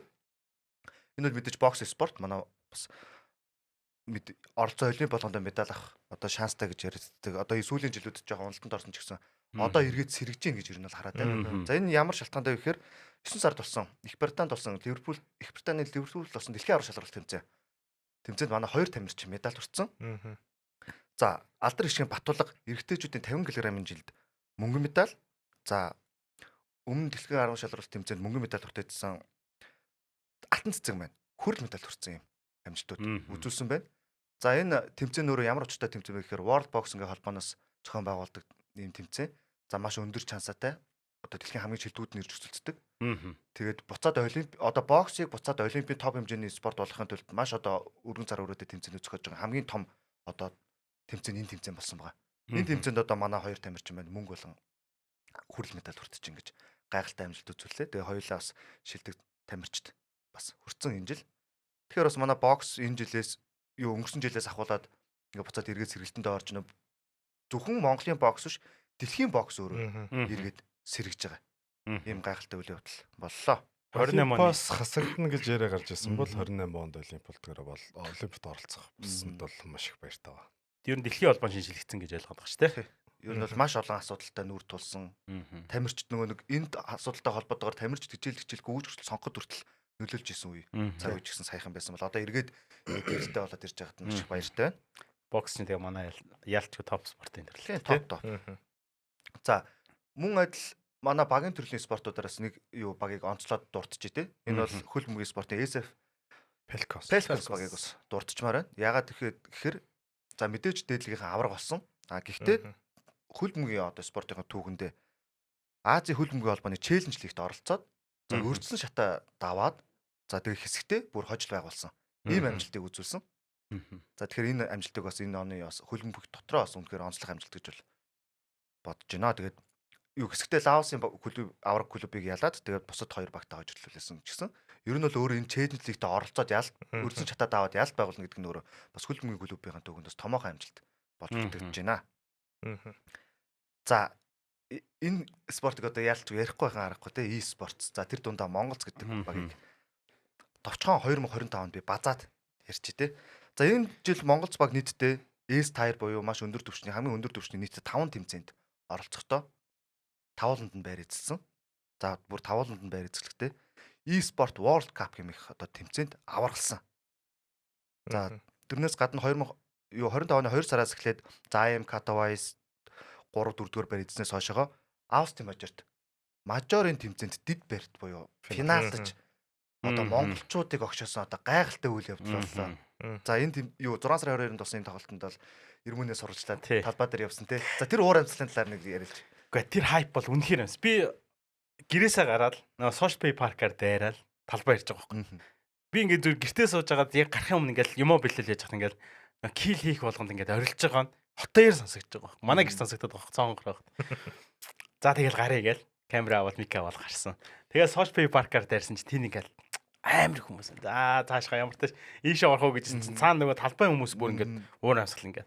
Speaker 4: Энэ бол мэдээж бокс спорт манай бас оролцоо олимпийн болгонд медаль авах одоо шанстай гэж ярьдаг. Одоо сүүлийн жилүүдэд жоохон уналтанд орсон ч гэсэн одоо эргээд сэргэж гин гэж ер нь бол хараад байна. За энэ ямар шалтгаантай вэ гэхээр 9 сард болсон Их Британд болсон Их Британий Ливерпул болсон дэлхийн аврах шалралт тэмцээн. Тэмцээнд манай 2 тамирч медаль хүртсэн. За алдар хишгийн Батулга эрэгтэйчүүдийн 50 кг-ын жилд мөнгөн медаль. За өмнө дэлхийн аврах шалралт тэмцээнд мөнгөн медаль хүртээсэн Алтан цэцэг маань хүрэл медаль хүртсэн юм амжилтууд үзүүлсэн байна. За энэ тэмцээн өөрөө ямар очтой тэмцээн вэ гэхээр World Boxing холбооноос зохион байгуулдаг ийм тэмцээн. За маш өндөр чансаатай. Одоо дэлхийн хамгийн шилдэгүүд нэрж үзүүлдэг. Тэгээд буцаад одоо боксыг буцаад олимпийн топ хэмжээний спорт болохын тулд маш одоо өргөн зар өрөөтэй тэмцээнүүд зохиож байгаа хамгийн том одоо тэмцээн энэ тэмцээн болсон байгаа. Энэ тэмцээнд одоо манай 2 тамирчин байна мөнгө болон хүрэл медаль хүртэж ингэж гайхалтай амжилт үзүүллээ. Тэгээ хоёулаа бас шилдэг тамирчид бас хүртсэн энэ жил. Тэгэхээр бас манай бокс энэ жилээс өнгөрсөн жилээс ахуулаад ингээ буцаад эргээд сэргэлтэндээ орж нэ зөвхөн Монголын бокс биш дэлхийн бокс өөрөө эргээд сэргэж байгаа. Ийм гайхалтай үйл явдал боллоо.
Speaker 3: 28 оноос хасагдана гэж яриа гарч ирсэн бол 28 онд олимпиадаар бол олимпиад оролцох болсонд бол маш их баяртай байна.
Speaker 2: Ер нь дэлхийн холбоон шинжилгэсэн гэж ойлгоод байгаа шүү дээ.
Speaker 4: Ер нь бол маш олон асуудалтай нүүр тулсан. Тамирчид нөгөө нэг энд асуудалтай холбоотойгоор тамирчид хичээлгүй үүж хүртэл сонгоход хүртэл нөлөөлж исэн үе. Цаг үе гэсэн саяхан байсан бол одоо эргээд гэрэлтэй болоод ирж байгаад маш их баяртай байна.
Speaker 2: Бокс нь тэгээ манай ялчгүй топ спортын
Speaker 4: төрлөө. Топ. За мөн адил манай багийн төрлийн спортуудаас нэг багийг онцлоод дуртчих тий. Энэ бол хөл бөмбөгийн спортын SF Pelkos багийг бас дуртчмаар байна. Ягаад гэхээр за мэдээж дээдлэгийнхэн авраг болсон. Гэхдээ хөл бөмбөгийн одоо спортын түүхэндээ Азийн хөл бөмбөгийн холбооны челленж лигт оролцоод за өрдсөн шатаа даваад за тэгээ хэсэгтээ бүр хожил байгуулсан. Ийм амжилтыг үзүүлсэн. За тэгэхээр энэ амжилтыг бас энэ оны бас хөл бөмбөг дотроо бас үнэхээр онцлог амжилт гэж бол бодож байна. Тэгээд хэсэгтээ Лаосын авраг клубыг ялаад тэгээд бусад 2 багтаа хожиглуулсан ч гэсэн ер нь бол өөр энэ челленж лигт оролцоод ялт өрдсөн шатаа даваад ялт байгуулна гэдэг нь өөрөө бас хөл бөмбөгийн клубийн түүхэнд бас томоохон амжилт болж үлдэж байна. За энэ спортыг одоо ялч ярихгүй байхan аргагүй те e-спорт. За тэр дундаа Монголц гэдэг багийг товчхон 2025 онд би базаад ярьчих те. За энэ жил Монголц баг нийтдээ S-Tire буюу маш өндөр түвшний хамгийн өндөр түвшний нийтдээ 5 тэмцээнд оролцохдоо тавууланд нь байр эзэлсэн. За бүр тавууланд нь байр эзэлэхдээ e-sport World Cup гэмэх одоо тэмцээнд аваргалсан. За тэрнээс гадна 2025 оны 2 сараас эхлээд IM Katowice 3-4-р байр эзэнээс хойшоо Австрийн мажорын тэмцээнд дид барьт буюу финалдаж одоо монголчуудыг огшоосон одоо гайхалтай үйл явдал боллоо. За энэ 6 сарын 22-нд болсон энэ тоглолтод бол Ирмүнээс сурвалжлаад талбай дээр явсан тий. За тэр уур амьсгалын талаар нэг ярилж.
Speaker 2: Гэхдээ тэр хайп бол үнэхээр юмс. Би гэрээсээ гараад social pay паркаар дайраад талбай ирж байгаа байхгүй. Би ингээд зүр гэртээ сууж байгаад яг гарахын өмнө ингээд юмоо бэлэл яаж хат ингээд кил хийх болгонд ингээд орилж байгаа нь хотоор сонсогдож байгаа байхгүй. Манай гэр сонсогдоод байгаа цонгороо. За тэгэл гарыг гээл камера аваад мик аваад гарсан. Тэгээд social pay паркаар дайрсан чи тийм ингээд амар хүмүүс. За цаашгаа ямар тааш ийшээ орох уу гэж цаана нөгөө талбай хүмүүс бүр ингээд уур амьсгал ингээд.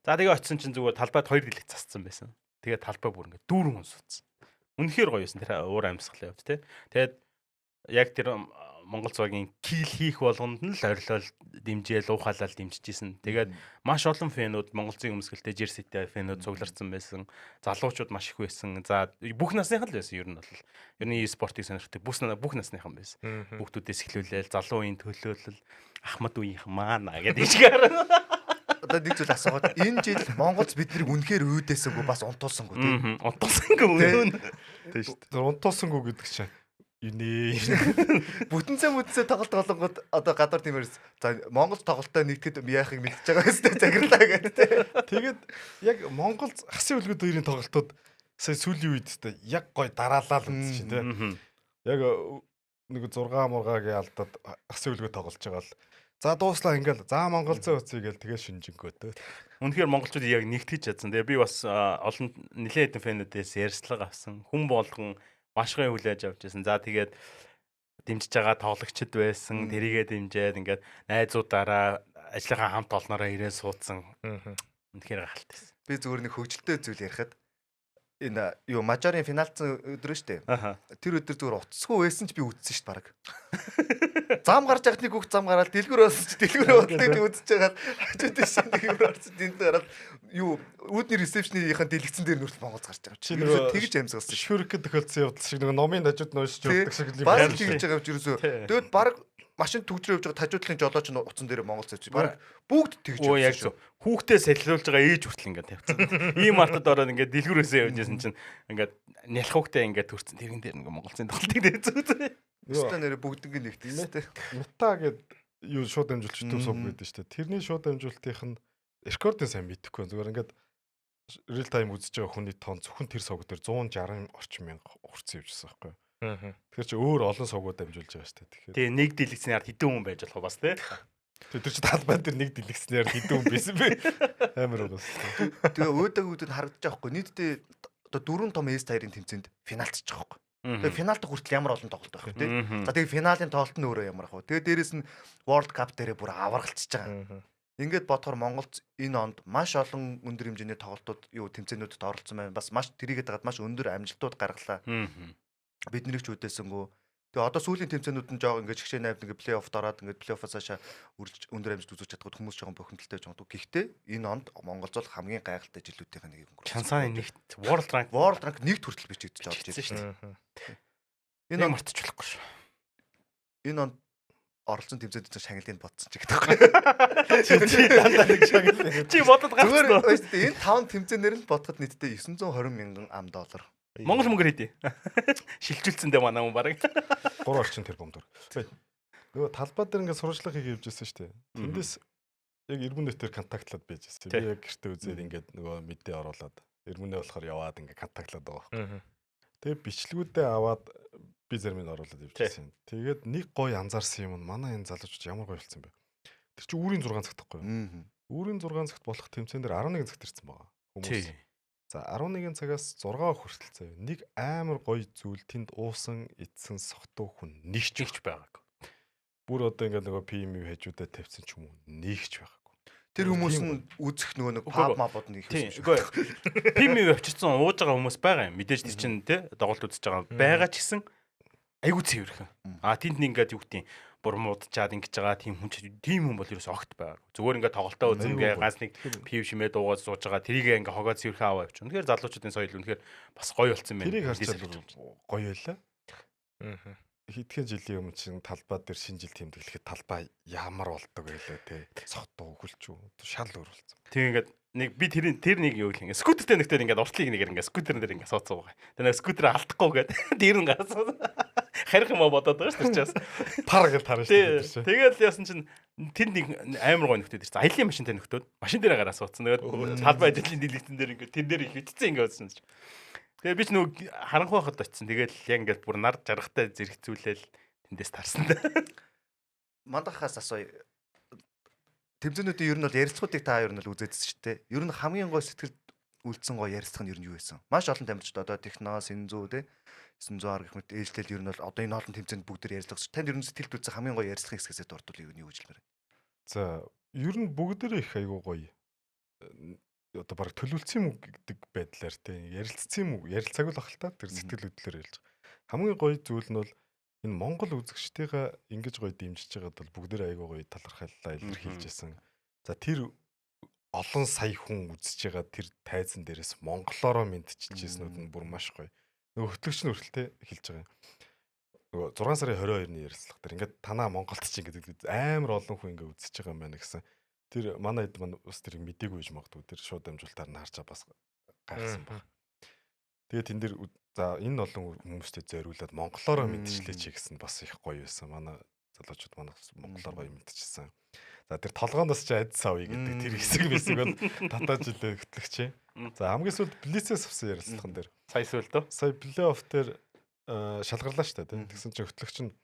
Speaker 2: За тэгээ очисон чинь зүгээр талбайд 2 дэлгэц засцсан байсан. Тэгээд талбай бүр ингээд дүүрэн хүн суудсан. Үнэхээр гоё юусэн тэр уур амьсгалын хувьд тий. Тэгээд яг тэр Монгол цагийн кил хийх болгонд нь л орилол дэмжээл уухалал дэмжижсэн. Тэгээд маш олон фэнүүд Монгол цагийн өмсгөлтэй жерситэй фэнүүд цугларсан байсан. Залуучууд маш их байсан. За бүх насныхан л байсан ер нь бол. Ер нь e-спортыг сонирхдаг бүх насныхан байсан. Хүүхдүүдээс эхлүүлээл залуу үеийн төлөөлөл Ахмад үеийнхэн маана гэдэг ичгээр.
Speaker 4: Одоо нэг зүйл асуугаад энэ жил Монголд биднийг үнэхээр үүдээсэнгүү бас унтуулсангүй тийм.
Speaker 2: Унтуулсангүй үнэн.
Speaker 3: Тийм шүү дээ. Унтуулсангүй гэдэг чинь Юунэ.
Speaker 4: Бүтэнцээ тоглолгод одоо гадар тиймэрс за Монгол тоглолтоо нэгтгэд яахыг мэдчихэж байгаа өстэй загирлаа гэдэг.
Speaker 3: Тэгээд яг Монгол хасын үлгүүд хоёрын тоглолтууд сая сүүлийн үед тест яг гой дараалал үзсэн чинь тий. Яг нэг 6 мургагийн алдаад хасын үлгүүд тоглож байгаа л за дууслаа ингээл за монголцоо үцээ гээл тэгээ шинжингөөтэй.
Speaker 2: Үнэхээр монголчууд яг нэгтгэж чадсан. Тэгээ би бас олон нэлээд хэдэн фэнүүдээс ярьцлага авсан. Хүн болгон маш гоё хүлээж авч байсан. За тэгээд дэмжиж байгаа тоглогчд байсан. Тэрийгээ дэмжээд ингээд найзуудаараа ажлынхаа хамт олноороо ирээд суудсан. Үнэхээр гахалтай байсан.
Speaker 4: Би зүгээр нэг хөвгөлтэй зүйл ярихад энэ юу мажарын финалцсан өдөр шүү дээ. Тэр өдөр зүгээр утасгүй байсан ч би үзсэн шүү дээ баг. Зам гарч яхад нэг хүүхд зам гараад дэлгүр болсон ч дэлгүр болтыг үзэж байгаа. Хажууд шин дэлгүр орсон тэнд гараад юу үүдний ресепшныхаа дэлгэцэн дээр нүрт Монголд гарч байгаа. Чи нөгөө тэгж амьсгалсан.
Speaker 3: Шүркэд тохиолдсон явдал шиг нөгөө номын хажууд нөөсч явдаг шиг
Speaker 4: л баг тэгж байгаа юм ерөөсөө. Тэгвэл баг машин төгжрөө явж байгаа тажуудлын жолооч нь утсан дээр Монгол цавч. Баг бүгд тэгж
Speaker 2: явсан шүү. Хүүхдээ сэллүүлж байгаа ээж хүртэл ингээд тавьсан. Ийм артад ороод ингээд дэлгүүрээсээ явж ясан чинь ингээд нялх хүүхдээ ингээд төрсэн тэрэн дээр ингээд монголцын тоглолтыг дээцүү.
Speaker 4: Өстө нэрэ бүгднийг нэгтгэсэн тий.
Speaker 3: Мета гэд юу шууд дамжуулалттай сууг гэдэг шүү дээ. Тэрний шууд дамжуулалтынх нь рекордын сайн мэдхгүй. Зүгээр ингээд real time үзэж байгаа хүний тоон зөвхөн тэр сувг дээр 160 орчим мянга урцсан явжсан байхгүй. Тэгэхээр чи өөр олон сувгууд дамжуулж байгаа шүү дээ. Тэгэхээр
Speaker 2: тэгээ нэг дэлгэцний ард хэдэн хүн байж болох бас тий.
Speaker 3: Тэр чи талбай дээр нэг дэлгэцнээр хэдэн хүн байсан бэ? Амар уус.
Speaker 4: Тэгээ өөдөгүүдэд харагдаж байгаа байхгүй. Нийтдээ одоо 4 том S2-ын тэмцээнд финалцж байгаа байхгүй. Тэгээ финалд хүртэл ямар олон тоглолт байх вэ тий. За тэгээ финалийн тоглолт нь өөрөө ямар ах вэ? Тэгээ дээрэс нь World Cup дээрээ бүр аваргалцж байгаа. Ингээд бодохоор Монголд энэ онд маш олон өндөр хэмжээний тоглолтууд юу тэмцээнүүдэд оролцсон байна. Бас маш тэрийгэд дагаад маш өндөр амжилтууд гаргалаа. Бидний ч үдээсэнгүү. Тэгээ одоо сүүлийн тэмцээнүүд нь жоо ингээд шгшээ найвд ингээд плей-оффд ороод ингээд плей-оффоос хашаа үрж өндөр амжилт үзүүлж чаддаг хүмүүс жоохон бохимдолтой байж байгаа. Гэхдээ энэ онд Монгол зол хамгийн гайхалтай жилүүдийн нэг өнгөрсөн.
Speaker 2: Чансааны нэгт World Rank
Speaker 4: нэгт хүртэл бичигдэж орж ирсэн шүү дээ.
Speaker 2: Энэ мартчихлахгүй шүү.
Speaker 4: Энэ онд оролцсон тэмцээнд шагналыг бодсон ч гэдэг байхгүй.
Speaker 2: Чи дандаа нэг шагнал. Чи бодод гарсан уу?
Speaker 4: Энэ 5 тэмцээнээр л бодоход нийтдээ 920 мянган $.
Speaker 2: Монгол мөнгөөр хэдий. Шилжүүлсэндээ манай хүн бараг
Speaker 3: 3 орчим тэрбум төгрөг. Нөгөө талбай дээр ингээд сурвалжлага хийх явжсэн шүү дээ. Тэндээс яг Ирмүнэтээр контактлаад байж байсан. Би яг гэртээ үзээд ингээд нөгөө мэдээ оруулаад Ирмүнэ болохоор яваад ингээд контактлаад байгаа байхгүй. Тэгээ бичлэгүүдээ аваад би зарим нь оруулаад явжсэн. Тэгээд нэг гоё анзаарсан юм нь манай энэ залуучууд ямар гоё болсон бэ? Тэр чинь үүрийн 6 цагт байхгүй юу? Үүрийн 6 цагт болох тэмцээн дээр 11 цагт ирсэн байгаа хүмүүс. За 11 цагаас 6 хүртэл заяа. Нэг амар гоё зүйл тэнд уусан, идсэн, согтуу хүн нэг ч байгаагүй. Бүр одоо ингээд нөгөө PM хажуудаа тавьсан ч юм уу нэгч байгаагүй.
Speaker 4: Тэр хүмүүс нь үзэх нөгөө нэг паб мабод нэг
Speaker 2: хийсэн. Үгүй. PM авчирсан ууж байгаа хүмүүс байгаа юм. Мэдээж тэр чинь тий доголт үзэж байгаа ч гэсэн айгуу цэвэрхэн. Тэнд нэг ингээд юу гэдэг бүр муудчаад ингэж байгаа тийм хүн бол ерөөс огт байгаа. Зүгээр ингээд тоглолтоо үзэнгээ ганц нэг пив шимээ дуугаад сууж байгаа. Тэрийг ингээд хогоо цэвэрхэн аваа явчих. Үнэхээр залуучуудын соёл үнэхээр бас гоё болсон байна.
Speaker 3: Тэрийг харчаад гоё байлаа. Хэдхэн жилийн өмнө чинь талбай дээр шинэ жил тэмдэглэхэд талбай ямар болдог байлаа те. Согтуу өгүүлч үү. Шал өөрүүлсэн.
Speaker 2: Тийм ингээд нэг би тэр нэг юу гэх юм. Скутертэй нэгтэй ингээд уртлыг нэгээр ингээд скутерэн дээр ингээд сууцсан байгаа. Тэгээ нэг скутер алдахгүй гэдэг. Дээр нь гарсан. Харих юм бодоод байгаа шүү дээ.
Speaker 3: Пар гэж тарна шүү дээ.
Speaker 2: Тэгээд яасан чинь тэнд нэг амар гоо нөхдөд ирсэн. Аялын машинтай нөхдөд машин дээр гараа суудсан. Тэгээд талбай ажлын дэлгэцэн дээр ингээд тэр дээр их битцсэн ингээд үзсэн чинь. Тэгээ би ч нөгөө харанхуй хахад очсон. Тэгээд яг ингээд бүр нар жаргатай зэрэгцүүлээл тэндээс тарсан.
Speaker 4: Мандахаас асууя. Тэмцээнүүдийн ер нь бол ярилцлагуудыг та ер нь л үзээдсэн шүү дээ. Ер нь хамгийн гой сэтгэл үлдсэн гой ярилцлага нь ер нь юу байсан? Маш олон тамирчид одоо техно, синзүү те 900 гэх мэт ээлжлэл ер нь бол одоо энэ олон тэмцээнд бүгд ярилцлагч. Танд ер нь сэтгэл үлдсэн хамгийн гой ярилцлагын хэсгээс дурдвал юу гэж хэлмээр.
Speaker 3: За, ер нь бүгдээрээ их айгуу гоё. Одоо баг төлөвлөсөн юм гэдэг байдлаар те ярилцсан юм уу? Ярилцааг л ахaltaа тэр сэтгэл хөдлөлөөр ярьж байгаа. Хамгийн гоё зүйл нь бол энэ Монгол үзэгчдийнхээ ингэж гоё дэмжиж байгаад бол бүгдээрээ айгуу гоё талархаллаа илэрхийлжсэн. За тэр олон сая хүн үзэж байгаа тэр тайзан дээрээс монголоороо мэдчихжсэн нь бүр маш гоё. Нөгөө хөтлөгч нь хүртэл хэлж байгаа юм. Нөгөө 6 сарын 22-ны ярилцлага дээр ингээд танаа Монголд ч ингээд амар олон хүн ингээд үзэж байгаа юм байна гэсэн. Тэр манай хэд маань бас тэрийг мдээгүй гэж магадгүй тэр шууд дамжуултаар нь харчаа бас гайхсан баг. Тэгээд тэн дээр за энэ олон хүмүүстэй зориулаад монголоор мэдчихлээ чи гэсэн бас их гоё байсан. Манай залуучууд манайх монголоор гоё мэдчихсэн. За тэр толгооноос ч айдас авъя гэдэг тэр хэсэг бол татаа жилээ хөтлөгч. За хамгийн сүүлд Блицээс авсан ярилцлаган дээр
Speaker 2: Сая сүүлд үү?
Speaker 3: сая плей-офф дээр шалгарлаа шүү дээ. Тэгсэн чинь хөтлөгч нь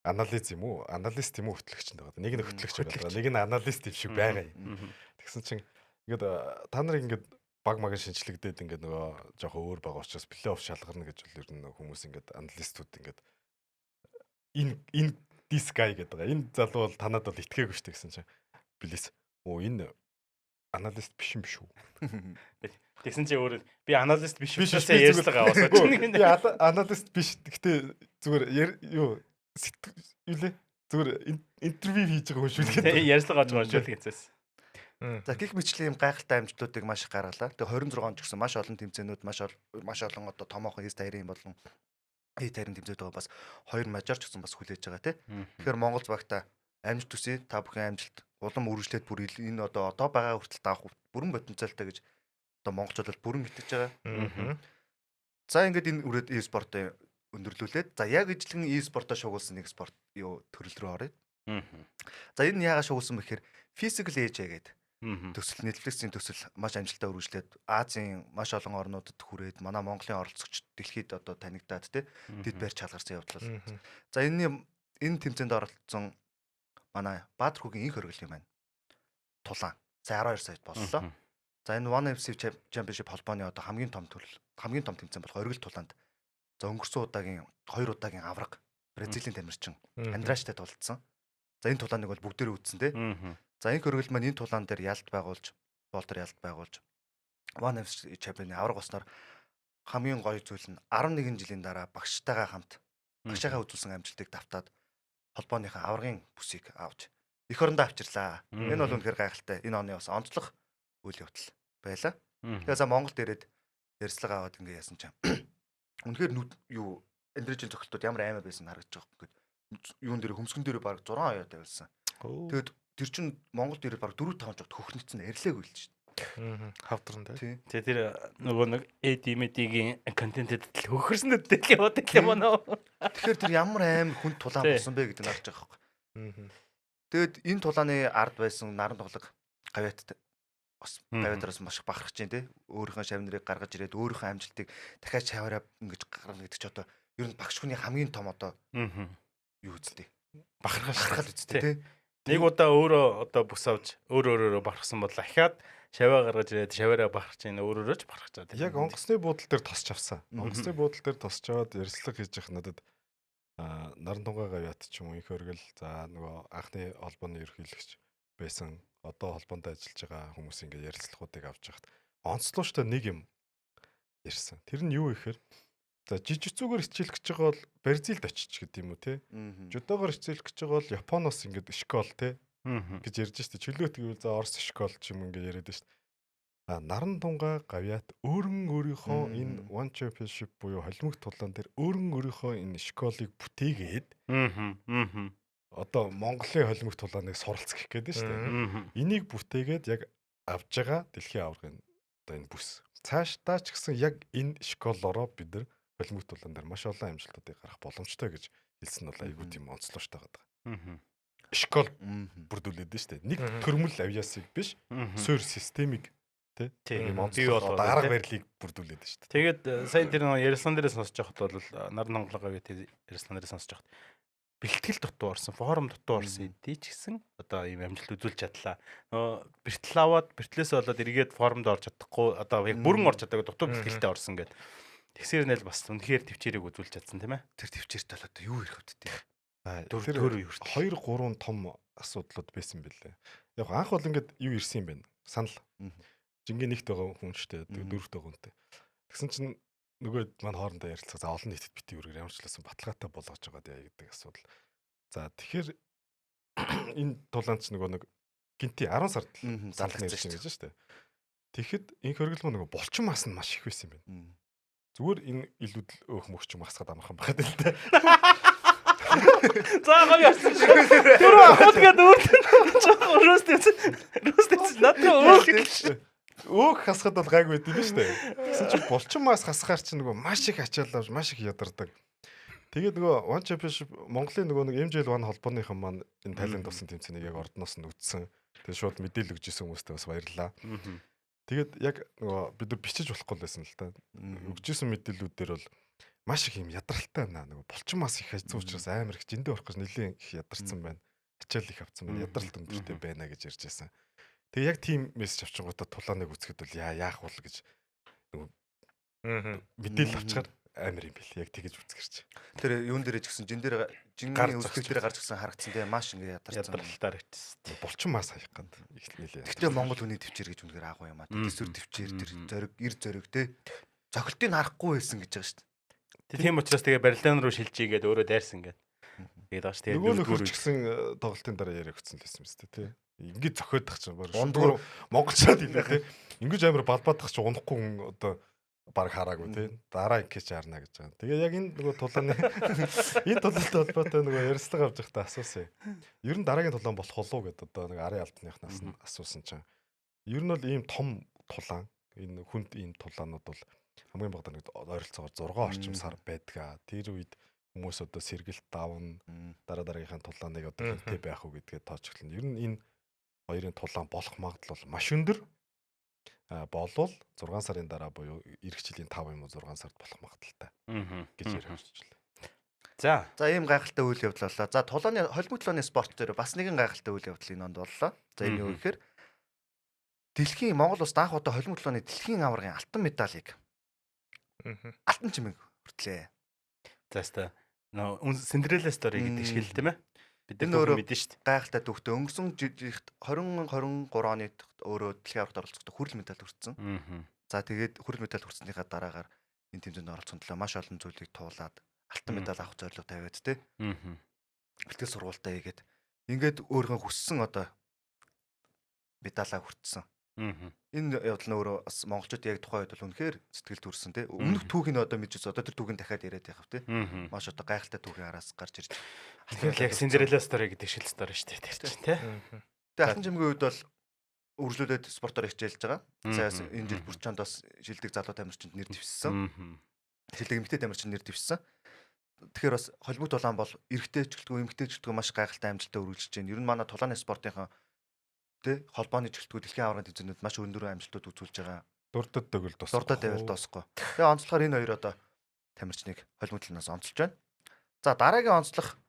Speaker 3: анализ юм уу? Аналист юм уу хөтлөгч нь байгаа. Нэг нь хөтлөгч байгаа. Нэг нь аналист юм шиг байгаа юм. Тэгсэн чинь ингээд та нарыг ингээд баг магийн шинжлэгдээд ингээд нөгөө жоохон өөр байгаа учраас плей-офф шалгарна гэж бол ер нь хүмүүс ингээд аналистууд ингээд энэ this guy гэдэг байгаа. Энэ залуу бол танад бол итгээгүй шүү дээ гэсэн чинь Блиц. Энэ аналист биш юм шүү.
Speaker 2: Тэгсэн чи өөр би аналист биш учраас ярьслага аваад чинь.
Speaker 3: Би аналист биш. Гэхдээ зүгээр юу лээ зүгээр интервью хийж байгаа хүн шүү дээ.
Speaker 2: Ярьслага авч байгаа шүү гэцээс.
Speaker 4: За гих мэтчлийн юм гайхалтай амжилтуудыг маш их гаргалаа. Тэгээ 26 онд ч гэсэн маш олон тэмцээнүүд маш олон одоо томоохон эс тайрын болон тайрын тэмцээд байгаа бас 2 мажор ч гэсэн бас хүлээж байгаа тий. Тэгэхээр Монгол багта амжилт төсөө та бүхэн амжилт улам үргэлжлээд бүр энэ одоо байгаа хүртэл таах бүрэн потенциалтай гэж одоо монголчууд бол бүрэн итгэж байгаа. За ингээд энэ үрээд e-спортыг өндөрлүүлээд за яг ижлэн e-спортоо шугуулсан нэг спорт юу төрөл рүү оръё. За энэ яагаад шугуулсан бэ гэхээр Physical Age гэдэг төсөл Netflix-ийн төсөл маш амжилттай үргэлжлээд Азийн маш олон орнуудад хүрээд манай Монголын оролцогч дэлхийд одоо танигдаад тэд барьж халгарсан явдал. За энэ тэмцээнд оролцсон манай Баатар хүүгийн инх хөргөл юм байна. Тулаан. За 12 саяд боллоо. За энэ One FC Championship холбооны одоо хамгийн том тэмцээн болох оргил тулаанд за өнгөрсөн удаагийн 2 удаагийн авраг Бразилийн тамирчин Андрааштай тулцсан. За энэ тулааныг бол бүгдээрээ үзсэн тий. За энэ хөргөл маань энэ тулаан дээр ялт байгуулж One FC Championship авраг болсноор хамгийн гоё зүйл нь 11 жилийн дараа багштайгаа хамт багшаагаа үзүүлсэн амжилтыг давтаад холбооныхаа аврагын бүсийг авч эх орондоо авчирлаа. Энэ бол үнэхээр гайхалтай. Энэ оны бас онцлог үйл явдал байлаа. Тэгэхээр Монголд ирээд ярьцлага аваад ингэ яасан чинь үнэхээр юу эндрижийн цогцолтууд ямар аймаар байсан харагдаж байгаа юм. Юун дээр хөмсгөн дээр баг 6 аяа тавилсан. Тэгэд тэр чин Монголд ирээд баг 4-5 жигт хөхнөцсөн арилааг үйлж шин.
Speaker 1: Хавдран тий.
Speaker 2: Тэгээ тэр нөгөө нэг AD-ийн контентэд л хөхөрсөн дэдэл яваад ирлээ манай.
Speaker 4: Тэгэхээр тэр ямар амар хүнд тулаан болсон бэ гэдэг нь харж байгаа байхгүй. Тэгэд энэ тулааны ард байсан наран тоглог гавьяаттай бас гавьяатараас маш их бахархаж чинь тий. Өөрийнхөө шавнырыг гаргаж ирээд өөрийнхөө амжилтыг дахиад шаваараа ингэж гаргана гэдэг чи одоо ер нь багш хүний хамгийн том одоо юу үзлээ. Бахархал үзтээ тий.
Speaker 2: Нэг удаа өөрөө одоо бүс авч өөрөө бахархсан бол ахаад шаваа гаргаж ирээд шаваараа бахарч ийн өөрөөрөө ч бахарчаад.
Speaker 3: Яг онгоцны буудлын дээр тосч авсан. Онгоцны буудлын дээр тосч аваад ярьцлага хийж явах надад наран тунгаа гавьяат ч юм уу их хөргөл за нөгөө анхны холбооны ерөнхийлөгч байсан одоо холбоонд ажиллаж байгаа хүмүүс ингээд ярилцлагуудыг авч яхад онцлогчтой нэг юм ярьсан. Тэр нь юу ихээр за жижигцүүгээр хичээлэх гэж байгаа бол Бразилд очиж гэдэг юм уу те. Жудогоор хичээлэх гэж байгаа бол Японоос ингээд школ те гэж ярьж штэ. Чөлөөт гэвэл за Орос школ ч юм ингээд яриад штэ. Наран тунгаа гавьяат өөрийнхөө энэ One Championship буюу холимог тулаан дээр өөрийнхөө энэ школыг бүтээгээд одоо Монголын холимог тулааныг суралцах гэх гээд штэ. Энийг бүтээгээд яг авж байгаа дэлхийн аваргын одоо энэ бүс. Цаашдаа ч гэсэн яг энэ школороо бид нар холимог тулаан дээр маш олон амжилтуудыг гаргах боломжтой гэж хэлсэн бол айгүй тийм онцлогчтой байгаа. Школ бүрдүүлээд штэ. Нэг төрмөл авьяасыг биш, суур системийг тийм онцлог арга барилыг бүрдүүлээд штэ.
Speaker 2: Тэгээд сая тэр ярьсан дээрээ сонсож байхад бол наран тунгаа гавьяат ярьсан дээрээ сонсож байхад бэлтгэл дутуу орсон, форум дутуу орсон эдий ч гэсэн одоо ийм амжилт үзүүлж чадлаа. Бэртэл аваад бэртлээс болоод эргээд форумд орж чадахгүй одоо яг бүрэн орж чадаагүй дутуу бэлтгэлтэй орсон гэдэг. Тэгсээр нэл бас үнэхээр төвчээрийг үзүүлж чадсан тийм ээ. Тэр төвчээрт бол одоо юу ирэх вэ?
Speaker 3: Тэр 2-3 том асуудлууд байсан бэлээ. Яг анх бол ингээд юу ирсэн юм бэ? Санал. Жингийн нэгт байгаа хүн штэ, дөрөвт байгаа хүнтэй. Тэгсэн чинь нөгөө маань хоорондоо ярилцлага за олон нийтэд бити үргээр ямар ч лсэн баталгаатай болгож байгаа даа гэдэг асуудал. За тэгэхээр энэ тулаанч нөгөө нэг гинти 10 сард залгацсан гэж штэ. Тэгэхэд энэ хөргөл нөгөө булчин мас нь маш их байсан юм байна. Зүгээр энэ илүүд өөх мөхч масгаад амархан байхад л та.
Speaker 2: За гоё ярьсан. Тэр ахуул гэдэг өөртөө рүүстэйс надад өөртөө
Speaker 3: өөх хасахад бол гайгүй байдсан биз дээ. Гэсэн чинь булчин мас хасахаар чинь нөгөө маш их ачаалал маш их ядардаг. Тэгээд нөгөө One Championship Монголын нөгөө нэг MJL One холбооныхан маань энэ талент тусан тэмцээнийг яг ордноос нь үзсэн. Тэгээд шууд мэдээлэл өгч ирсэн хүмүүстээ бас баярлалаа. Тэгээд яг нөгөө бид нар бичиж болохгүй л байсан л та. Өгч ирсэн мэдээллүүдээр бол маш их юм ядралтай байна. Нөгөө булчин мас их хайцсан учраас амар их жиндээ орох гэж нэлээд их ядарсан байна. Ачаал их авцсан байна. Ядралт өндөртэй байна гэж ярьж байсан. Тэгээд яг тийм мессеж авчингуудаа тулааныг үзэхэд бол яах вэ гэж нөгөө мэдээлэл авчгаар амар юм бэл яг тэгэж үзгэрч.
Speaker 4: Тэр юун дээр ч гэсэн жингийн өсгөл дээр гарч ирсэн харагдсан тийм маш ингэ
Speaker 2: ядарчтаар ичсэн.
Speaker 3: Булчин мас хаях гээд их нэлээ.
Speaker 4: Гэхдээ Монгол хүний төвчээр гэж үнээр агуу юм аа. Тэсвэр төвчээр тэр зориг ир зориг те цогтыг харахгүй байсан гэж байгаа шүү дээ.
Speaker 2: Тийм учраас тэгээ барилдаан руу шилжиж гээд өөрөө дайрсан гээд. Тэгээд ааш тэгээд
Speaker 3: нөгөө нөхөр ч гэсэн тоглолтын дараа яриа өгсөн л байсан мэт тий. Ингээд зохиодох чинь баг шундуур монголчууд хэлээ тий. Ингээд амар балбаадах чинь унахгүй хүн одоо баг хараагүй тий. Дараа инкэж харна гэж байгаа. Тэгээ яг энэ нөгөө тулааны энэ тулаантай холбоотой нөгөө ярилцлага авч байхдаа асуусан. Ер нь дараагийн тулаан болох болов уу гэдээ одоо нэг арын албаныхнаас нь асуусан чинь. Ер нь бол ийм том тулаан энэ хүнд ийм тулаанууд бол хамгийн багадаа нэг ойролцоогоор 6 орчим сар байдаг. Тэр үед хүмүүс одоо сэргэлт давна дараагийнхаа тулааныг одоо хинтээ байх уу гэдгээ тооцоглоно. Ер нь энэ хоёрын тулаан болох магадлал маш өндөр. Болвол 6 сарын дараа буюу эх жилийн 5 юм уу 6 сард болох магадaltaй гэж ярьжлаа.
Speaker 4: За ийм гайхалтай үйл явдал боллоо. За тулааны холимог тулааны спорт дээр бас нэгэн гайхалтай үйл явдал энэ онд боллоо. За энэ юу гэхээр дэлхийн Монгол улс анх удаа холимог тулааны дэлхийн аваргын алтан медалийг алтан чимээг хүртлээ.
Speaker 2: За хэвээ Cinderella story гэдэг шиг л тийм ээ. Бид
Speaker 4: нар
Speaker 2: мэдэн шүү дээ.
Speaker 4: Гайхалтай түүхтэй өнгөрсөн жилийнх 2023 оны өөрөө дэлхийн аваргад оролцохдоо хүрэл медаль хүртсэн. За тэгээд хүрэл медаль хүртснийхаа дараагаар энэ тэмцээнд оролцсон төлөө маш олон зүйлийг туулаад алтан медаль авах зорилго тавиад те. Бэлтгэл сургуультай хийгээд ингээд өөрийнхөө хүссэн одоо медалаа хүртсэн. Энэ явдал нь өөрөө бас монголчууд яг тухайн үед бол үнэхээр сэтгэл төрсөн те. Өмнөх түүхийг одоо мэдчихсэн. Одоо тэр түүхийг дахиад яриад явах те. Маш одоо гайхалтай түүхийн араас гарч ирж.
Speaker 2: Тэгэхээр яг Cinderella story гэдэг шил story шүү дээ тэр чинь те.
Speaker 4: Тэгээ алтан чимгийн үед бол үргэлжлүүлээд спортоор хичээлж байгаа. Заас энэ жил бүрчонд бас шилдэг залуу тамирчинд нэр дэвшсэн. Шилдэг эмэгтэй тамирчин нэр дэвшсэн. Тэгэхээр бас холимог тулаан бол эрэгтэй ч гэлтгүй эмэгтэй ч гэлтгүй маш гайхалтай амжилттай үргэлжлэж байна. Ер нь манай тулааны спортынхаа тэ холбооны жилтгүүд дэлхийн аваргын тэмцээнүүд маш өндөр амжилтууд үзүүлж байгаа.
Speaker 3: Дурдад төгөл тосгоо.
Speaker 4: Дурдад байвал тосгоо. Тэгээ онцлохоор энэ хоёр одоо тамирчныг холимог талаас онцолж байна. За дараагийн онцлох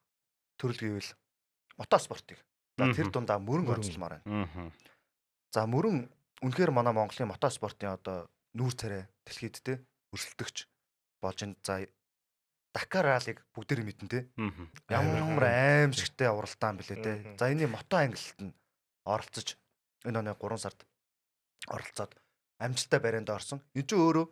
Speaker 4: төрөл гэвэл мотоспортыг. За тэр дундаа мөрөн онцлмаар байна. За мөрөн үнэхээр манай Монголын мотоспортын одоо нүүр царай дэлхийд тэ өрсөлдөгч болж энэ за Дакар раллиг бүгдээр мэднэ тэ. Ямар аимшигтай уралдаан билээ тэ. За энэ мото ангиллалт нь оролцож энэ оны 3 сард оролцоод амжилттай барайнд орсон. Энэ ч өөрөө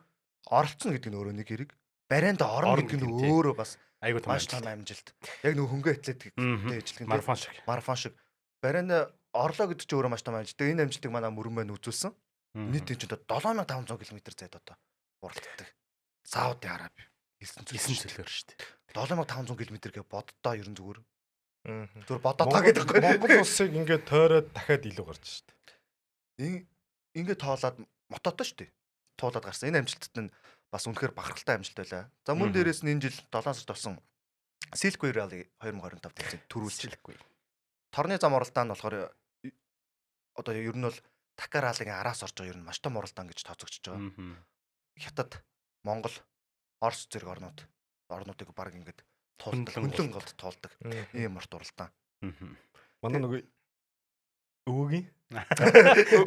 Speaker 4: оролцсон гэдэг нь өөрөө нэг хэрэг. Барайнд орно гэдэг нь өөрөө бас
Speaker 2: айгуу
Speaker 4: маш том амжилт. Яг нэг хөнгө атлетик дэжлэг
Speaker 2: марафон шиг.
Speaker 4: Барайнд орлоо гэдэг чинь өөрөө маш том амжилт. Энэ амжилтыг манай мөрөн маань үзүүлсэн. Нийт энэ чинь 7500 км зайд одоо уралддаг. Сауди Араби 9 цөлөөр шүү дээ. 7500 км гэ боддоо ерэн зүгээр. Зүгээр бодоодаа гэдэг байхгүй.
Speaker 3: Монгол улсыг ингээд тойроод дахиад илүү гарч шүү
Speaker 4: дээ. Ингээд тоолоод мотото шүү дээ. Туулаад гарсан. Энэ амжилтад нь бас үнэхээр бахархалтай амжилт байлаа. За мөн дээрээс нь энэ жил 7 сард болсон Silkway Rally 2025 тэмцээнд төрүүлж. Торны зам уралдаан нь болохоор одоо ер нь бол Дакар раллигийн араас орж байгаа ер нь маш том уралдаан гэж тооцогдож байгаа. Хятад, Монгол, Орос зэрэг орнуудыг баг ингээд хөндлөн голд тоолдог ийм урт уралдаан.
Speaker 3: Манай нөгөө өвөгийн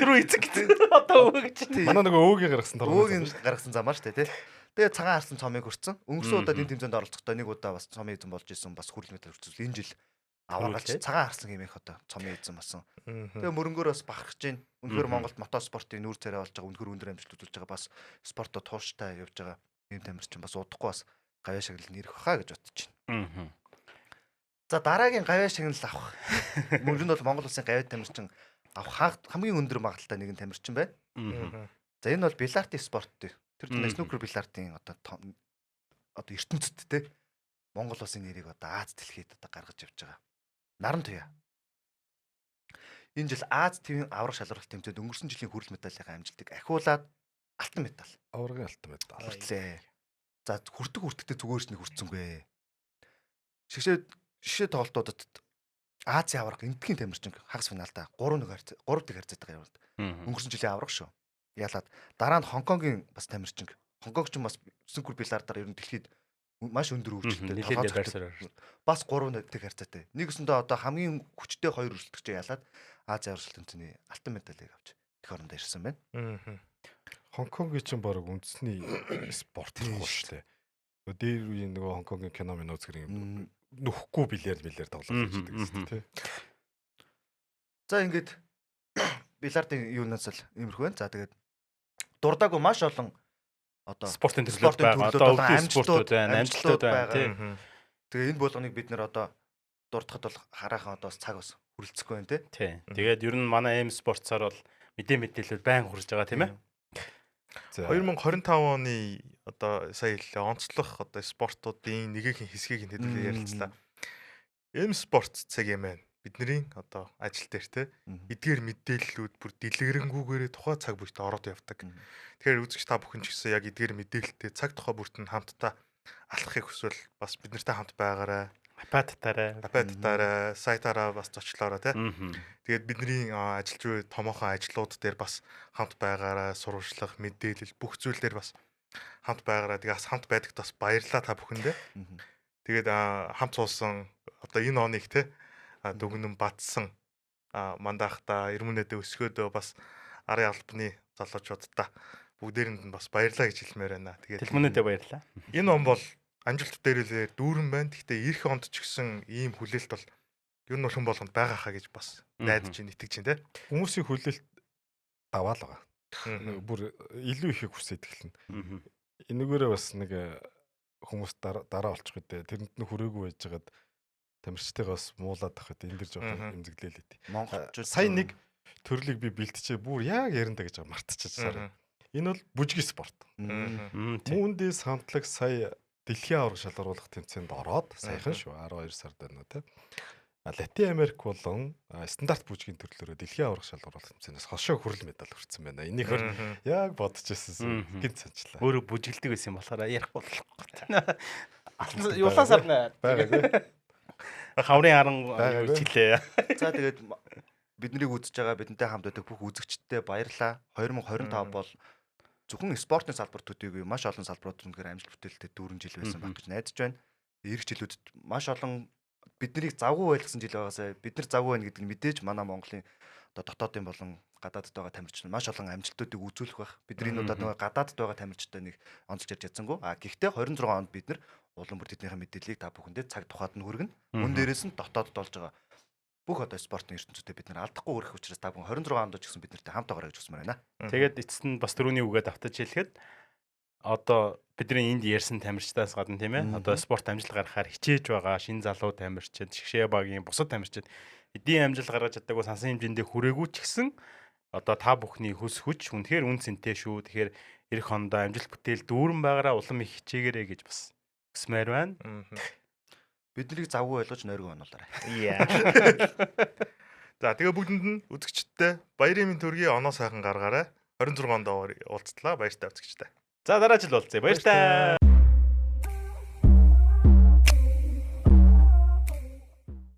Speaker 2: тэр үеиг одоо өвөгч.
Speaker 3: Манай нөгөө өвөгийн гаргасан
Speaker 4: өвөгийн гаргасан замаа шүү дээ тий. Тэгээ цагаан харсан цомыг хүртсэн. Өнгөрсөн удаад энэ тэмцээнд оролцохдоо нэг удаа бас цомын эзэн болж исэн бас хүрэл мэдээ хүртсэн. Энэ жил авааргалч цагаан харсан хэмээх одоо цомын эзэн басан. Тэгээ мөрөнгөөр бас бахархаж байна. Үнэхээр Монголд мотоспортын нүүр царай болж байгаа үнэхээр өндөр амжилт үзүүлж байгаа бас спортод тууштай явж байгаа ийм тамирчин бас удахгүй бас гавьяа шагнал нэрх баха гэж бодож байна. За дараагийн гавьяа шагнал авах. Мөрөнд бол Монгол улсын гавьяа тамирчин авах хамгийн өндөр магадaltaй нэгэн тамирчин байна. За энэ бол бильярдын спорт. Тэр снукер бильярдын одоо ертөнцид те Монгол улсын нэрийг одоо Аз дэлхийд одоо гаргаж явж байгаа. Наран туяа. энэ жил Аз ТV-ийн аврах шалралт тэмцээнд өнгөрсөн жилийн хүрэл медалийн амжилтыг ахиулаад алтан медаль.
Speaker 3: Аврагын алтан медаль.
Speaker 4: Хүртлээ. За хүртэгтэй зүгээр ч нэг хүрцэнгүй. Шигшээ тоглолтуудад Азийн аврах энтхийн тамирчин хагас финалда 3-1 харьцаад байгаа юм л. Өнгөрсөн жилийн аврах шүү. Яалаад дараа нь Хонконгийн бас тамирчин. Хонконгч бас Сингапур билардаар ер нь дэлхийд маш өндөр хөгжилтэй бас 3-1 харьцаатай. Нэгэсэндээ одоо хамгийн хүчтэй 2 өрсөлдөгч яалаад Азийн аврах тэмцээний алтан медалийг авч их орондоо ирсэн байна.
Speaker 3: Хонконгийн чинь баг үндэсний спорт байхгүй шүү дээ. Дээр үеийн нөгөө Хонконгийн кино минь үзгэр юм нөхгүй бильярд тоглоом хийдэг гэсэн тий.
Speaker 4: За ингээд бильярдын юунаас л иймэрхүү байна. За тэгээд дурдаагүй маш олон одоо
Speaker 2: спортын төрлүүд байгаа. Одоо амжилтууд байна тий.
Speaker 4: Тэгээ энэ болгоныг бид нэр одоо дурдахад бол хараахан одоо цаг бас хүрэлцэхгүй байна
Speaker 2: тий. Тэгээд ер нь манай M спортсаар бол мэдээлэл байн хүрж байгаа тийм ээ.
Speaker 1: 2025 оны одоо сая хэллээ онцлог одоо спортуудын нэгийн хэсгийг хэдүүлээ ярилцлаа. M спорт цаг юм байна. Бидний одоо ажил дээр те эдгээр мэдээллүүд бүр дэлгэрэнгүйгээр тухай цаг бүрт ороод явдаг. Тэгэхээр үзэгч та бүхэн ч гэсэн яг эдгээр мэдээлэлтэй цаг тухай бүрт нь хамтдаа алхахыг хүсвэл бас бид нартай хамт байгаарай. Апатаараа, сайтаараа бас зочлоорой те. Тэгээд бидний ажиллаж буй томоохон ажлууд дээр бас хамт байгаарай, сурвалжлах, мэдээлэл бүх зүйл дээр бас хамт байгаарай. Тэгээд хамт байдагт бас баярлалаа та бүхэндээ. Тэгээд хамт суусан одоо энэ оныг те дүгнэн батсан мандаахта эрмүнэдэ өсгөөдөө бас арын албаны залуучуудаа бүгдээрэнд нь бас баярлалаа гэж хэлмээр байна. Тэгээд
Speaker 2: Тэлмүнэдэ баярлалаа.
Speaker 1: Энэ он бол амжилт дээрээ дүүрэн байна. Гэхдээ эх онд ч гэсэн ийм хүлээлт бол ер нь хүн болгонд байгаа хаа гэж бас найдаж итгэж чинь те.
Speaker 3: Хүмүүсийн хүлээлт аваа л байгаа. Бүр илүү ихийг хүсэж эхэлнэ. Энэгээрээ бас нэг хүмүүс дараа олчих гэдэг. Тэрэнд нь хүрээгүй байжгаад тамирчтайгаас муулаад тахад энэ дэр жоохон эмзэглээлээ тий.
Speaker 4: Монголчууд
Speaker 3: сая нэг төрлийг би бэлтчээ бүр яг яриндаа гэж мартчихсан. Энэ бол бүжгийн спорт. Үүндээс хамтлаг сая дэлхийн аврах шалгаруулах тэмцээнд ороод саяхан шүү 12 сард байна тий. Латин Америк болон стандарт бүжгийн төрлөөрөө дэлхийн аврах шалгаруулах тэмцээнээс хошоо хүрэл медаль хүртсэн байна. Энийг яг бодож ирсэн гинт санчлаа.
Speaker 2: Өөрөө бүжгэлдэг байсан юм болохоор ярих болохгүй. Юулаа сарна.
Speaker 3: Байгаагүй.
Speaker 2: Хаврын харан хилээ.
Speaker 4: За тэгээд биднийг үзэж байгаа бидэнтэй хамт байдаг бүх үзэгчдэд баярлалаа. 2025 бол зөвхөн спортын салбар төдийгүй маш олон салбарууд үнээр амжилт бүтээлтэй дүүрэн жил байсан баг гэж найдаж байна. Ирэх жилүүдэд маш олон биднийг завгүй байлгасан жил байгаасаа бид нар завгүй байна гэдэг нь мэдээж манай Монголын одоо дотоодын болон гадаадд байгаа тамирчид маш олон амжилтуудыг үзүүлэх байх. Бидний удаад нөгөө гадаадд байгаа тамирчидтай нэг онцлж ярьж ядсангүй. Гэхдээ 26 онд бид нар улам бүр тэднийхээ мэдээллийг та бүхэндээ цаг тухайд нь хүргэнэ. Мөн дээрээс нь дотоодд болж байгаа бүх одоо спортын ертөнцүүдэд бид нар алдахгүй өрөх учраас та бүхэн 26 онд ч гэсэн бид нартай хамт байгаарай гэж хүсмээр байна.
Speaker 2: Тэгээд эцэст нь бас дөрөвний үгээд автаж хэлэхэд одоо бидний энд ярьсан тамирчдаас гадна тийм ээ одоо спорт амжилт гаргахаар хичээж байгаа шинэ залуу тамирчид, шгшээ багийн бусад тамирчид эдийн амжилт гаргаж чаддаггүй сансан хэмжээндээ хүрээгүй ч гэсэн одоо та бүхний хөс хүч үнэхээр үн цэнтэй шүү. Тэгэхээр эх хондоо амжилт бүтээл дүүрэн байгаараа улам их хичээгээрэй гэж бас хүсмээр байна.
Speaker 4: Биднийг завгүй ойлгож нойргоо онолоорой.
Speaker 1: За тэгээ бүгдэнд нь үзэгчдтэй баярын мэнд төргий оноо сайхан гаргаарай. 26 онд уулзтлаа. Баяртай үзэгчтэй.
Speaker 2: За дараа жил уулзъя. Баяртай.